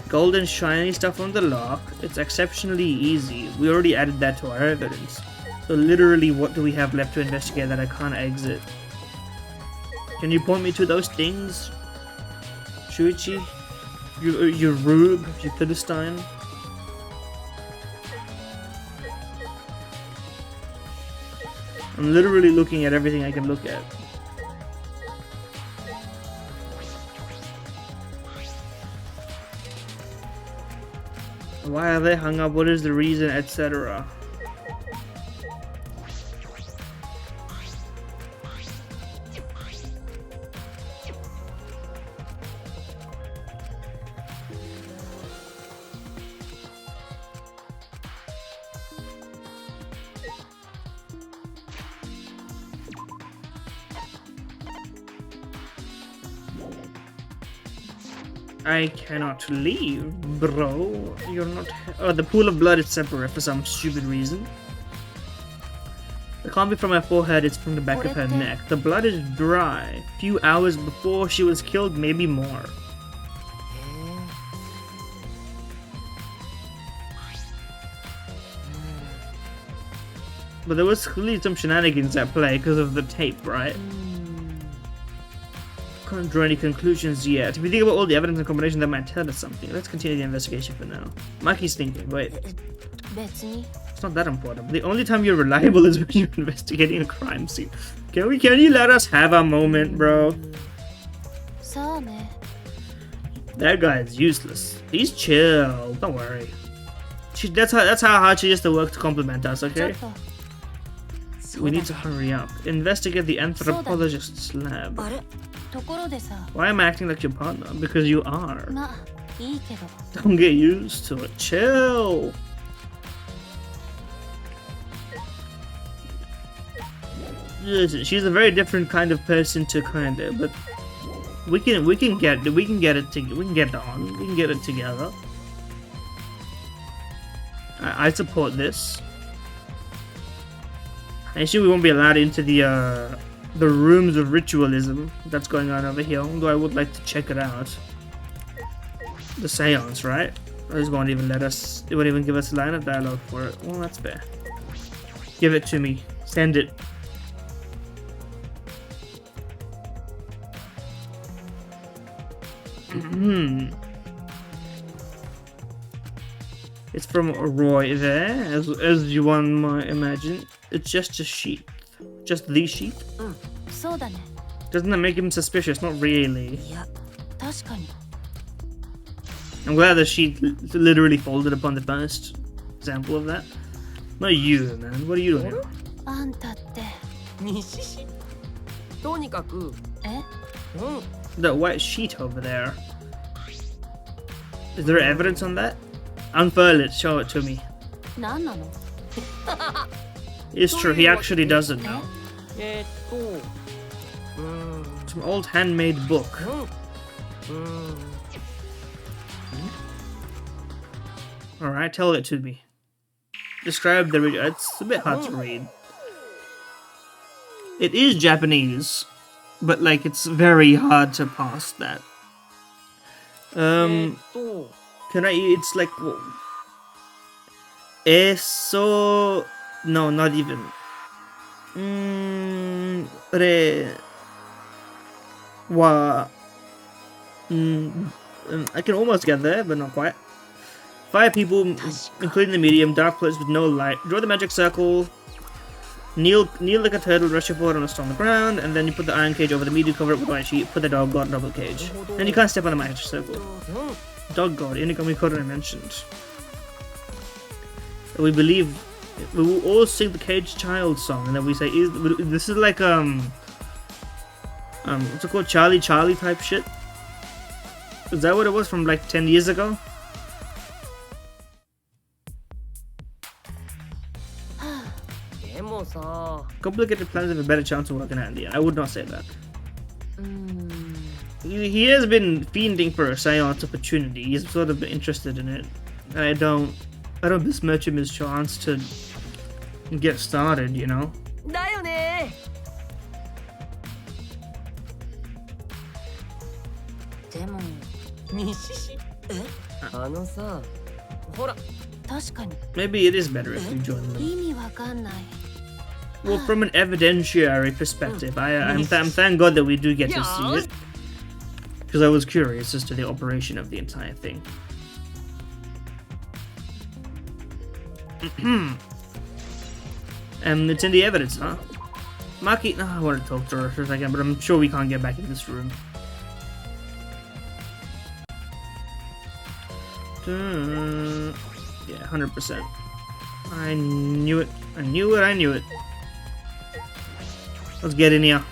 Golden shiny stuff on the lock. It's exceptionally easy. We already added that to our evidence. So literally, what do we have left to investigate that I can't exit? Can you point me to those things? Shuichi? You rube? You Philistine? I'm literally looking at everything I can look at. Why are they hung up? What is the reason, etc.? I cannot leave, bro. You're not. Oh, the pool of blood is separate for some stupid reason. It can't be from her forehead, it's from the back of her neck. The blood is dry. Few hours before she was killed, maybe more. But there was clearly some shenanigans at play because of the tape, right? Can't draw any conclusions yet. If you think about all the evidence and combination, that might tell us something. Let's continue the investigation for now. Maki's thinking, wait. It's not that important. The only time you're reliable is when you're investigating a crime scene. Can you let us have a moment, bro? That guy is useless. He's chill. Don't worry. That's how hard she has to work to compliment us, okay? We need to hurry up. Investigate the anthropologist's lab. Why am I acting like your partner? Because you are. Don't get used to it. Chill. Listen, she's a very different kind of person to kinda, but we can get it on. We can get it together. I support this. I assume we won't be allowed into the rooms of ritualism that's going on over here, although I would like to check it out. The seance, right? Those won't even let us, it won't even give us a line of dialogue for it. Well, that's fair. Give it to me. Send it. It's from Roy there, as you one might imagine. It's just a sheet. Just the sheet? Doesn't that make him suspicious? Not really. I'm glad the sheet literally folded upon the first example of that. Not you, man. What are you doing? That white sheet over there. Is there evidence on that? Unfurl it, show it to me. It's true, he actually doesn't know. Some old handmade book. Alright, tell it to me. Describe the read. It's a bit hard to read. It is Japanese, but like it's very hard to pass that. Can I? It's like eso. No, not even. Re. Wa. I can almost get there, but not quite. 5 people, including the medium, dark place with no light. Draw the magic circle. Kneel like a turtle, rest your forward on a stone on the ground, and then you put the iron cage over the medium, cover it with white sheet, put the dog god double cage. And you can't step on the magic circle. Dog god, Inigami Kodai mentioned. We believe we will all sing the Caged Child song, and then we say, this is like what's it called, Charlie type shit? Is that what it was from like 10 years ago? Complicated plans have a better chance of working out in the end. I would not say that. he has been fiending for a seance opportunity. He's sort of interested in it. I don't besmirch him his chance to get started, you know. だよね。でも西市。あのさ、ほら。確かに Maybe it is better if you join them. 意味わかんない Well, from an evidentiary perspective, I'm thank God that we do get to see it. Because I was curious as to the operation of the entire thing. It's in the evidence, huh? Maki, no, I want to talk to her for a second, but I'm sure we can't get back in this room. Yeah, 100%. I knew it. I knew it. I knew it. Let's get in here.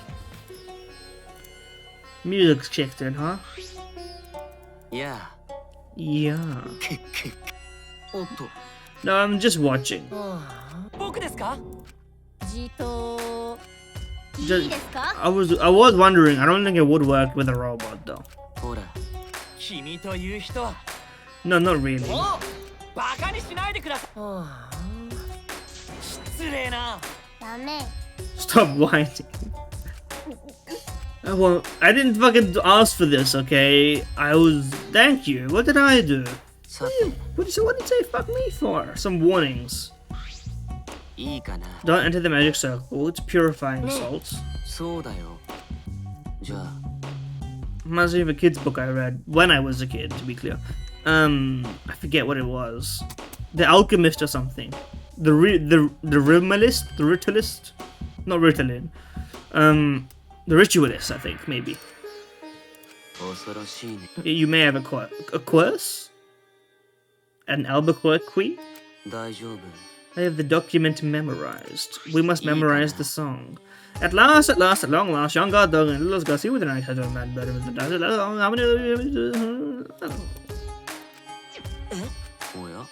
Music's kicked in, huh? Yeah. Yeah. おっと。 No, I'm just watching. 僕ですか？じといい Just, ですか I was wondering. I don't think it would work with a robot though. ほら。君という人は。 No, not really. もうバカにしないでください。失礼な。ダメ Stop whining. Well, I didn't fucking ask for this, okay? Thank you. What did I do? さて、 What did you say fuck me for? Some warnings. いいかな。 Don't enter the magic circle. It's purifying salts. そうだよ。じゃあ、 Reminds me of a kid's book I read when I was a kid, to be clear. I forget what it was. The Alchemist or something. The Rimalist? The Ritualist? Not Ritalin. The Ritualist, I think, maybe. 恐ろしいね。 You may have a curse? An Albuquerque? 大丈夫。 I have the document memorized. We must memorize the song. At last, at long last, young God dug and little Gussie with an eye shadow man better with the desert. おや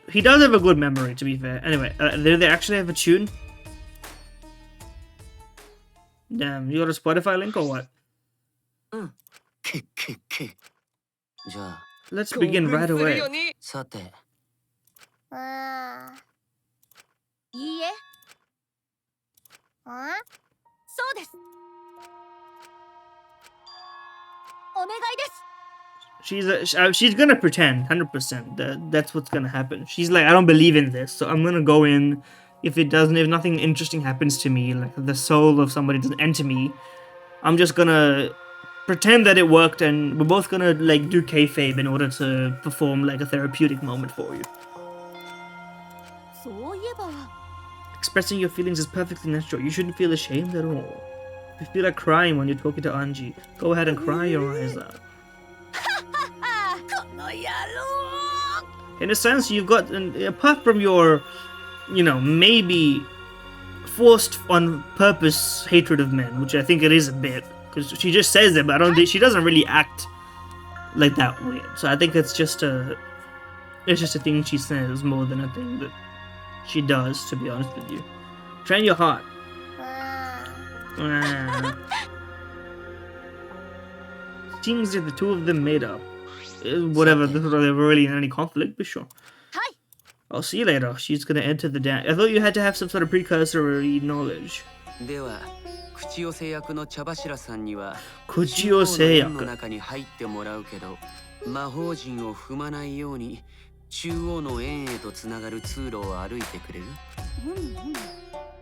He does have a good memory, to be fair. Anyway, do they actually have a tune? Damn, you got a Spotify link or what? じゃあ、 Let's begin right away. さて、あいいえあそうですお願いです She's gonna pretend 100% that's what's gonna happen. She's like, I don't believe in this, so I'm gonna go in. If nothing interesting happens to me, like the soul of somebody doesn't enter me, I'm just gonna pretend that it worked, and we're both gonna like do kayfabe in order to perform like a therapeutic moment for you. そういえば Expressing your feelings is perfectly natural. You shouldn't feel ashamed at all. If you feel like crying when you're talking to Anji, go ahead and cry your eyes out. この野郎 In a sense, you've got, apart from your, maybe forced on purpose hatred of men, which I think it is a bit, because she just says it, but I don't think she doesn't really act like that weird. So I think it's just a thing she says more than a thing that she does, to be honest with you. Train your heart. あ Seems that the two of them made up. Whatever, they were really in any conflict, but sure. はい I'll see you later. She's gonna enter the dance. I thought you had to have some sort of precursory knowledge. では、口寄せ役の茶柱さんには、口寄せ役。中央の円の中に入ってもらうけど、魔法陣を踏まないように、中央の円へとつながる通路を歩いてくれる？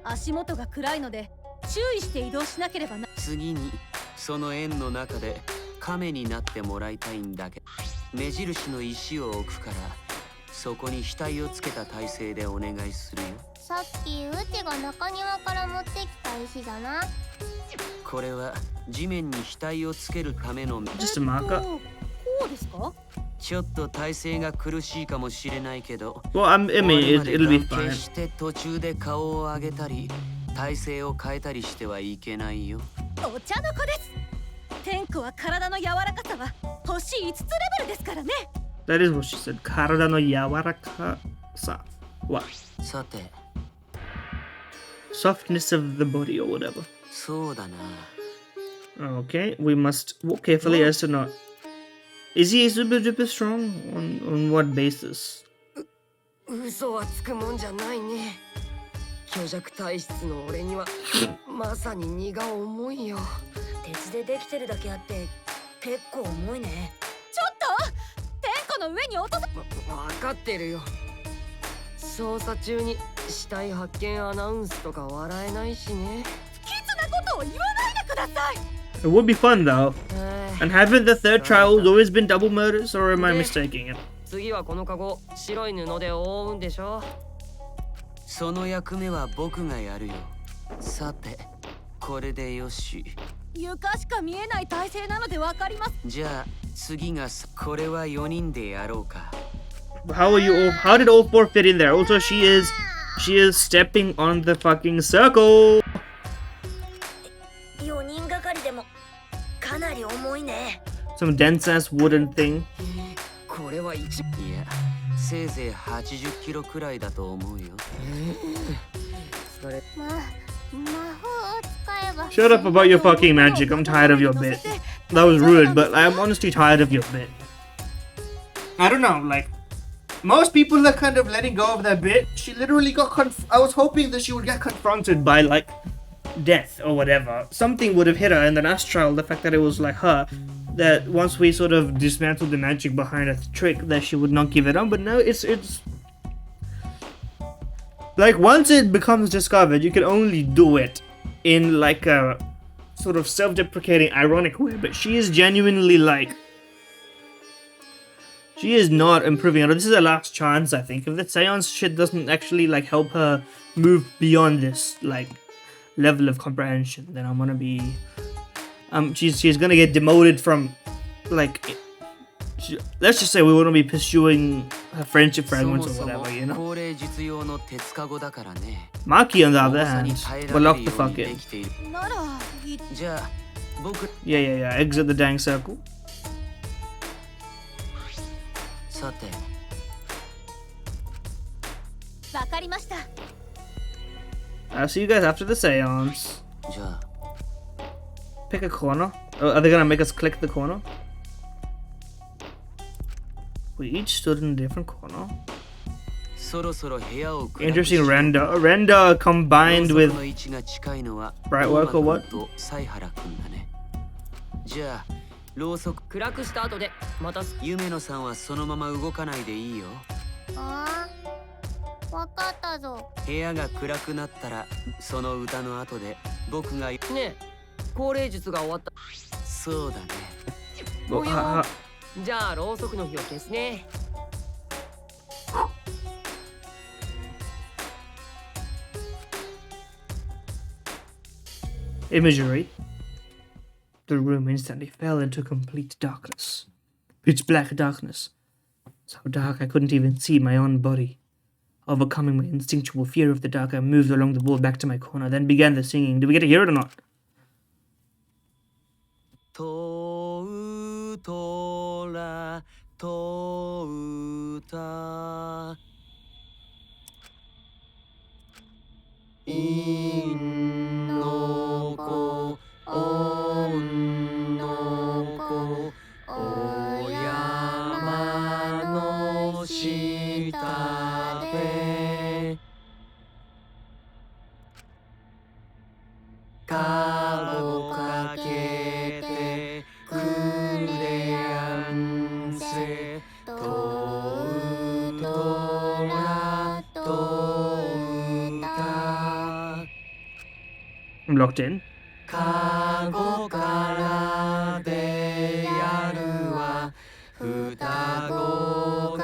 足元が暗いので注意して移動しなければな次に、その円の中で亀になってもらいたいんだけど、目印の石を置くから、そこに額をつけた体勢でお願いするよ。さっきうちが中庭から持ってきた石だな。これは地面に額をつけるための Just a marker. こうですかちょっと体勢が苦しいかもしれないけど、 Well, I mean, it'll be 決 fine. して途中で顔を上げたり、体勢を変えたりしてはいけないよ。お茶の子です天子は体の柔らかさは星5つレベルですからね That is what she said. 体の柔らかさ. What? さて、 Softness of the body or whatever. そうだな。Okay, we must walk carefully as to not. Is he super duper strong? On what basis? 嘘はつくもんじゃないね。虚弱体質の俺にはまさに荷が重いよ。鉄でできてるだけあって結構重いね。ちょっと天子の上に落とさ分かってるよ。捜査中に死体発見アナウンスとか笑えないしね。不吉なことを言わないでください。 It would be fun though. And haven't the third trials always been double murders, or am I mistaking it? 次はこのカゴ白い布で覆うんでしょ。その役目は僕がやるよ。さて、これでよし。床しか見えない体勢なのでわかります。じゃあ次がこれは4人でやろうか。How are you all? How did all four fit in there? Also, she is stepping on the fucking circle. 4人がかりでもかなり重いね。 Some dense ass wooden thing. これは一。いや、せいぜい80キロくらいだと思うよ。それ。魔法を使えば Shut up about your fucking magic. I'm tired of your bit. That was rude, but I'm honestly tired of your bit. I don't know, like most people are kind of letting go of that bit. She literally got I was hoping that she would get confronted by like death or whatever. Something would have hit her in the last trial. The fact that it was like her, that once we sort of dismantled the magic behind a trick, that she would not give it up. But no, it's like once it becomes discovered, you can only do it in like a sort of self-deprecating, ironic way. But she is genuinely like, she is not improving at all. This is her last chance, I think. If the seance shit doesn't actually like help her move beyond this like level of comprehension, then I'm gonna be she's gonna get demoted from like let's just say we wouldn't be pursuing her friendship fragments or whatever, you know. 高齢術用の鉄カゴだからね。 Maki on the other hand will lock the fuck in. ならいい。じゃあ僕 Yeah. Exit the dang circle. さて。わかりました。I'll see you guys after the seance. じゃあ Pick a corner. Oh, are they gonna make us click the corner? We each stood in a different corner. そろそろ部屋を Interesting render. Render combined with の位置が近いのは bright work or what? と犀原くんだね。じゃあろうそく暗くした後でまた。夢野さんはそのまま動かないでいいよ。ああ、わかったぞ。部屋が暗くなったらその歌の後で僕がねえ、高齢術が終わった。そうだね。Well, how- じゃあろうそくの火を消すね。Imagery. The room instantly fell into complete darkness. Pitch black darkness. So dark I couldn't even see my own body. Overcoming my instinctual fear of the dark, I moved along the wall back to my corner, then began the singing. Did we get to hear it or not? とうとらとうたいんのこおんのこお山の下でかごかけてくれやんせとうとらとうた I'm locked in. かごからでやるは双子が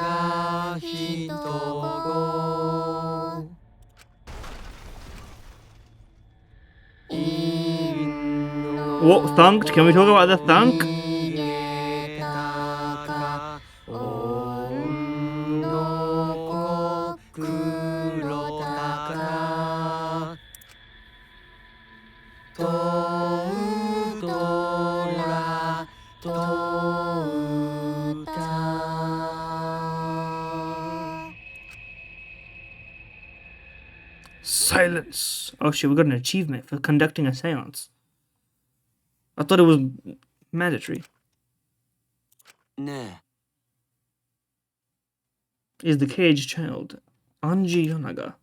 ひとご What thunked? Can we talk about the thunk? Silence. Oh shit, we got an achievement for conducting a seance. I thought it was mandatory. ね Is the caged child Anji Yonaga?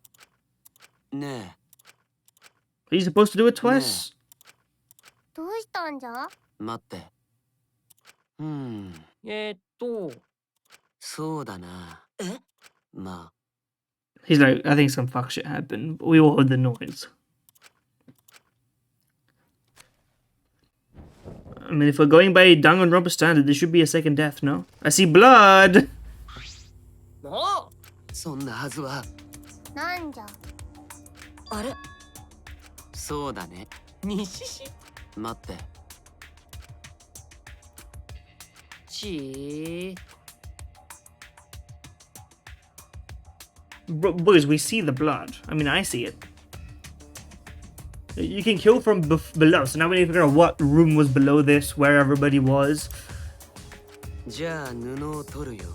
えね Are you supposed to do it twice? どうしたんじゃ？え待ってそうだなえ？ま He's like, I think some fuck shit happened. But we all heard the noise. I mean, if we're going by Danganronpa standard, there should be a second death, no? I see blood! あそんなはずはなんじゃ？あれ？そうだね西市待ってち Boys, we see the blood. I mean, I see it. You can kill from below, so now we need to figure out what room was below this, where everybody was. じゃあ布を取るよ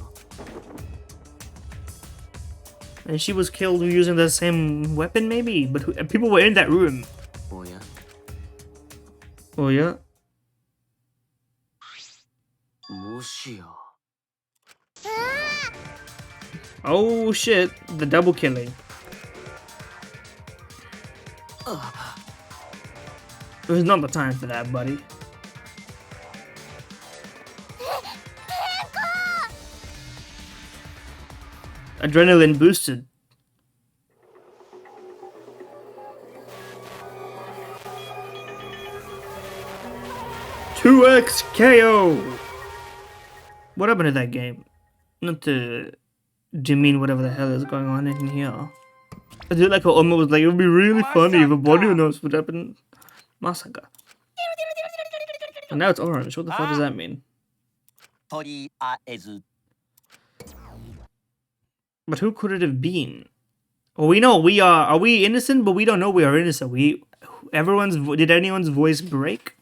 And she was killed using the same weapon, maybe? But people were in that room. おや Oh, yeah? もしや Oh, shit. The double killing. It was not the time for that, buddy. Adrenaline boosted. "2x KO." What happened to that game? Not to demean whatever the hell is going on in here. I do like how Oma was like, it would be really funny if a body knows what happened. Masaka. And now it's orange. What the fuck does that mean? とりあえず But who could it have been? Well, we know we are we innocent? But we don't know we are innocent. Did anyone's voice break?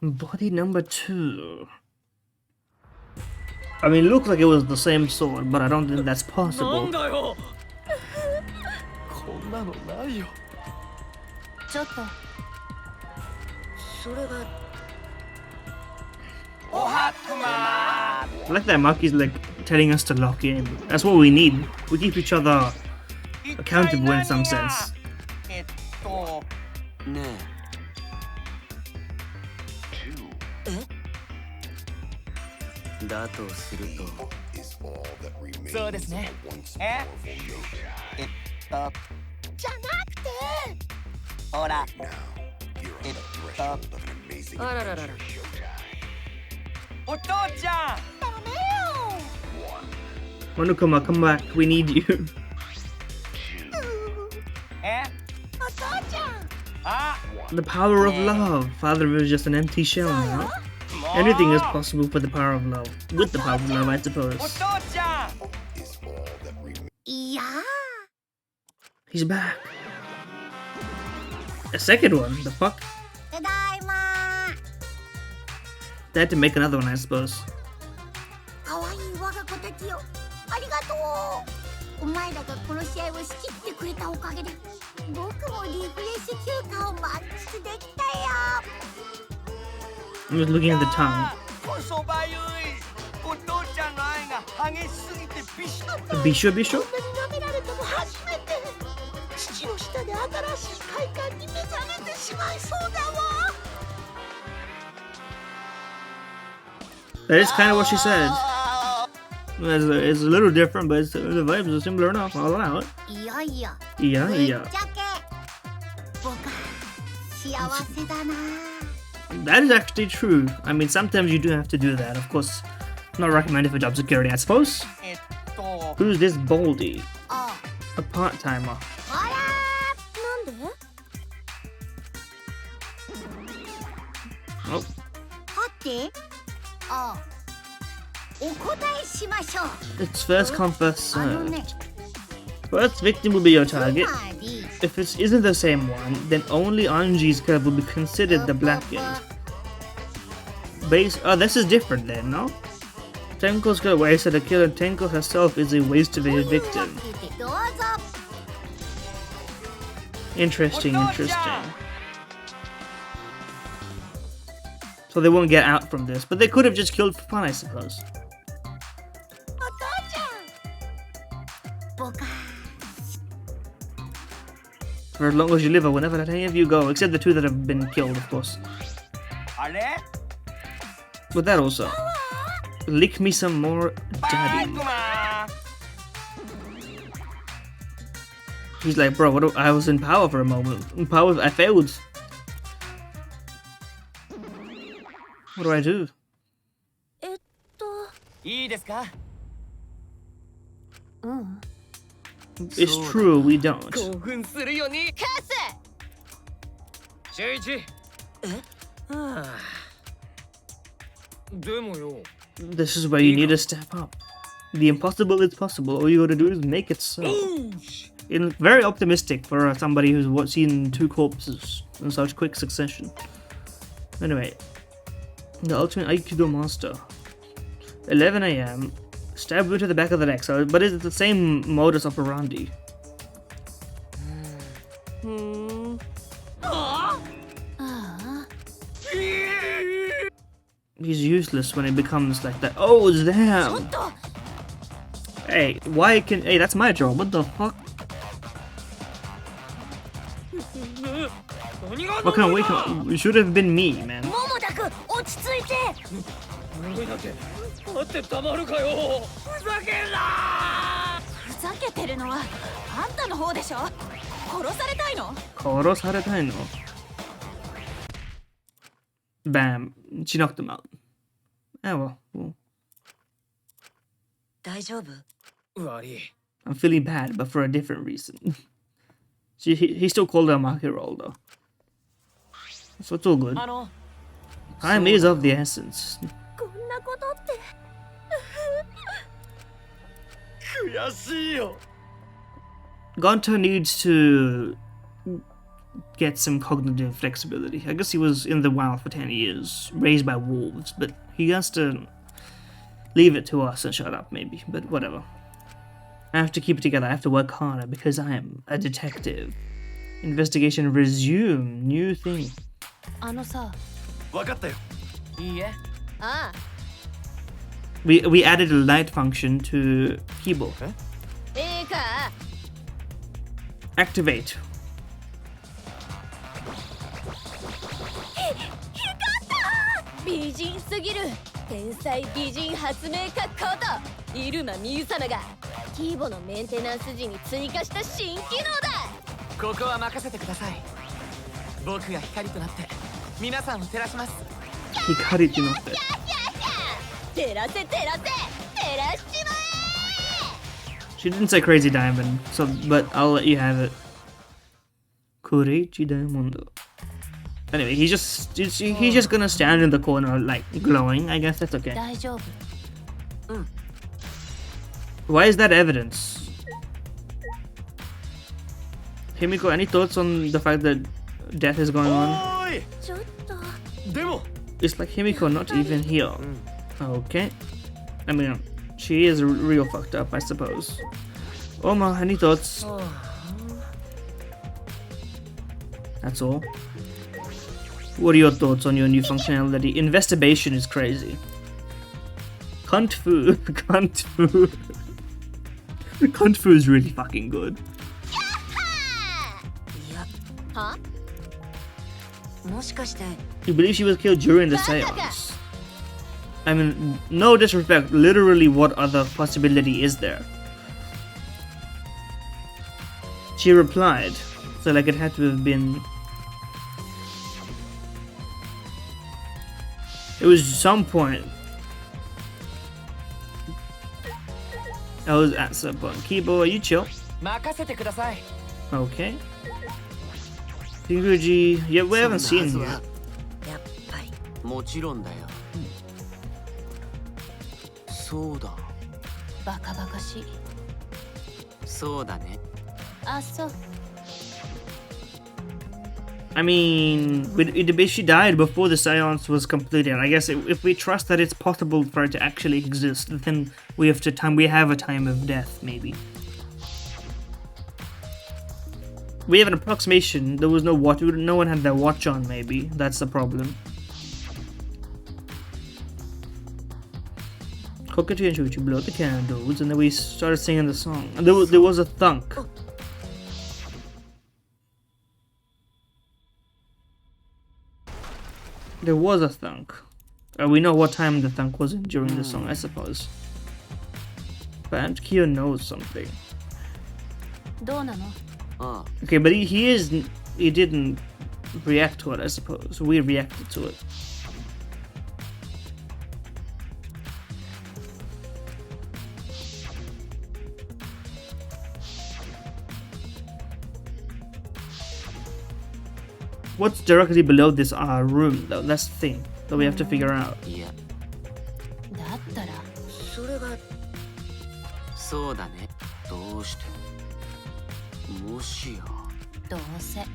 Body number 2. I mean, it looks like it was the same sword, but I don't think that's possible. だよこんなのないよちょっとそれが I like that Maki's like telling us to lock in. That's what we need. We keep each other accountable in some sense. えっねえだとすると Is all that remains そうですね。 of a once え powerful notion. じゃなくてほら Now, you're on the threshold of an amazing あらららら adventure. お父ちゃん Monokuma, come back. We need you. えお父ちゃんあ The power of love. Father was just an empty shell now. Anything is possible for the power of love. With the power of love, I お suppose. 父ちゃん Is all that remains. いや He's back. A second one? The fuck? ただいま They had to make another one, I suppose. かわいい我が子たちよありがとうお前らがこの試合を仕切ってくれたおかげで僕もリフレッシュ休暇を満喫できたよ I'm just looking at the tongue. こそばゆいお父ちゃんの愛が激しすぎてビシッ Bisho Bisho? こんなに舐められたの初めて父の下で新しい快感に目覚めてしまいそうだわ That is kind of what she said. It's a little different, but the vibes are similar enough. I'll allow it. いやいや Yeah, ぶっ yeah. ちゃけ僕幸せだな That is actually true. I mean, sometimes you do have to do that. Of course, not recommended for job security, I suppose. と Who's this Baldy? あ A part-timer. あらなんで Oh, はてあお答えしましょう it's first come, first あの served. ね First victim will be your つ target. まり If it isn't the same one, then only Anji's curve will be considered the blackened. Base. Oh, this is different then, no? Tenko's got away, so the killer Tenko herself is a waste of a というわ victim. けでどうぞ Interesting, interesting. So they won't get out from this, but they could have just killed for fun, I suppose. お父ちゃん僕 For as long as you live, I will never let any of you go, except the two that have been killed, of course. あれ But that also. Lick me some more, バイ daddy. クマン He's like, bro, I was in power for a moment. In power, I failed. What do I do? いいですか It's true, we don't. 興奮するよねカス周一はあでもよ This is where you need to step up. The impossible is possible. All you gotta do is make it so. Very optimistic for somebody who's seen two corpses in such quick succession. Anyway, the ultimate Aikido master. 11 a.m. Stab you to the back of the neck. So, but it's the same modus operandi. He's useless when it becomes like that. Oh, it's them. Hey, why can? Hey, that's my job. What the fuck? What kind of wake up? It should have been me, man. 桃田君落ち着いて俺だけ待ってたまるかよふざけんなふざけてるのはあんたの方でしょ殺されたいの Korosaretai no. Bam. She knocked him out. Oh well. 大丈夫悪い I'm feeling bad, but for a different reason. He still called her a market roll though. So it's all good. あの Time is of the essence. こんなことって悔しいよ Gonto needs to get some cognitive flexibility. I guess he was in the wild for 10 years, raised by wolves, but he has to leave it to us and shut up maybe, but whatever. I have to keep it together, I have to work harder because I am a detective. Investigation resume, new thing. あのさ分かったよいいえああ We added a light function to Kibo. いいか Activate. 美人すぎる天才美人発明家こと入間美優様がティーボのメンテナンス時に追加した新機能だ。ここは任せてください。僕が光となって皆さんを照らします。光ってなって。照らせ照らせ照らしちま She didn't say Crazy Diamond, so but I'll let you have it. Crazy Diamond. Anyway, he's just gonna stand in the corner like glowing. I guess that's え。 okay. 大丈夫。 Why is that evidence? Himiko, any thoughts on the fact that death is going on? ちょっと。でも It's like Himiko not even here. Okay. I mean, she is real fucked up, I suppose. Oma, any thoughts? That's all. What are your thoughts on your new functionality? Investigation is crazy. Cunt fu. Cunt fu. Cunt fu is really fucking good. いや、は？もしかして You believe she was killed during the seance? I mean, no disrespect, literally what other possibility is there? She replied, so like it had to have been... It was some point. I was at some point. Kibo, are you chill? 任せてください。 Okay. Tinguji, yeah, we haven't seen him yet. やっぱりもちろんだよ。そうだ。バカバカしい。そうだね。あ、そう。 I mean, if she died before the seance was completed, I guess if we trust that it's possible for it to actually exist, then we have a time of death, maybe. We have an approximation. There was no watch. No one had their watch on. Maybe that's the problem. Cockatoo and Shuichi blew out the candles, and then we started singing the song. And there was a thunk. There was a thunk. We know what time the thunk was in during the song, I suppose. But Kyo knows something. どうなの？ああ、 Okay, but he didn't react to it, I suppose. We reacted to it. What's directly below this room, though? That's the thing that we have to figure out. いや、だったら。それがそうだね。どうして？もしや。どうせ。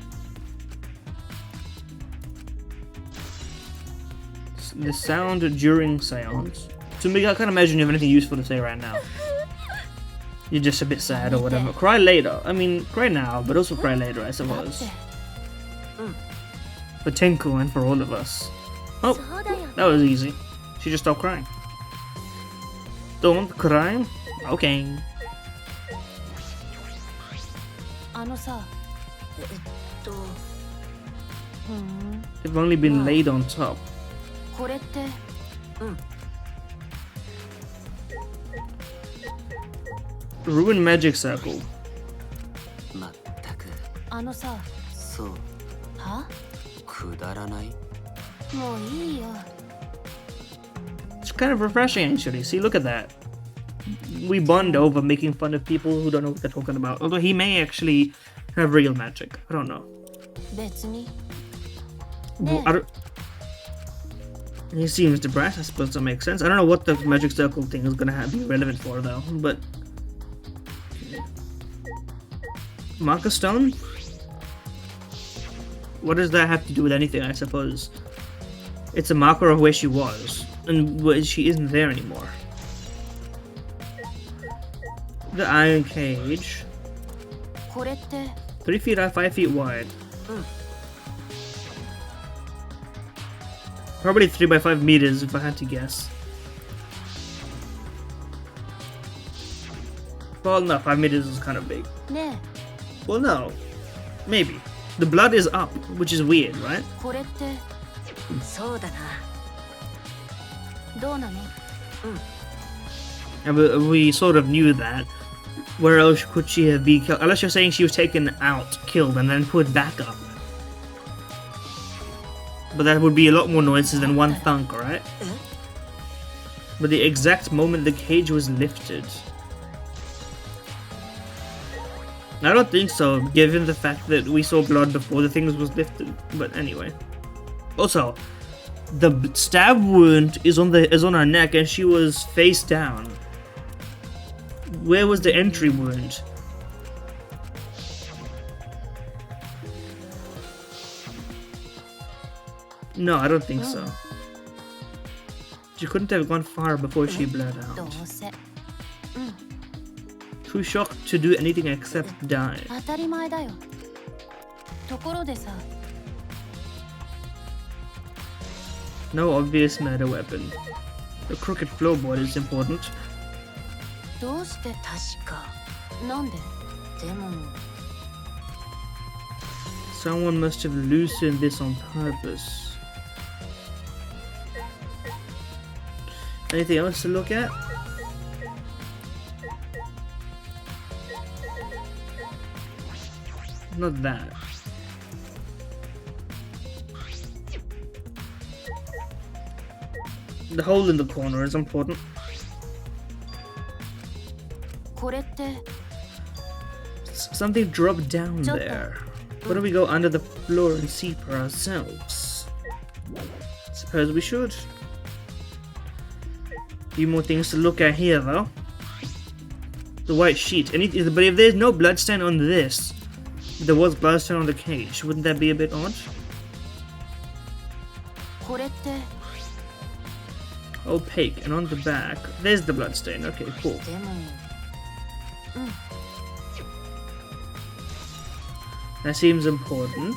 The sound during seance. To me, I can't imagine you have anything useful to say right now. You're just a bit sad or whatever. Cry later. I mean, cry now, but also cry later, I suppose. For Tenko and for all of us. Oh, そうだよ。 that was easy. She just stopped crying. Don't cry? Okay. あのさ。とふん。 They've only been laid on top. これって。 Ruined magic circle. まったく。あのさ。そう。は？くだらない。もういいよ。 It's kind of refreshing, actually. See, look at that. We bond over making fun of people who don't know what they're talking about. Although he may actually have real magic. I don't know. 別に。 Well, I don't... He seems depressed. I suppose that makes sense. I don't know what the magic circle thing is gonna be relevant for, though. But Marker Stone? What does that have to do with anything? I suppose it's a marker of where she was, and where she isn't there anymore. The iron cage. これって。 3 feet high, 5 feet wide. Probably 3 by 5 meters if I had to guess. Well, no, 5 meters is kind of big. ね Well, no. Maybe. The blood is up, which is weird, right? え。これって。そうだな。どうなの？ And we sort of knew that. Where else could she have been killed? Unless you're saying she was taken out, killed, and then put back up. But that would be a lot more noises than one thunk, right? But the exact moment the cage was lifted. I don't think so, given the fact that we saw blood before the thing was lifted. But anyway. Also, the stab wound is on her neck, and she was face down. Where was the entry wound? No, I don't think so. She couldn't have gone far before she bled out. どうせ Too shocked to do anything except die. 当たり前だよ。ところでさ、 No obvious murder weapon. The crooked floorboard is important. どうして？確か。なんで？でも Someone must have loosened this on purpose. Anything else to look at? Not that. The hole in the corner is important. これって Something dropped down there. Why don't we go under the floor and see for ourselves? Suppose we should. Few more things to look at here, though. The white sheet. But if there's no bloodstain on this, there was bloodstain on the cage. Wouldn't that be a bit odd? これって Opaque, and on the back, there's the bloodstain. Okay, cool. でも That seems important.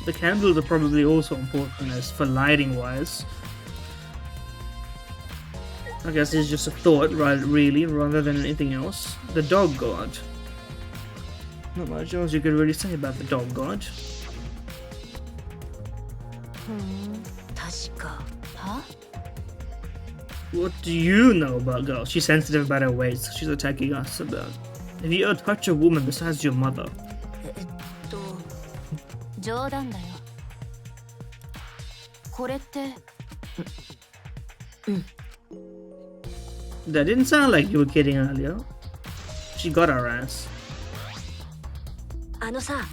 The candles are probably also important as for lighting wise. I guess it's just a thought, right? Really, rather than anything else. The dog god. Not much else you could really say about the dog god. 確か。は？ What do you know about girls? She's sensitive about her weight, so she's attacking us about. Have you ever touched a woman besides your mother? 冗談だよ。これって That didn't sound like you were kidding earlier. She got our ass. あのさ、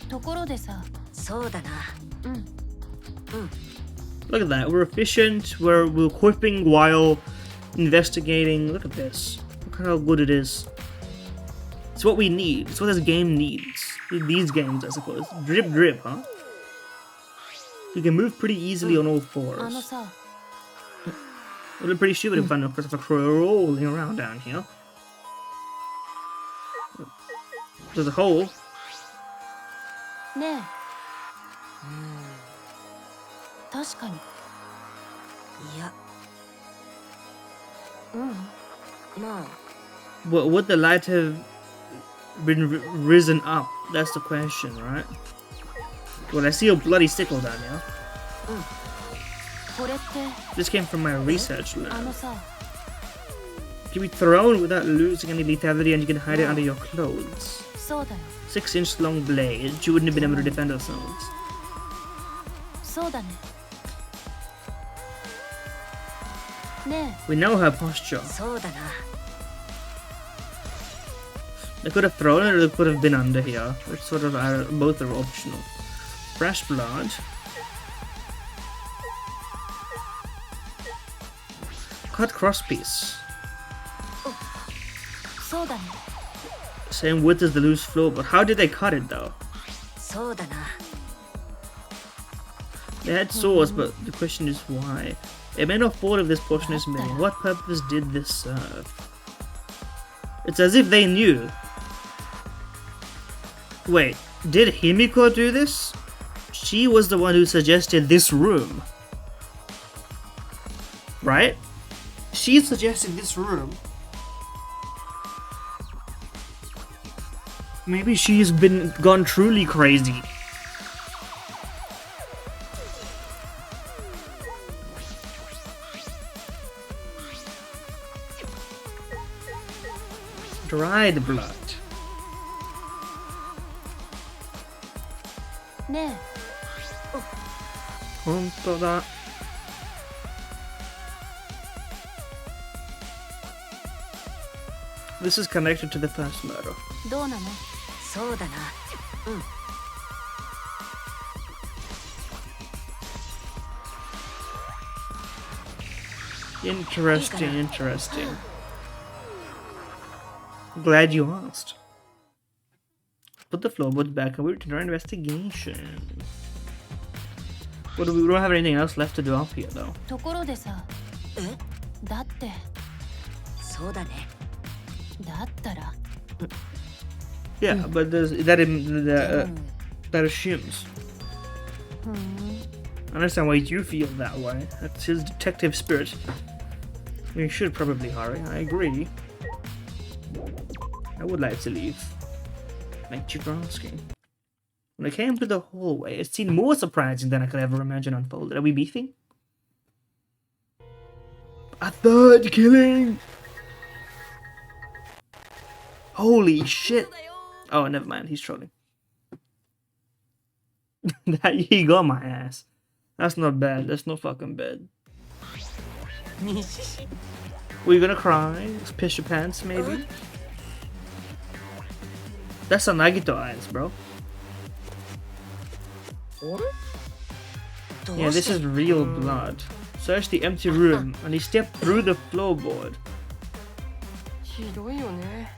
ところでさ、そうだな。Look at that. We're efficient. We're equipping while investigating. Look at this. Look at how good it is. It's what we need. It's what this game needs. These games, I suppose. Drip, drip, huh? We can move pretty easily on all あの fours. さ、 It would be pretty stupid if I know Christopher rolling around down here. There's a hole. ねえ。確かに。いや、まあ、 But would the light have been risen up? That's the question, right? Well, I see a bloody sickle down here. これって This came from my research あ lab. のさ、 It can be thrown without losing any lethality, and you can hide it under your clothes. そうだよ。 6-inch long blade. You wouldn't have been able to defend ourselves. そうだね。ね We know her posture. そうだな。 They could have thrown it, or they could have been under here. It's sort of both are optional. Fresh blood. Cut crosspiece. え、そうだね。 Same width as the loose floor, but how did they cut it though? そうだな。 They had saws, but the question is why. It may not fall if this portion is missing. What purpose did this serve? It's as if they knew. Wait, did Himiko do this? She was the one who suggested this room. Right? She suggested this room. Maybe she's gone truly crazy. dried blood. ね本当だ。This is connected to the first murder. え、どうなの？そうだな。Interesting, interesting. Glad you asked. Put the floorboards back and we return to our investigation. What we don't have anything else left to do up here though. ところでさ、え？だって、そうだね。だったら、 Yeah, but that assumes. ふーん、 I understand why you feel that way. That's his detective spirit. You should probably hurry. I agree. I would like to leave. Thank you for asking. When I came to the hallway, it seemed more surprising than I could ever imagine unfolded. Are we beefing? A third killing! Holy shit! Oh, never mind. He's trolling. He got my ass. That's not bad. That's not fucking bad. Were you gonna cry? Piss your pants, maybe? That's a Nagito eyes, bro. Yeah, this is real blood. Search the empty room, and he stepped through the floorboard. ひどいよね。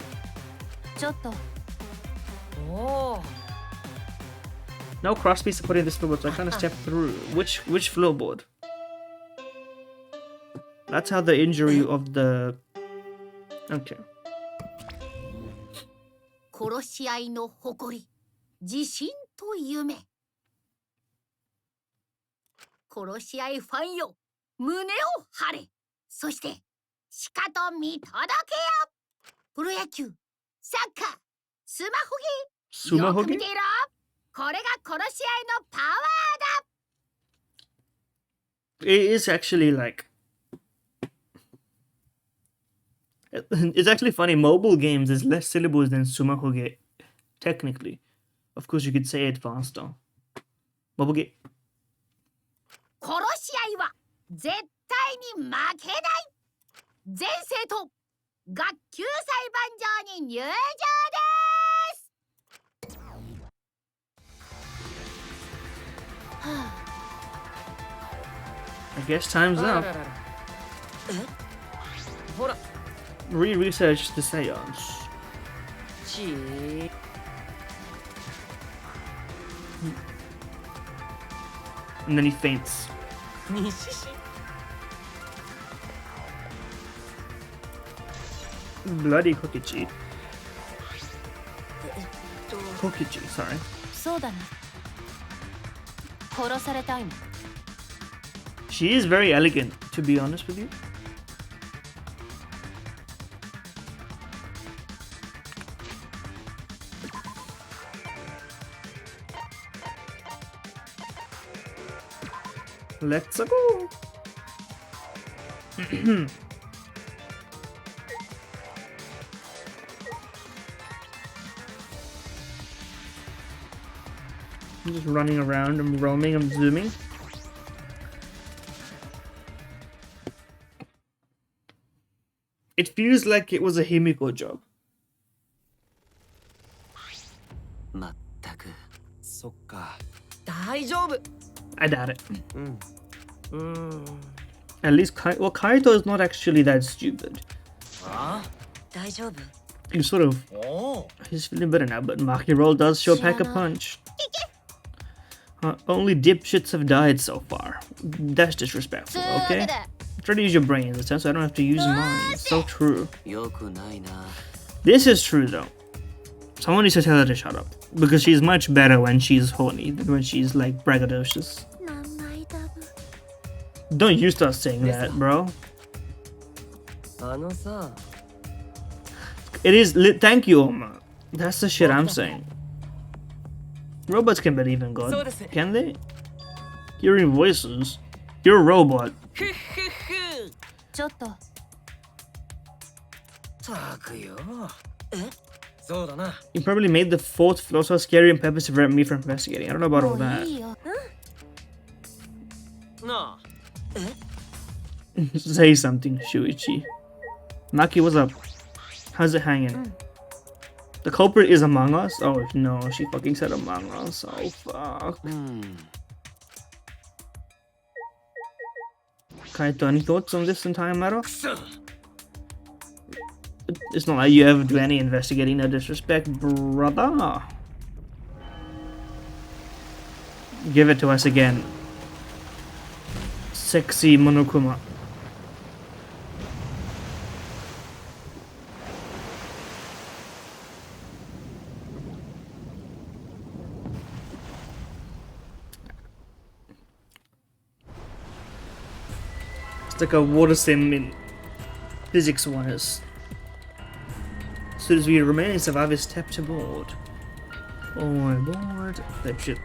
ちょっと、おお。 No crosspiece to put in this floorboard, so I kind of stepped through. Which floorboard? That's how the injury of the... Okay. 殺し合いの誇り、自信と夢。殺し合いファンよ、胸を張れ。そして、しかと見届けよ。プロ野球、サッカー、スマホゲー。よく見ていろ。これが殺し合いのパワーだ。 It is actually like... It's actually funny, mobile games is less syllables than sumahoge, technically. Of course, you could say it faster. Mobile game. 殺し合いは絶対に負けない。全生徒、学級裁判場に入場です。I guess time's up. ほら。 Research the seance. ちー。 And then he faints. にしし。 Bloody Kokichi. Kokichi, sorry. そうだな。殺されたいの。 She is very elegant, to be honest with you. Let's go. I'm just running around, I'm roaming, I'm zooming. It feels like it was a Himiko job. まったく。そっか。大丈夫。 I doubt it. うん。 At least Kaito is not actually that stupid. あ大丈夫？ He's sort of... おお。 He's feeling better now, but Maki Roll does sure pack a punch. Only dipshits have died so far. That's disrespectful, okay? Try to use your brains this time so I don't have to use mine. So true. よくないな。 This is true though. Someone needs to tell her to shut up. Because she's much better when she's horny than when she's like braggadocious. 名前だぶ。 Don't you start saying that, bro. あのさ。 It is thank you, Oma. That's the shit I'm saying. Robots can believe in God. Can they? Hearing voices. You're a robot. ちょっと、たくよ。そうだな。 You probably made the fourth floor so scary on purpose to prevent me from investigating. I don't know about all もう that. いいよ なあ、 Say something, Shuichi. Maki, what's up? How's it hanging? The culprit is among us? Oh no, she fucking said among us. Oh fuck. Kaito, any thoughts on this entire matter? It's not like you ever do any investigating, no disrespect, brother. Give it to us again. Sexy Monokuma. It's like a water sim in physics wise. As soon as we remain survivors step to board. Oh my board. That shit.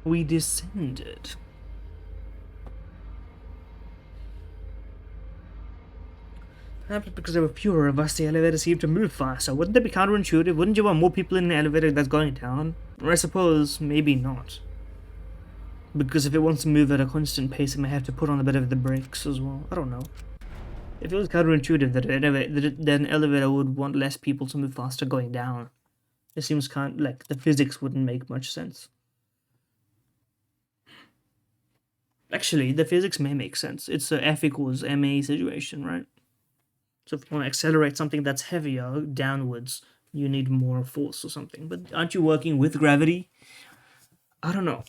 We descended. Perhaps because there were fewer of us, the elevator seemed to move faster. Wouldn't that be counterintuitive? Wouldn't you want more people in the elevator that's going down? Or I suppose, maybe not. Because if it wants to move at a constant pace, it may have to put on a bit of the brakes as well. I don't know. It feels counterintuitive that an elevator would want less people to move faster going down. It seems kind of like the physics wouldn't make much sense. Actually, the physics may make sense. It's a F equals ma situation, right? So if you want to accelerate something that's heavier downwards, you need more force or something. But aren't you working with gravity? I don't know.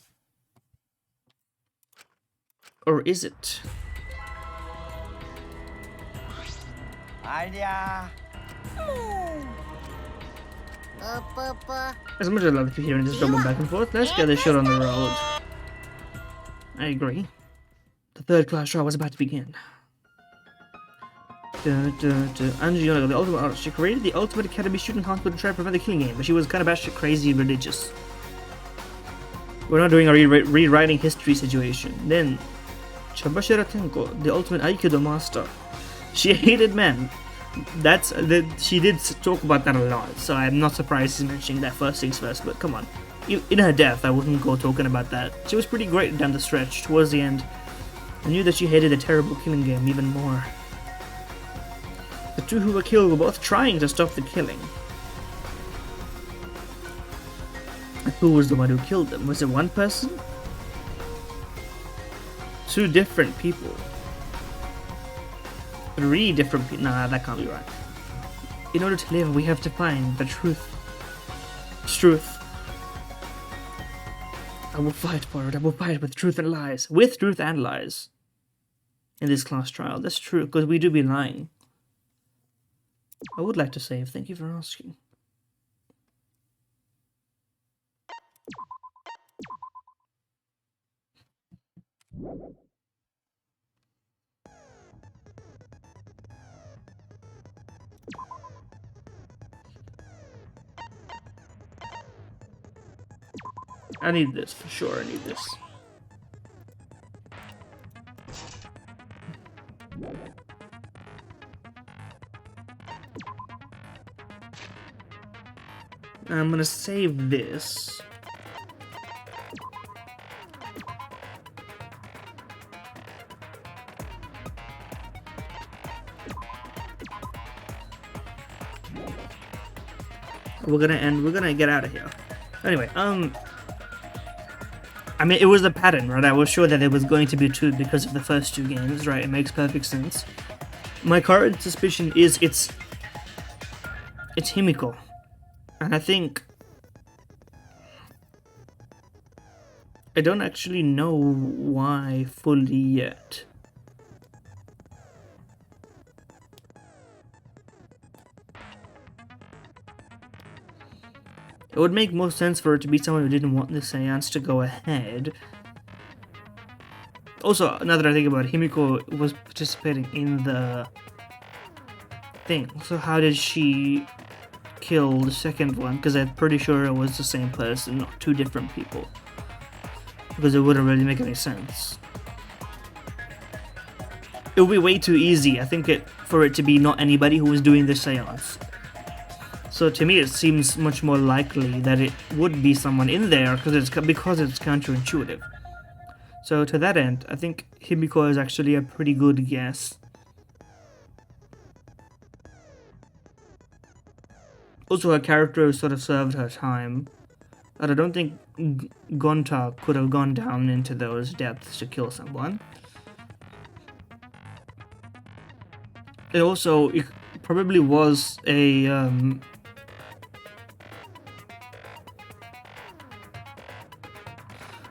Or is it? Idea. As much as I love to hear this double back and forth, let's get this shit on the road. I agree. The third class trial was about to begin. Angie, the ultimate artist, she created the Ultimate Academy student hospital to try to prevent the killing game, but she was kind of batshit crazy religious. We're not doing a rewriting history situation. Then, Chabashira Tenko, the ultimate Aikido master. She hated men. She did talk about that a lot, so I'm not surprised she's mentioning that first things first, but come on. In her death, I wouldn't go talking about that. She was pretty great down the stretch, towards the end. I knew that she hated the terrible killing game even more. The two who were killed were both trying to stop the killing. Who was the one who killed them? Was it one person? Two different people. Three different people. Nah, that can't be right. In order to live, we have to find the truth. Truth. I will fight for it. I will fight with truth and lies. With truth and lies. In this class trial. That's true, because we do be lying. I would like to save. Thank you for asking. I need this, for sure I need this. I'm gonna save this. we're gonna get out of here. Anyway, I mean, it was the pattern, right? I was sure that there was going to be 2 because of the first 2 games, right? It makes perfect sense. My current suspicion is it's Himiko. And I think... I don't actually know why fully yet. It would make more sense for it to be someone who didn't want the seance to go ahead. Also, now that I think about it, Himiko was participating in the thing. So how did she kill the second one? Because I'm pretty sure it was the same person, not 2 different people. Because it wouldn't really make any sense. It would be way too easy, I think, for it to be not anybody who was doing the seance. So to me, it seems much more likely that it would be someone in there because it's counterintuitive. So to that end, I think Himiko is actually a pretty good guess. Also, her character sort of served her time. But I don't think Gonta could have gone down into those depths to kill someone. It probably was a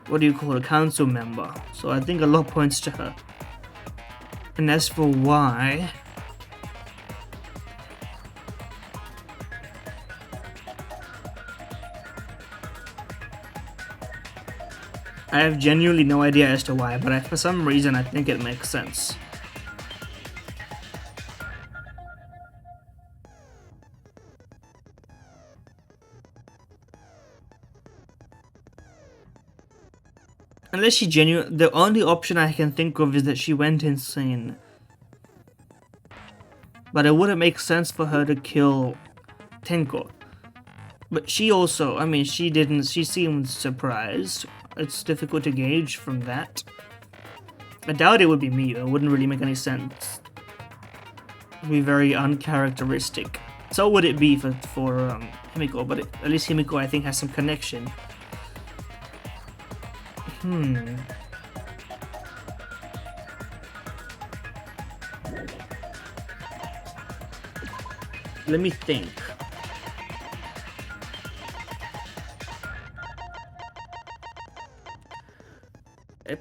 what do you call it, council member. So I think a lot points to her. And as for why, I have genuinely no idea as to why, but for some reason I think it makes sense. Unless she the only option I can think of is that she went insane. But it wouldn't make sense for her to kill Tenko. But she also, I mean, she seemed surprised. It's difficult to gauge from that. I doubt it would be Miyu. It wouldn't really make any sense. It would be very uncharacteristic. So would it be for Himiko, but at least Himiko I think has some connection. Let me think.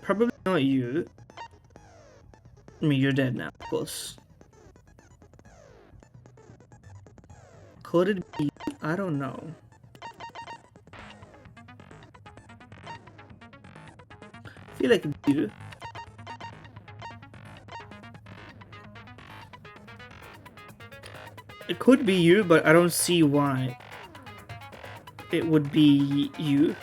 Probably not you. I mean, you're dead now, of course. Could it be? I don't know. I feel like it's you. It could be you, but I don't see why it would be you.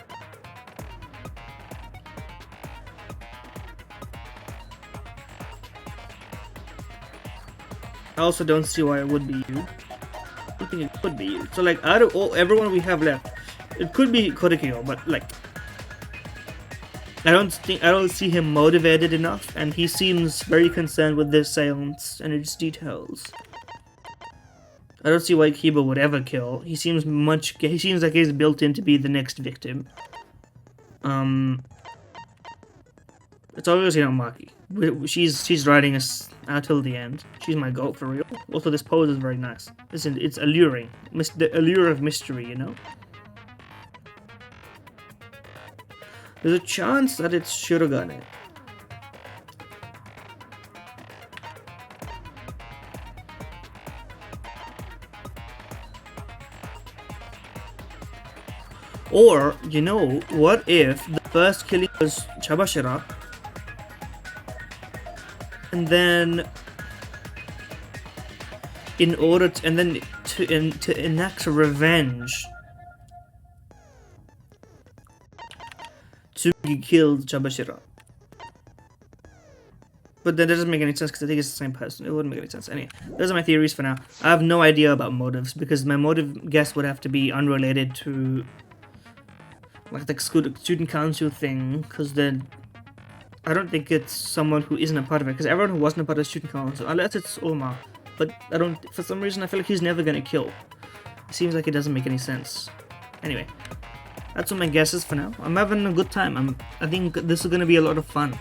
I also don't see why it would be you. I don't think it could be you. So like out of everyone we have left, it could be Korekiyo, but like I don't see him motivated enough, and he seems very concerned with this seance and its details. I don't see why Kiba would ever kill. He seems like he's built in to be the next victim. It's obviously not Maki. She's riding us out till the end. She's my goat for real. Also, this pose is very nice. It's alluring. The allure of mystery, you know? There's a chance that it's Shirogane. Or, you know, what if the first killing was Chabashira, and then to enact revenge, Tsugi killed Chabashira. But that doesn't make any sense because I think it's the same person. It wouldn't make any sense. Anyway, those are my theories for now. I have no idea about motives because my motive guess would have to be unrelated to like the student council thing, because then I don't think it's someone who isn't a part of it, because everyone who wasn't a part of the student council, unless it's Oma, but for some reason I feel like he's never gonna kill. seems like it doesn't make any sense. Anyway, that's what my guess is for now. I'm having a good time. I think this is gonna be a lot of fun.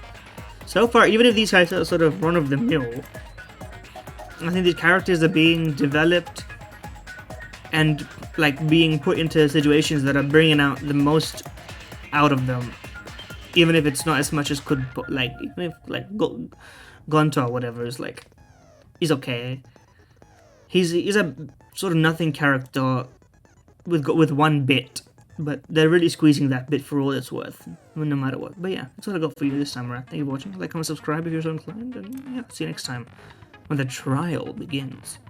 So far, even if these characters are sort of run of the mill, I think these characters are being developed and like being put into situations that are bringing out the most out of them, even if it's not as much as could, like, even if like Gonto or whatever is like, he's okay. He's a sort of nothing character with one bit, but they're really squeezing that bit for all it's worth, no matter what. But yeah, that's what I got for you this time around. Thank you for watching. Like, comment, subscribe if you're so inclined, and yeah, see you next time when the trial begins.